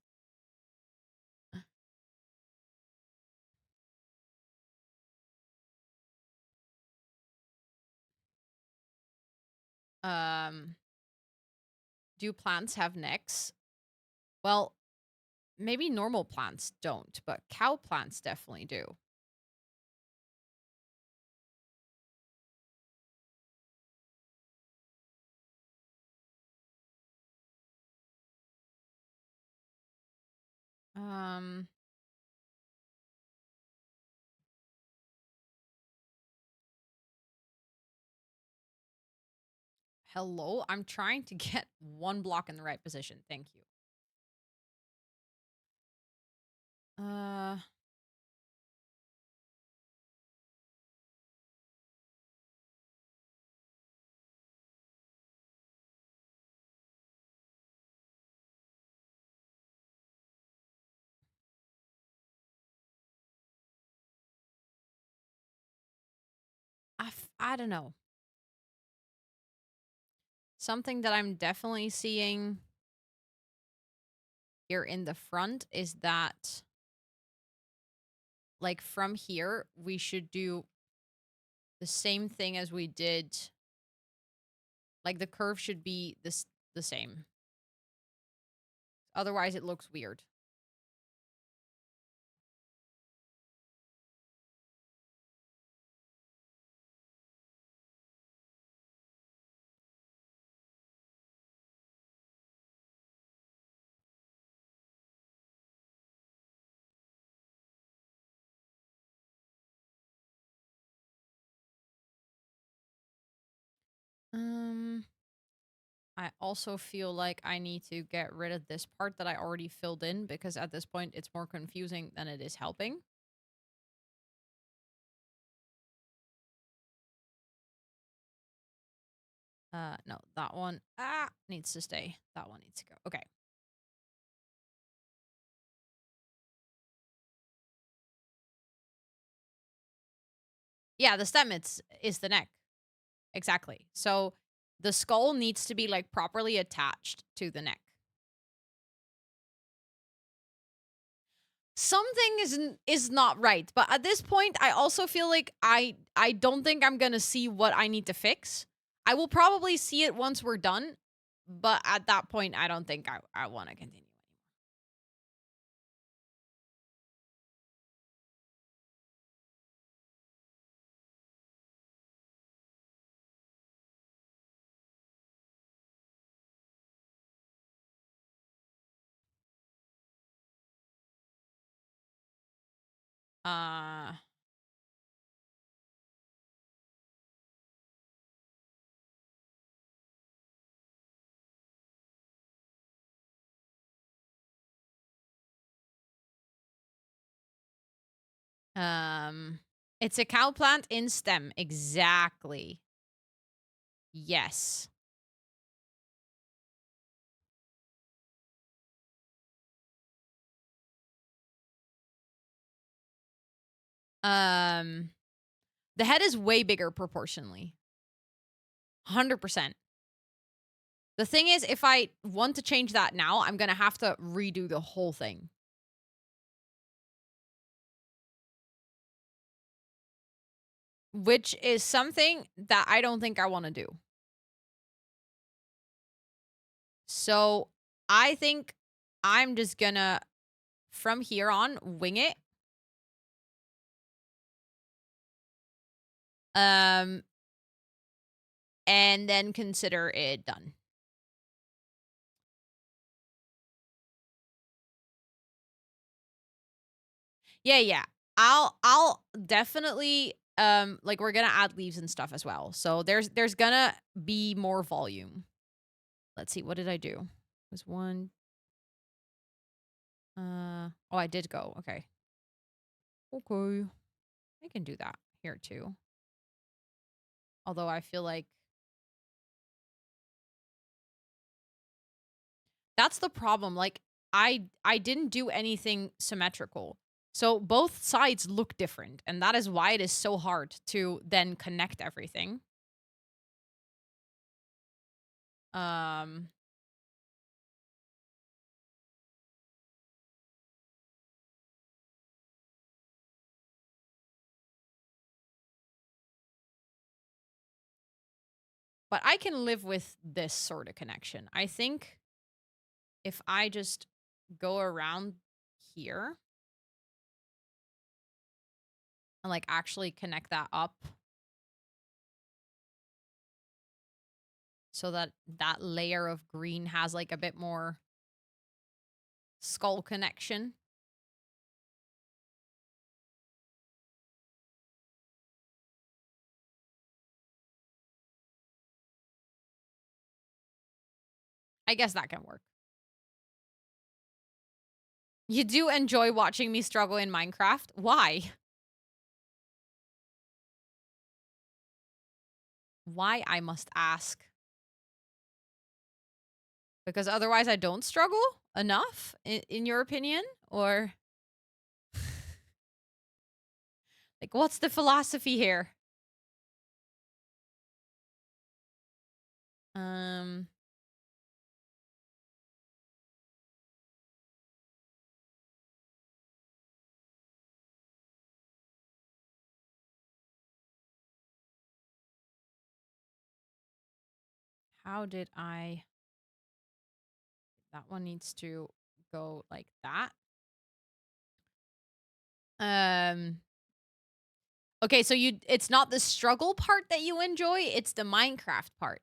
um, do plants have necks? Well, maybe normal plants don't, but cow plants definitely do. Um, hello? I'm trying to get one block in the right position. Thank you. Uh, I don't know. Something that I'm definitely seeing here in the front is that, like, from here, we should do the same thing as we did. Like, the curve should be the same. Otherwise, it looks weird. Um, I also feel like I need to get rid of this part that I already filled in because at this point, it's more confusing than it is helping. No, that one needs to stay. That one needs to go. Okay. Yeah, the stem is the neck. Exactly. So the skull needs to be like properly attached to the neck. Something is not right, but at this point I also feel like I don't think I'm going to see what I need to fix. I will probably see it once we're done, but at that point I don't think I want to continue. Uh um it's a cow plant in stem. Exactly. Yes. Um the head is way bigger proportionally. 100%. The thing is, if I want to change that now, I'm going to have to redo the whole thing. Which is something that I don't think I want to do. So I think I'm just going to, from here on, wing it. Um, and then consider it done. Yeah, yeah. I'll definitely like we're gonna add leaves and stuff as well. So there's gonna be more volume. Let's see, what did I do? It was one. Oh, I did go. Okay. Okay. I can do that here too. Although I feel like that's the problem. Like I didn't do anything symmetrical. So both sides look different, and that is why it is so hard to then connect everything. Um but I can live with this sort of connection. I think if I just go around here and like actually connect that up so that that layer of green has like a bit more skull connection. I guess that can work. You do enjoy watching me struggle in Minecraft? Why? Why, I must ask? Because otherwise I don't struggle enough, in your opinion? Or, like, what's the philosophy here? Um, how did I... That one needs to go like that. Okay, so it's not the struggle part that you enjoy, it's the Minecraft part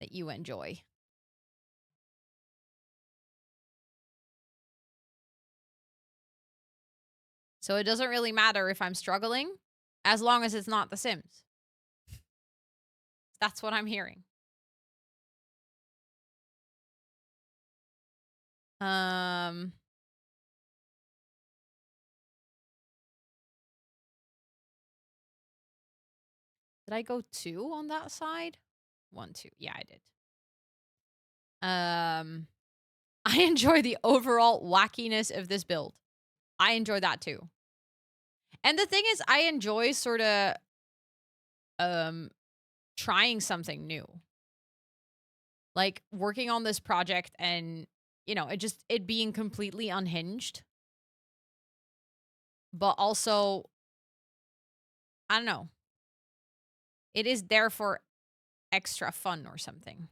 that you enjoy. So it doesn't really matter if I'm struggling, as long as it's not The Sims. That's what I'm hearing. Did I go 2 on that side? 1, 2. Yeah, I did. I enjoy the overall wackiness of this build. I enjoy that too. And the thing is, I enjoy sort of trying something new. Like working on this project and, you know, it being completely unhinged. But also, I don't know. It is there for extra fun or something.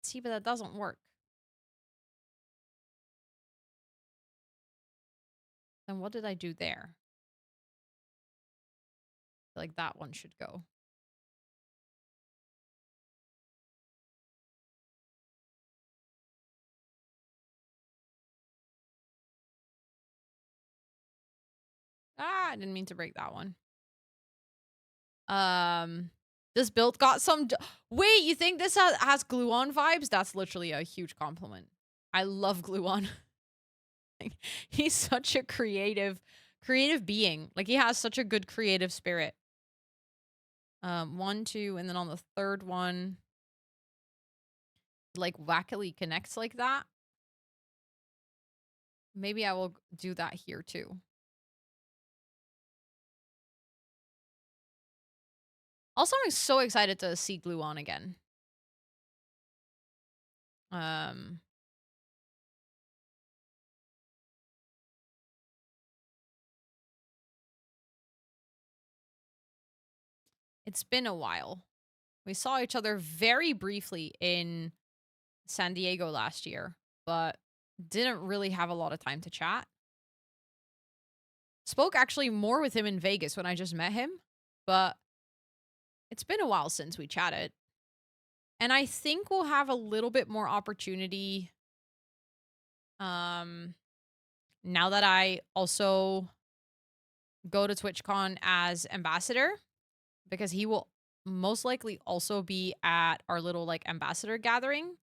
See, but that doesn't work. Then what did I do there? Like that one should go. Ah, I didn't mean to break that one. This build got some... Wait, you think this has glue-on vibes? That's literally a huge compliment. I love glue-on. He's such a creative being. Like, he has such a good creative spirit. 1, 2, and then on the third one, like, wackily connects like that. Maybe I will do that here, too. Also, I'm so excited to see glue-on again. It's been a while. We saw each other very briefly in San Diego last year, but didn't really have a lot of time to chat. Spoke actually more with him in Vegas when I just met him, but it's been a while since we chatted. And I think we'll have a little bit more opportunity now that I also go to TwitchCon as ambassador, because he will most likely also be at our little like ambassador gathering,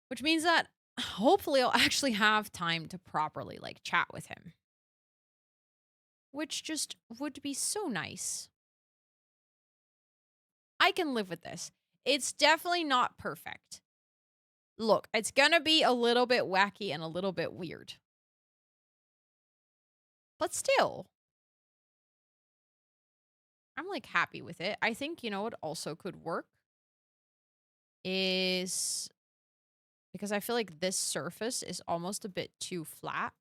which means that hopefully I'll actually have time to properly like chat with him. which just would be so nice. I can live with this. It's definitely not perfect. Look, it's gonna be a little bit wacky and a little bit weird. But still, I'm like happy with it. I think, you know what also could work is because I feel like this surface is almost a bit too flat.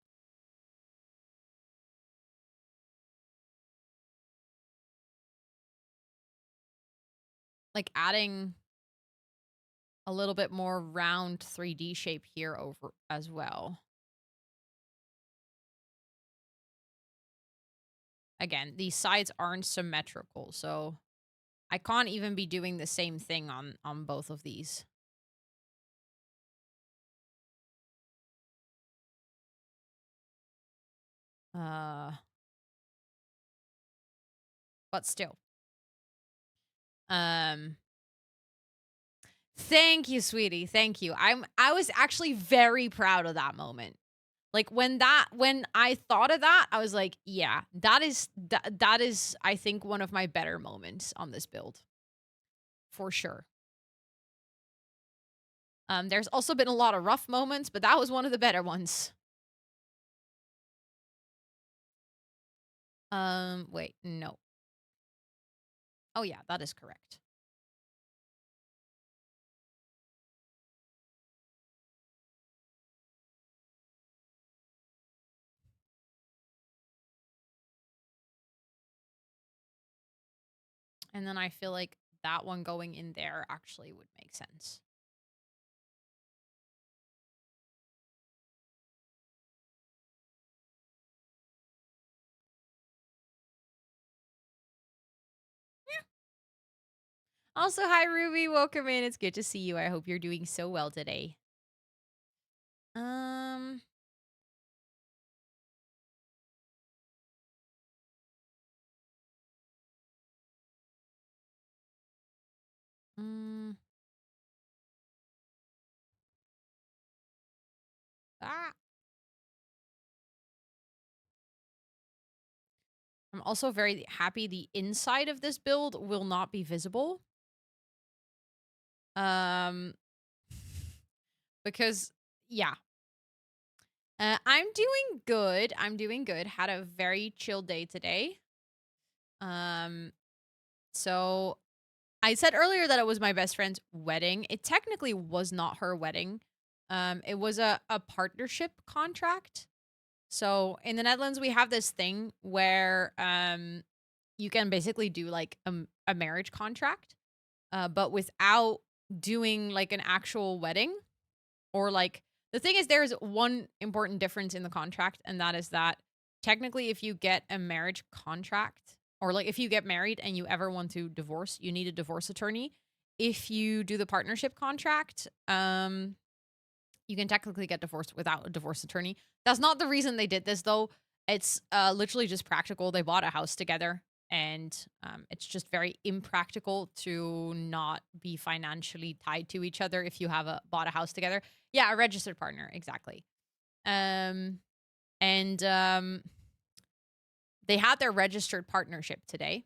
Like adding a little bit more round 3D shape here over as well. Again, these sides aren't symmetrical, so I can't even be doing the same thing on both of these. Uh but still. Um Thank you, sweetie. Thank you. I was actually very proud of that moment. Like when I thought of that, I was like, yeah, that is I think one of my better moments on this build. For sure. There's also been a lot of rough moments, but that was one of the better ones. Wait, no. Oh yeah, that is correct. And then I feel like that one going in there actually would make sense. Also, hi Ruby, welcome in. It's good to see you. I hope you're doing so well today. Um mm, ah. I'm also very happy the inside of this build will not be visible. Um because yeah. I'm doing good. I'm doing good. Had a very chill day today. Um so I said earlier that it was my best friend's wedding. It technically was not her wedding. It was a partnership contract. So in the Netherlands, we have this thing where you can basically do like a marriage contract, but without doing like an actual wedding. Or like the thing is, there's one important difference in the contract, and that is that technically, if you get a marriage contract, or like if you get married and you ever want to divorce, you need a divorce attorney. If you do the partnership contract, you can technically get divorced without a divorce attorney. That's not the reason they did this, though. It's literally just practical. They bought a house together, and it's just very impractical to not be financially tied to each other if you have bought a house together. Yeah, a registered partner, exactly. Um, and they had their registered partnership today.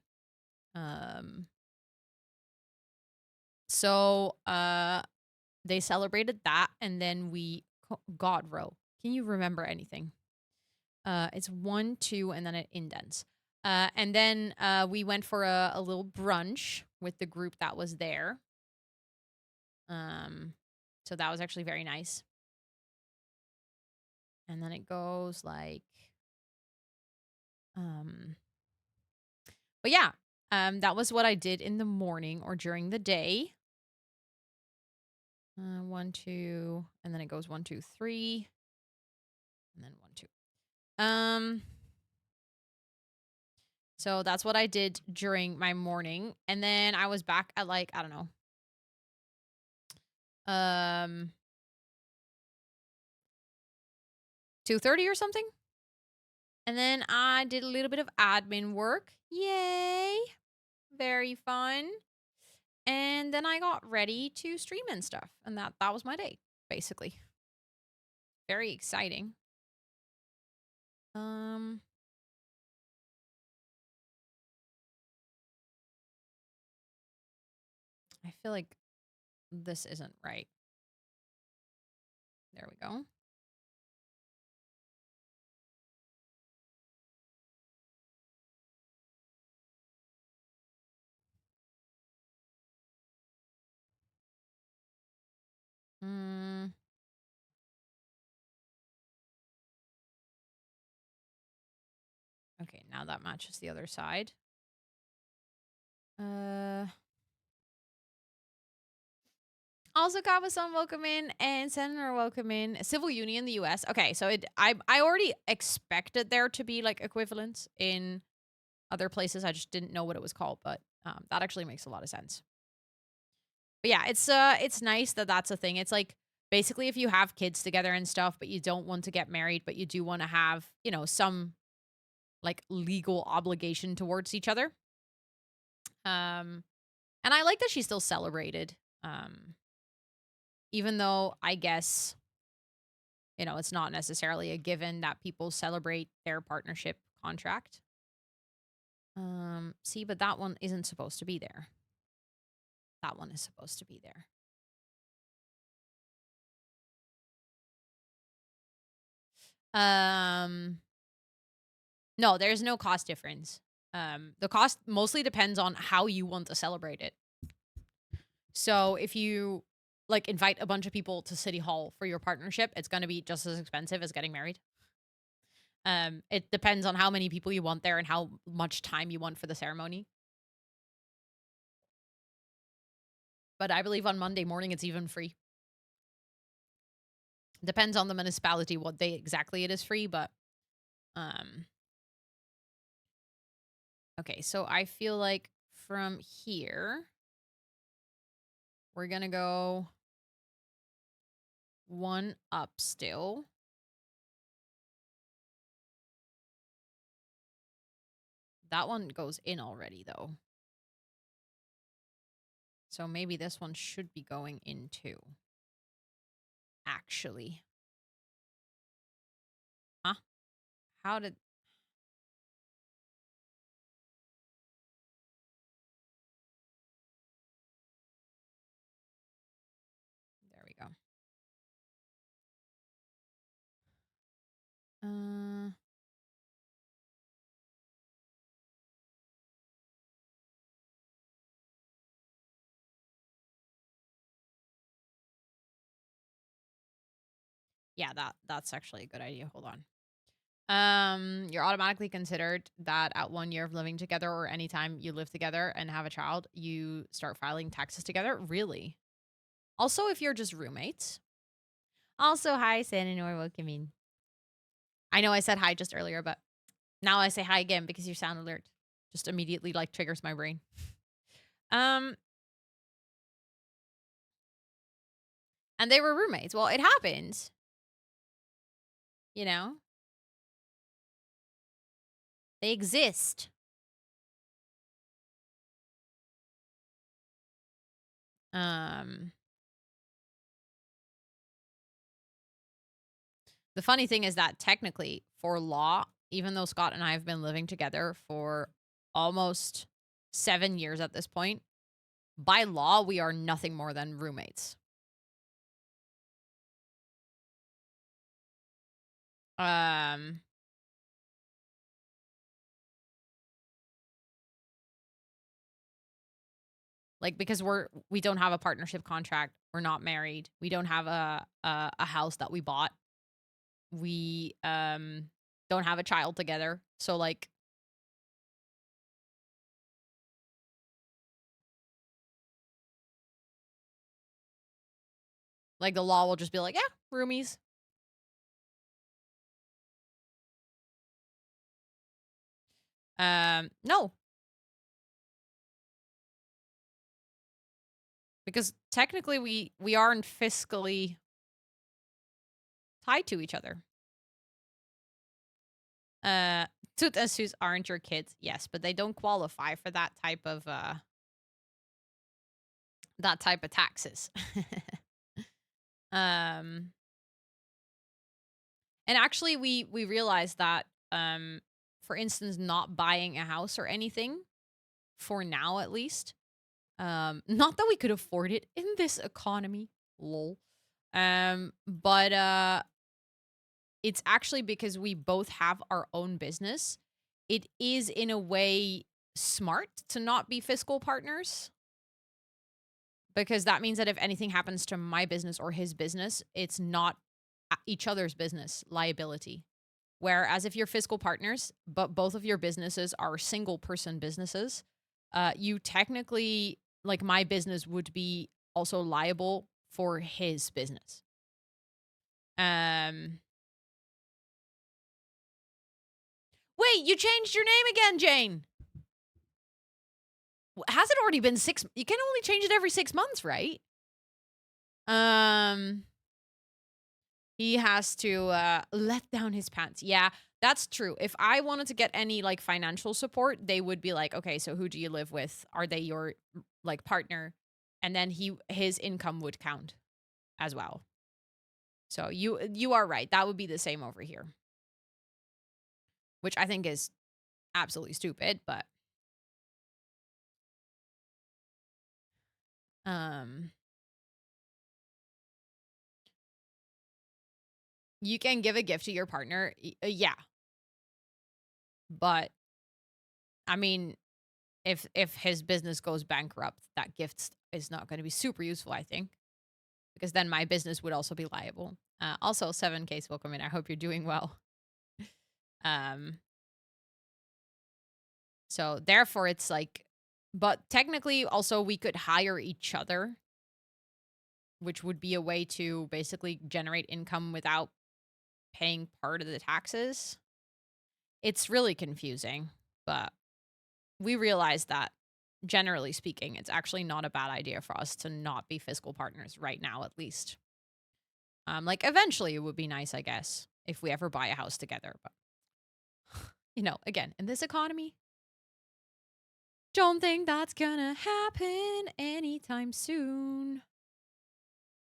Um, so they celebrated that, and then God, Ro, can you remember anything? It's 1, 2, and then it indents. And then we went for a little brunch with the group that was there. So that was actually very nice. And then it goes like, but yeah, that was what I did in the morning or during the day. 1, 2, and then it goes 1, 2, 3, and then 1, 2. So that's what I did during my morning. And then I was back at like, I don't know. 2:30 or something. And then I did a little bit of admin work. Yay. Very fun. And then I got ready to stream and stuff. And that was my day, basically. Very exciting. I feel like this isn't right. There we go. Mm. Okay, now that matches the other side. Also, Kawasan, welcome in, and Senator, welcome in. Civil Union, the U.S. Okay, so I already expected there to be like equivalents in other places. I just didn't know what it was called, but that actually makes a lot of sense. But yeah, it's nice that that's a thing. It's like basically if you have kids together and stuff, but you don't want to get married, but you do want to have some like legal obligation towards each other. And I like that she's still celebrated. Even though I guess, it's not necessarily a given that people celebrate their partnership contract. See, but that one isn't supposed to be there. That one is supposed to be there. No, there's no cost difference. The cost mostly depends on how you want to celebrate it. So if you like invite a bunch of people to City Hall for your partnership, it's going to be just as expensive as getting married. It depends on how many people you want there and how much time you want for the ceremony. But I believe on Monday morning it's even free. Depends on the municipality what day exactly it is free, but okay, so I feel like from here we're gonna go one up still. That one goes in already though. So maybe this one should be going in too. Actually. Huh? How did... There we go. Yeah, that's actually a good idea. Hold on. You're automatically considered that at 1 year of living together or anytime you live together and have a child, you start filing taxes together. Really? Also, if you're just roommates. Also, hi, Sananor, welcome in. I know I said hi just earlier, but now I say hi again because your sound alert just immediately like triggers my brain. And they were roommates. Well, it happens. You know? They exist. The funny thing is that technically, for law, even though Scott and I have been living together for almost 7 years at this point, by law, we are nothing more than roommates. Like because we don't have a partnership contract, we're not married, we don't have a house that we bought, we don't have a child together, so like the law will just be like, yeah, roomies. No, because technically we aren't fiscally tied to each other. Toot and Sus aren't your kids, yes, but they don't qualify for that type of taxes. And actually we realized that for instance, not buying a house or anything, for now at least, Not that we could afford it in this economy. Lol. But it's actually because we both have our own business. It is in a way smart to not be fiscal partners. Because that means that if anything happens to my business or his business, it's not each other's business liability. Whereas if you're fiscal partners, but both of your businesses are single person businesses, you technically, like my business would be also liable for his business. Wait, you changed your name again, Jane. Has it already been 6? You can only change it every 6 months, right? He has to let down his pants. Yeah, that's true. If I wanted to get any like financial support, they would be like, okay, so who do you live with? Are they your like partner? And then his income would count as well. So you are right. That would be the same over here. Which I think is absolutely stupid, but you can give a gift to your partner. Yeah. But I mean, if his business goes bankrupt, that gift is not going to be super useful, I think. Because then my business would also be liable. Also, 7Ks, welcome in. I hope you're doing well. So therefore it's like, but technically also we could hire each other, which would be a way to basically generate income without paying part of the taxes. It's really confusing, but we realize that generally speaking, it's actually not a bad idea for us to not be fiscal partners right now, at least. Like eventually it would be nice, I guess, if we ever buy a house together, but you know, again, in this economy, don't think that's gonna happen anytime soon.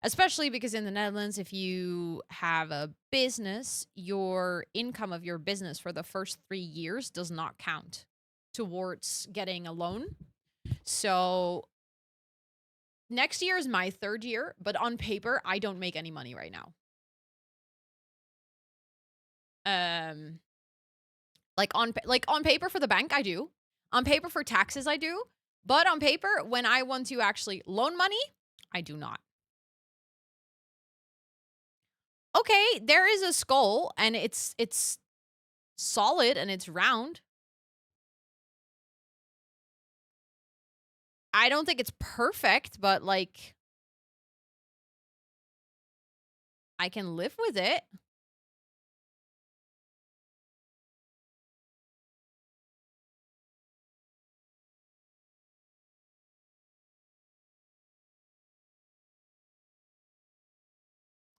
Especially because in the Netherlands, if you have a business, your income of your business for the first 3 years does not count towards getting a loan. So next year is my 3rd year, but on paper, I don't make any money right now. Like on paper for the bank, I do. On paper for taxes, I do. But on paper, when I want to actually loan money, I do not. Okay, there is a skull, and it's solid, and it's round. I don't think it's perfect, but, like, I can live with it.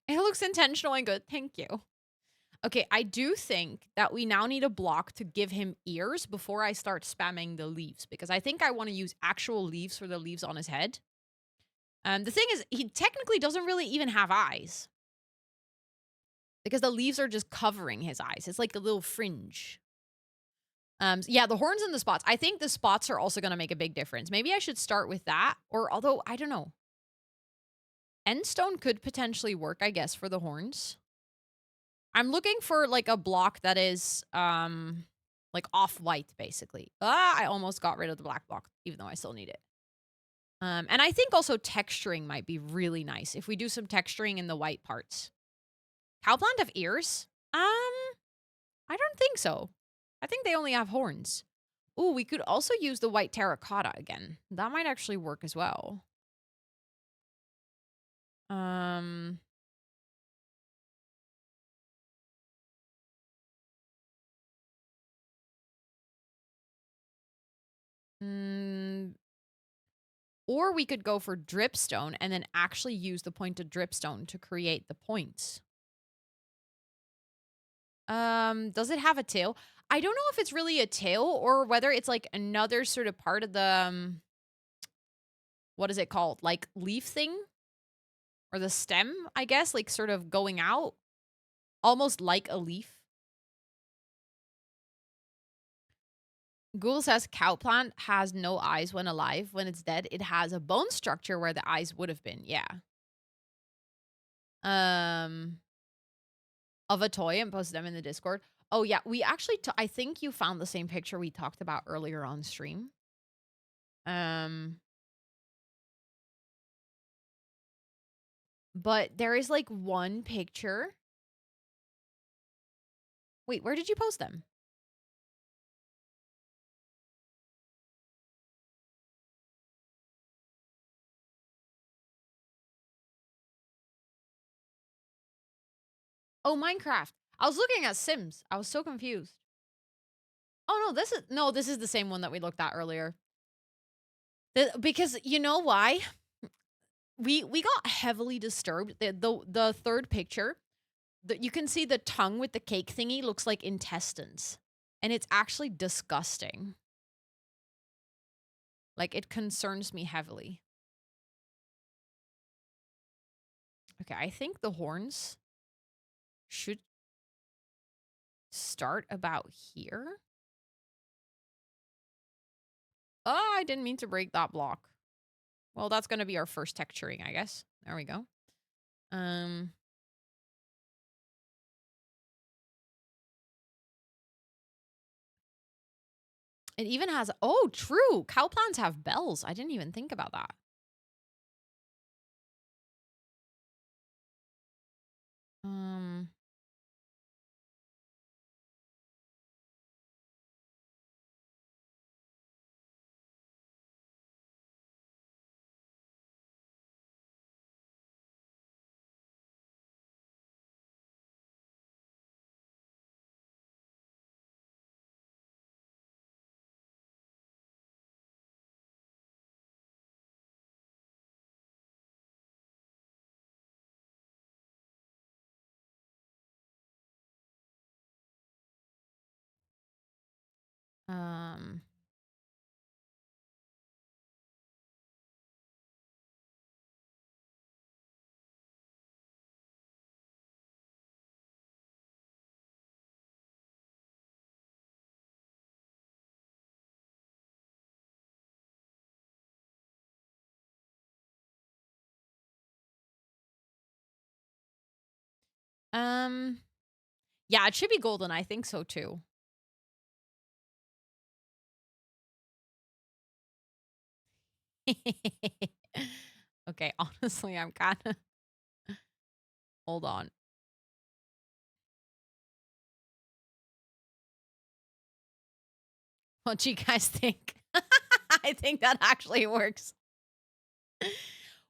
It looks intentional and good. Thank you. Okay, I do think that we now need a block to give him ears before I start spamming the leaves, because I think I want to use actual leaves for the leaves on his head. The thing is, he technically doesn't really even have eyes, because the leaves are just covering his eyes. It's like a little fringe. Yeah, the horns and the spots. I think the spots are also going to make a big difference. Maybe I should start with that, or although, I don't know. Endstone could potentially work, I guess, for the horns. I'm looking for, like, a block that is, like, off-white, basically. I almost got rid of the black block, even though I still need it. And I think also texturing might be really nice if we do some texturing in the white parts. Cowplant have ears? I don't think so. I think they only have horns. Ooh, we could also use the white terracotta again. That might actually work as well. Or we could go for dripstone and then actually use the pointed dripstone to create the points. Does it have a tail? I don't know if it's really a tail or whether it's like another sort of part of the, what is it called? Like leaf thing? Or the stem, I guess, like sort of going out. Almost like a leaf. Google says cowplant has no eyes when alive. When it's dead, it has a bone structure where the eyes would have been. Yeah. Of a toy and posted them in the Discord. Oh yeah, we actually I think you found the same picture we talked about earlier on stream. But there is like one picture. Wait, where did you post them? Oh, Minecraft. I was looking at Sims. I was so confused. Oh no, this is the same one that we looked at earlier. Because you know why? We got heavily disturbed. The third picture, you can see the tongue with the cake thingy looks like intestines. And it's actually disgusting. Like, it concerns me heavily. Okay, I think the horns should start about here. Oh, I didn't mean to break that block. Well, that's going to be our first texturing, I guess. There we go. It even has, oh, true. Cowplants have bells. I didn't even think about that. Yeah, it should be golden. I think so too. Okay, honestly, I'm kind of. Hold on. What do you guys think? I think that actually works.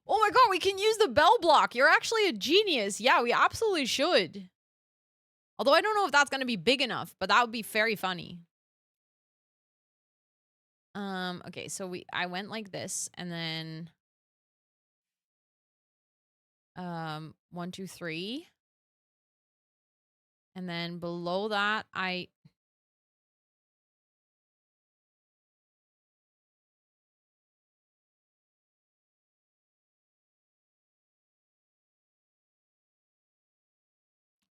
Oh my god, we can use the bell block. You're actually a genius. Yeah, we absolutely should. Although I don't know if that's going to be big enough, but that would be very funny. Okay, so I went like this and then 1, 2, 3. And then below that,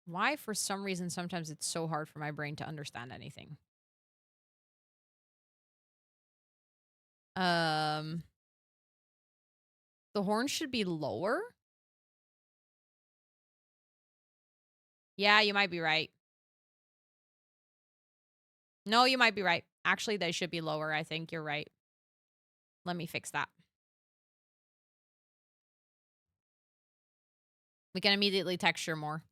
why for some reason sometimes it's so hard for my brain to understand anything. The horn should be lower. Yeah, you might be right. No, you might be right. Actually, they should be lower. I think you're right. Let me fix that. We can immediately texture more.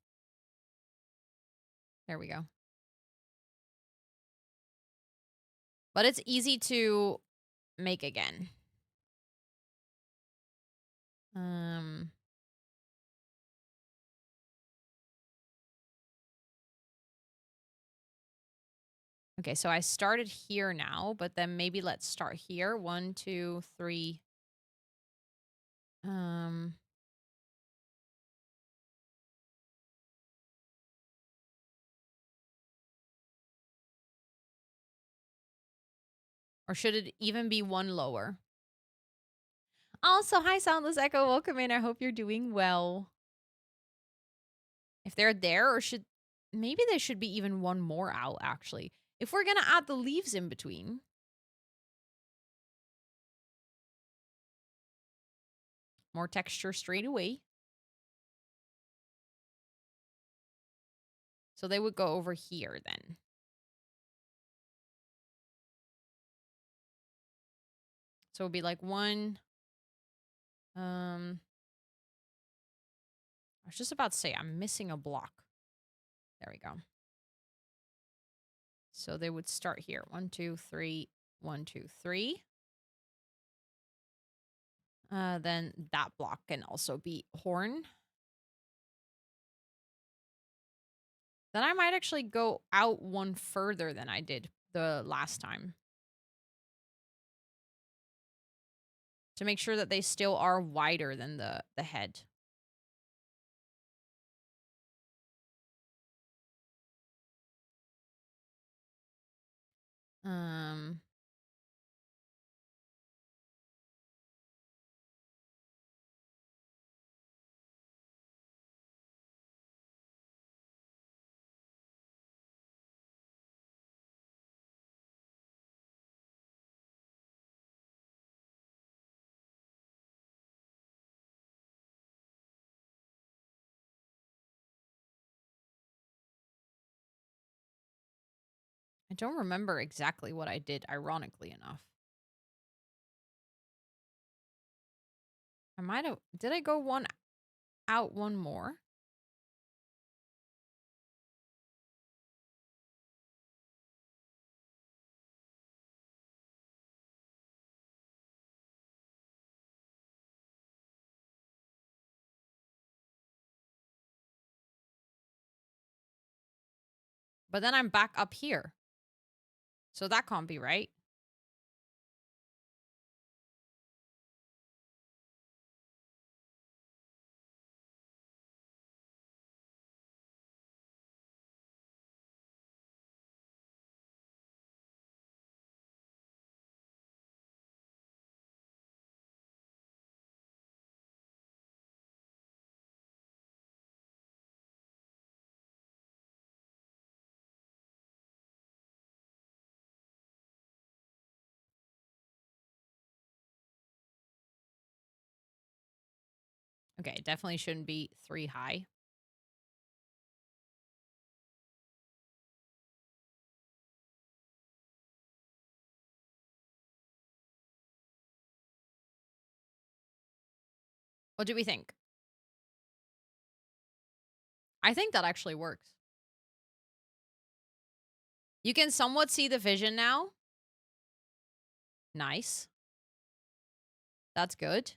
There we go. But it's easy to make again. Okay, so I started here now, but then maybe let's start here. 1, 2, 3. Or should it even be one lower? Also, hi, Soundless Echo. Welcome in. I hope you're doing well. If they're there, or maybe they should be even one more out, actually. if we're gonna add the leaves in between, more texture straight away. So they would go over here then. So it'd be like one. I was just about to say I'm missing a block. There we go. So they would start here. 1, 2, 3, 1, 2, 3. Then that block can also be horn. Then I might actually go out one further than I did the last time. To make sure that they still are wider than the head. Um, I don't remember exactly what I did, ironically enough. I might have... Did I go one out one more? But then I'm back up here. So that can't be right. Okay, it definitely shouldn't be 3 high. What do we think? I think that actually works. You can somewhat see the vision now. Nice. That's good.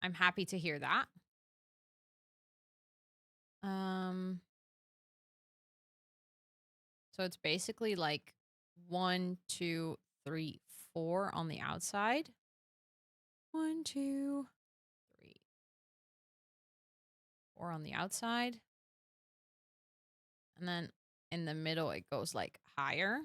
I'm happy to hear that. So it's basically like 1, 2, 3, 4 on the outside. 1, 2, 3, 4 on the outside. And then in the middle, it goes like higher.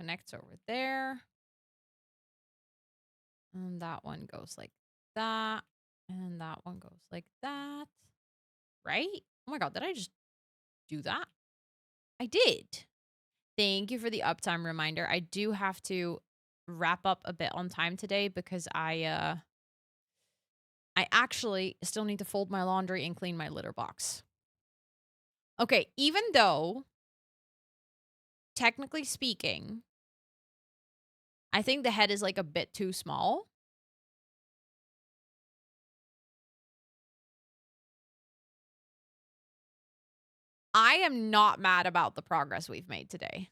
Connects over there. And that one goes like that. And that one goes like that. Right? Oh my God, did I just do that? I did. Thank you for the uptime reminder. I do have to wrap up a bit on time today because I actually still need to fold my laundry and clean my litter box. Okay, even though, technically speaking, I think the head is like a bit too small. I am not mad about the progress we've made today.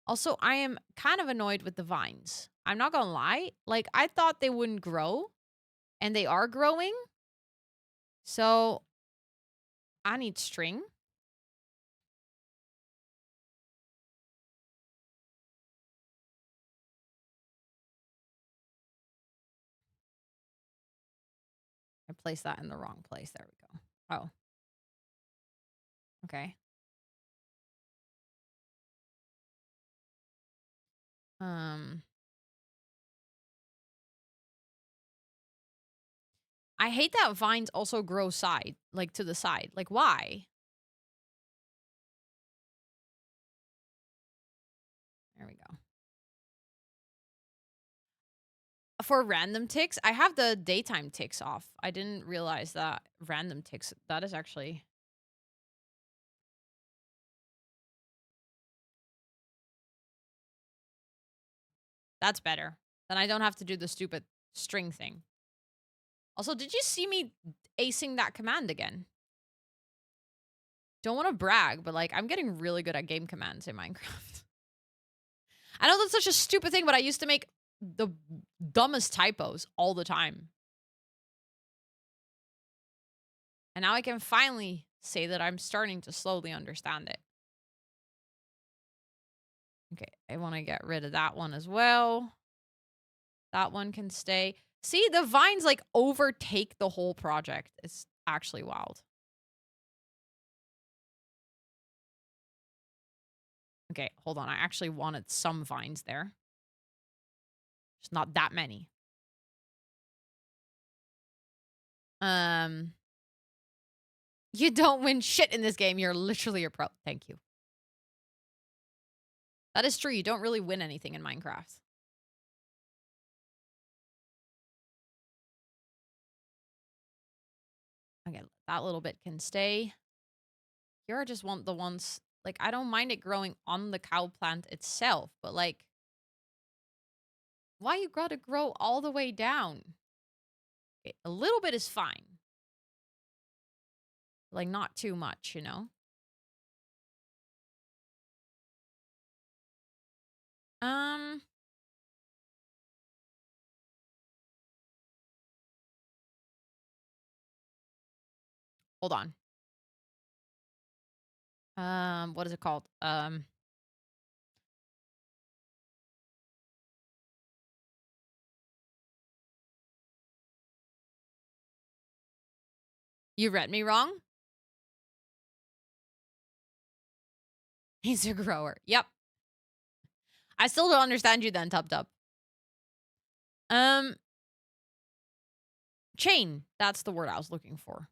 Also, I am kind of annoyed with the vines. I'm not gonna lie. Like, I thought they wouldn't grow, and they are growing. So, I need string. placed that in the wrong place. There we go. Oh. Okay. I hate that vines also grow like to the side. Like, why? There we go. For random ticks, I have the daytime ticks off. I didn't realize that random ticks, that is actually... That's better. Then I don't have to do the stupid string thing. Also, did you see me acing that command again? Don't want to brag, but like, I'm getting really good at game commands in Minecraft. I know that's such a stupid thing, but I used to make the dumbest typos all the time. And now I can finally say that I'm starting to slowly understand it. Okay, I want to get rid of that one as well. That one can stay. See, the vines like overtake the whole project. It's actually wild. Okay, hold on. I actually wanted some vines there. There's not that many. You don't win shit in this game. You're literally a pro. Thank you. That is true. You don't really win anything in Minecraft. Okay, that little bit can stay. Here I just want the ones... Like, I don't mind it growing on the cow plant itself, but like... Why you gotta grow all the way down? Okay, a little bit is fine. Like, not too much, you know? Hold on. What is it called? You read me wrong? He's a grower. Yep. I still don't understand you then, Tub Tub. Chain. That's the word I was looking for.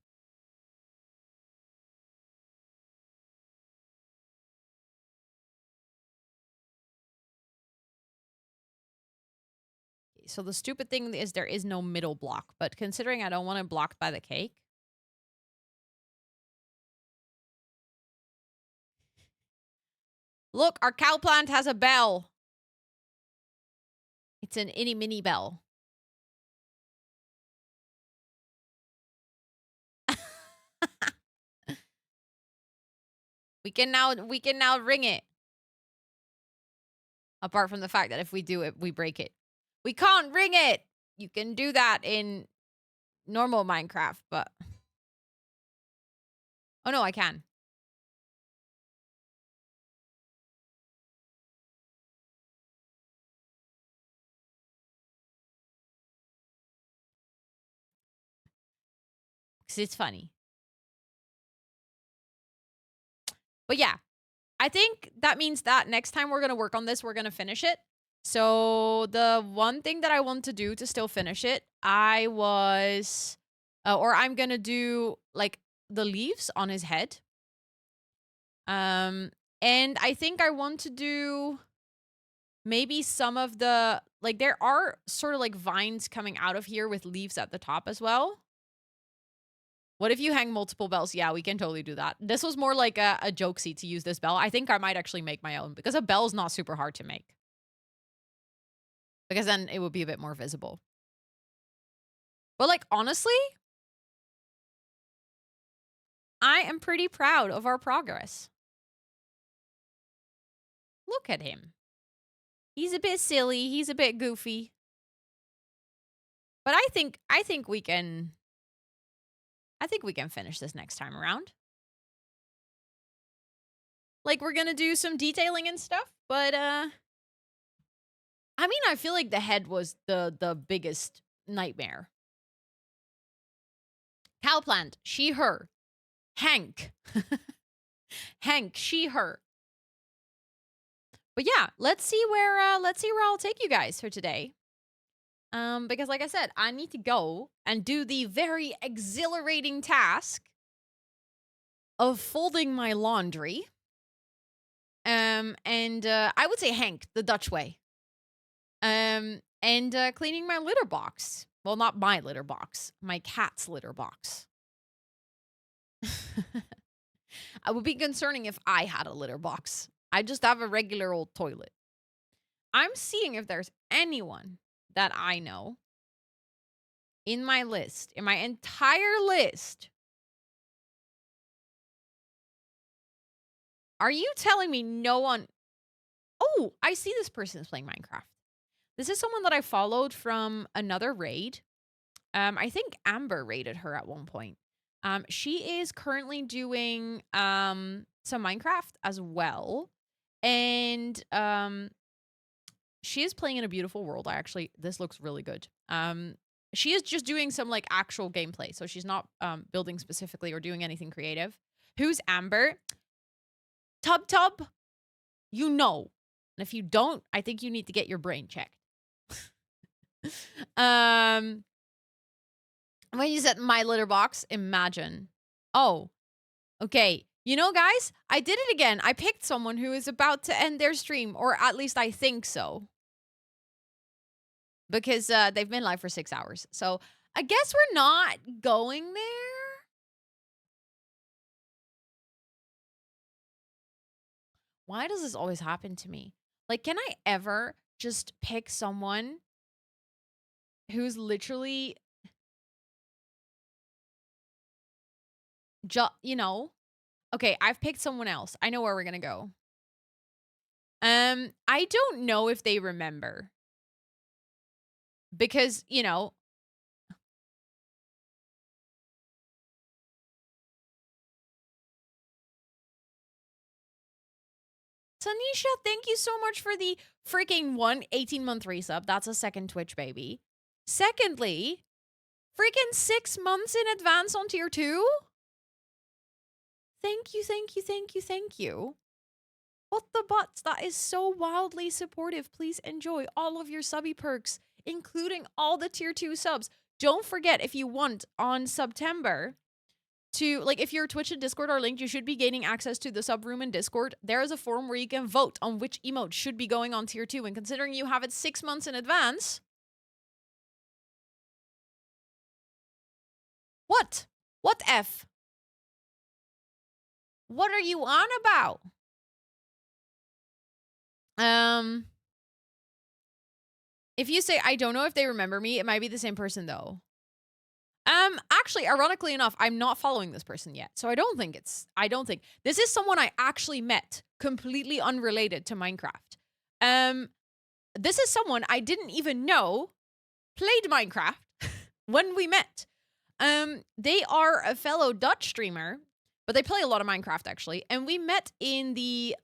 So the stupid thing is there is no middle block, but considering I don't want it blocked by the cake. Look, our cow plant has a bell. It's an itty mini bell. We can now ring it. Apart from the fact that if we do it, we break it. We can't ring it. You can do that in normal Minecraft, but... Oh, no, I can. Because it's funny. But yeah, I think that means that next time we're going to work on this, we're going to finish it. So the one thing that I want to do to still finish it, I'm going to do like the leaves on his head. And I think I want to do maybe some of the, like there are sort of like vines coming out of here with leaves at the top as well. What if you hang multiple bells? Yeah, we can totally do that. This was more like a jokesy to use this bell. I think I might actually make my own because a bell is not super hard to make. Because then it would be a bit more visible. But like, honestly, I am pretty proud of our progress. Look at him. He's a bit silly. He's a bit goofy. But I think we can... I think we can finish this next time around. Like, we're gonna do some detailing and stuff, but, I mean, I feel like the head was the biggest nightmare. Cowplant, she, her. Hank. Hank, she, her. But yeah, let's see where I'll take you guys for today. Because like I said, I need to go and do the very exhilarating task of folding my laundry. I would say Hank, the Dutch way. And cleaning my litter box. Well, not my litter box, my cat's litter box. I would be concerning if I had a litter box. I just have a regular old toilet. I'm seeing if there's anyone that I know in my list, in my entire list. Are you telling me no one? Oh, I see this person is playing Minecraft. This is someone that I followed from another raid. I think Amber raided her at one point. She is currently doing some Minecraft as well. And she is playing in a beautiful world. This looks really good. She is just doing some like actual gameplay. So she's not building specifically or doing anything creative. Who's Amber? Tub, you know. And if you don't, I think you need to get your brain checked. When you said my litter box, imagine. Oh, okay. You know, guys, I did it again. I picked someone who is about to end their stream, or at least I think so. Because they've been live for 6 hours. So I guess we're not going there. Why does this always happen to me? Like, can I ever just pick someone who's literally, you know? Okay, I've picked someone else. I know where we're gonna go. I don't know if they remember. Because, you know. Tanisha, thank you so much for the freaking 18-month resub. That's a second Twitch, baby. Secondly, freaking 6 months in advance on tier 2? Thank you, thank you, thank you, thank you. What the butts? That is so wildly supportive. Please enjoy all of your subby perks, including all the tier 2 subs. Don't forget, if you want, on September, to, like, if your Twitch and Discord are linked, you should be gaining access to the sub room in Discord. There is a forum where you can vote on which emote should be going on tier 2. And considering you have it 6 months in advance. What? What F? What are you on about? If you say, I don't know if they remember me, it might be the same person though. Actually, ironically enough, I'm not following this person yet. So I don't think this is someone I actually met, completely unrelated to Minecraft. This is someone I didn't even know played Minecraft when we met. They are a fellow Dutch streamer, but they play a lot of Minecraft actually. And we met in the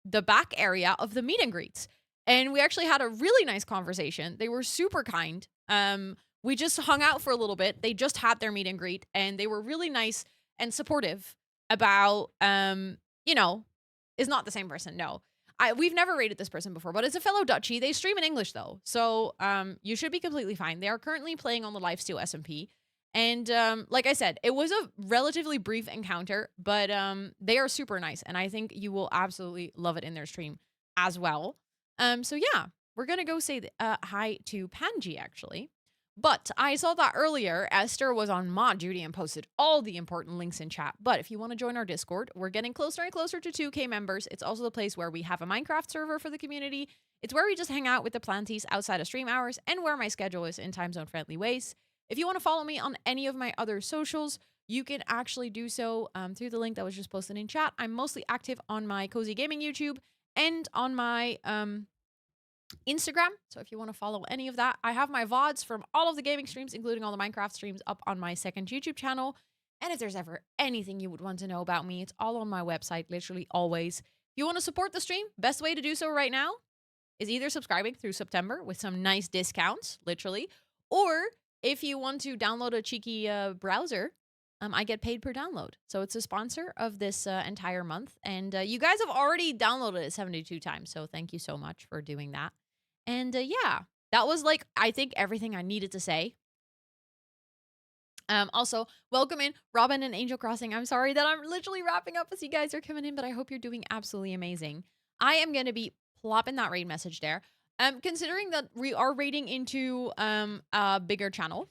back area of the meet and greets. And we actually had a really nice conversation. They were super kind. We just hung out for a little bit. They just had their meet and greet, and they were really nice and supportive about, you know, is not the same person. No, we've never rated this person before, but it's a fellow Dutchie. They stream in English though, so you should be completely fine. They are currently playing on the Lifesteal SMP, and like I said, it was a relatively brief encounter, but they are super nice, and I think you will absolutely love it in their stream as well. So yeah, we're gonna go say hi to Panji actually. But I saw that earlier, Esther was on mod duty and posted all the important links in chat. But if you want to join our Discord, we're getting closer and closer to 2K members. It's also the place where we have a Minecraft server for the community. It's where we just hang out with the planties outside of stream hours and where my schedule is in time zone friendly ways. If you want to follow me on any of my other socials, you can actually do so through the link that was just posted in chat. I'm mostly active on my Cozy Gaming YouTube and on my Instagram. So if you want to follow any of that, I have my VODs from all of the gaming streams, including all the Minecraft streams, up on my second YouTube channel. And if there's ever anything you would want to know about me, it's all on my website, literally always. If you want to support the stream, best way to do so right now is either subscribing through September with some nice discounts, literally, or if you want to download a cheeky browser, I get paid per download. So it's a sponsor of this entire month. And you guys have already downloaded it 72 times. So thank you so much for doing that. And yeah, that was like, I think everything I needed to say. Also, welcome in Robin and Angel Crossing. I'm sorry that I'm literally wrapping up as you guys are coming in, but I hope you're doing absolutely amazing. I am going to be plopping that raid message there. Considering that we are raiding into a bigger channel,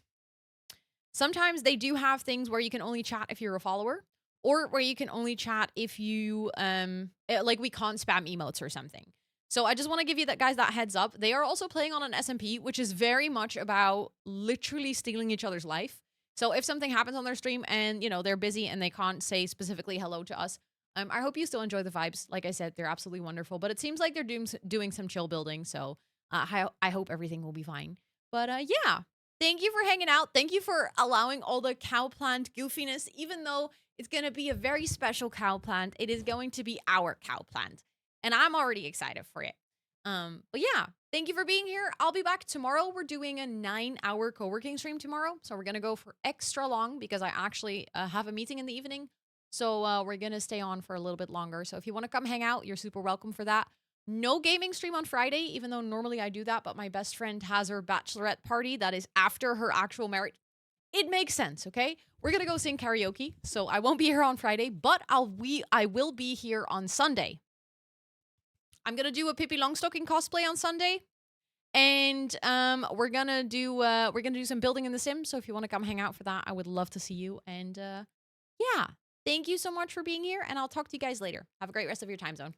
sometimes they do have things where you can only chat if you're a follower, or where you can only chat if you like we can't spam emotes or something. So I just want to give you guys that heads up. They are also playing on an SMP, which is very much about literally stealing each other's life. So if something happens on their stream and, you know, they're busy and they can't say specifically hello to us, I hope you still enjoy the vibes. Like I said, they're absolutely wonderful. But it seems like they're doing some chill building. So I hope everything will be fine. But yeah, thank you for hanging out. Thank you for allowing all the cowplant goofiness, even though it's going to be a very special cowplant. It is going to be our cowplant. And I'm already excited for it. But yeah, thank you for being here. I'll be back tomorrow. We're doing a 9-hour co-working stream tomorrow. So we're going to go for extra long because I actually have a meeting in the evening. So we're going to stay on for a little bit longer. So if you want to come hang out, you're super welcome for that. No gaming stream on Friday, even though normally I do that. But my best friend has her bachelorette party that is after her actual marriage. It makes sense, okay? We're going to go sing karaoke. So I won't be here on Friday, but I will be here on Sunday. I'm gonna do a Pippi Longstocking cosplay on Sunday, and we're gonna do some building in The Sims. So if you want to come hang out for that, I would love to see you. And yeah, thank you so much for being here, and I'll talk to you guys later. Have a great rest of your time zone.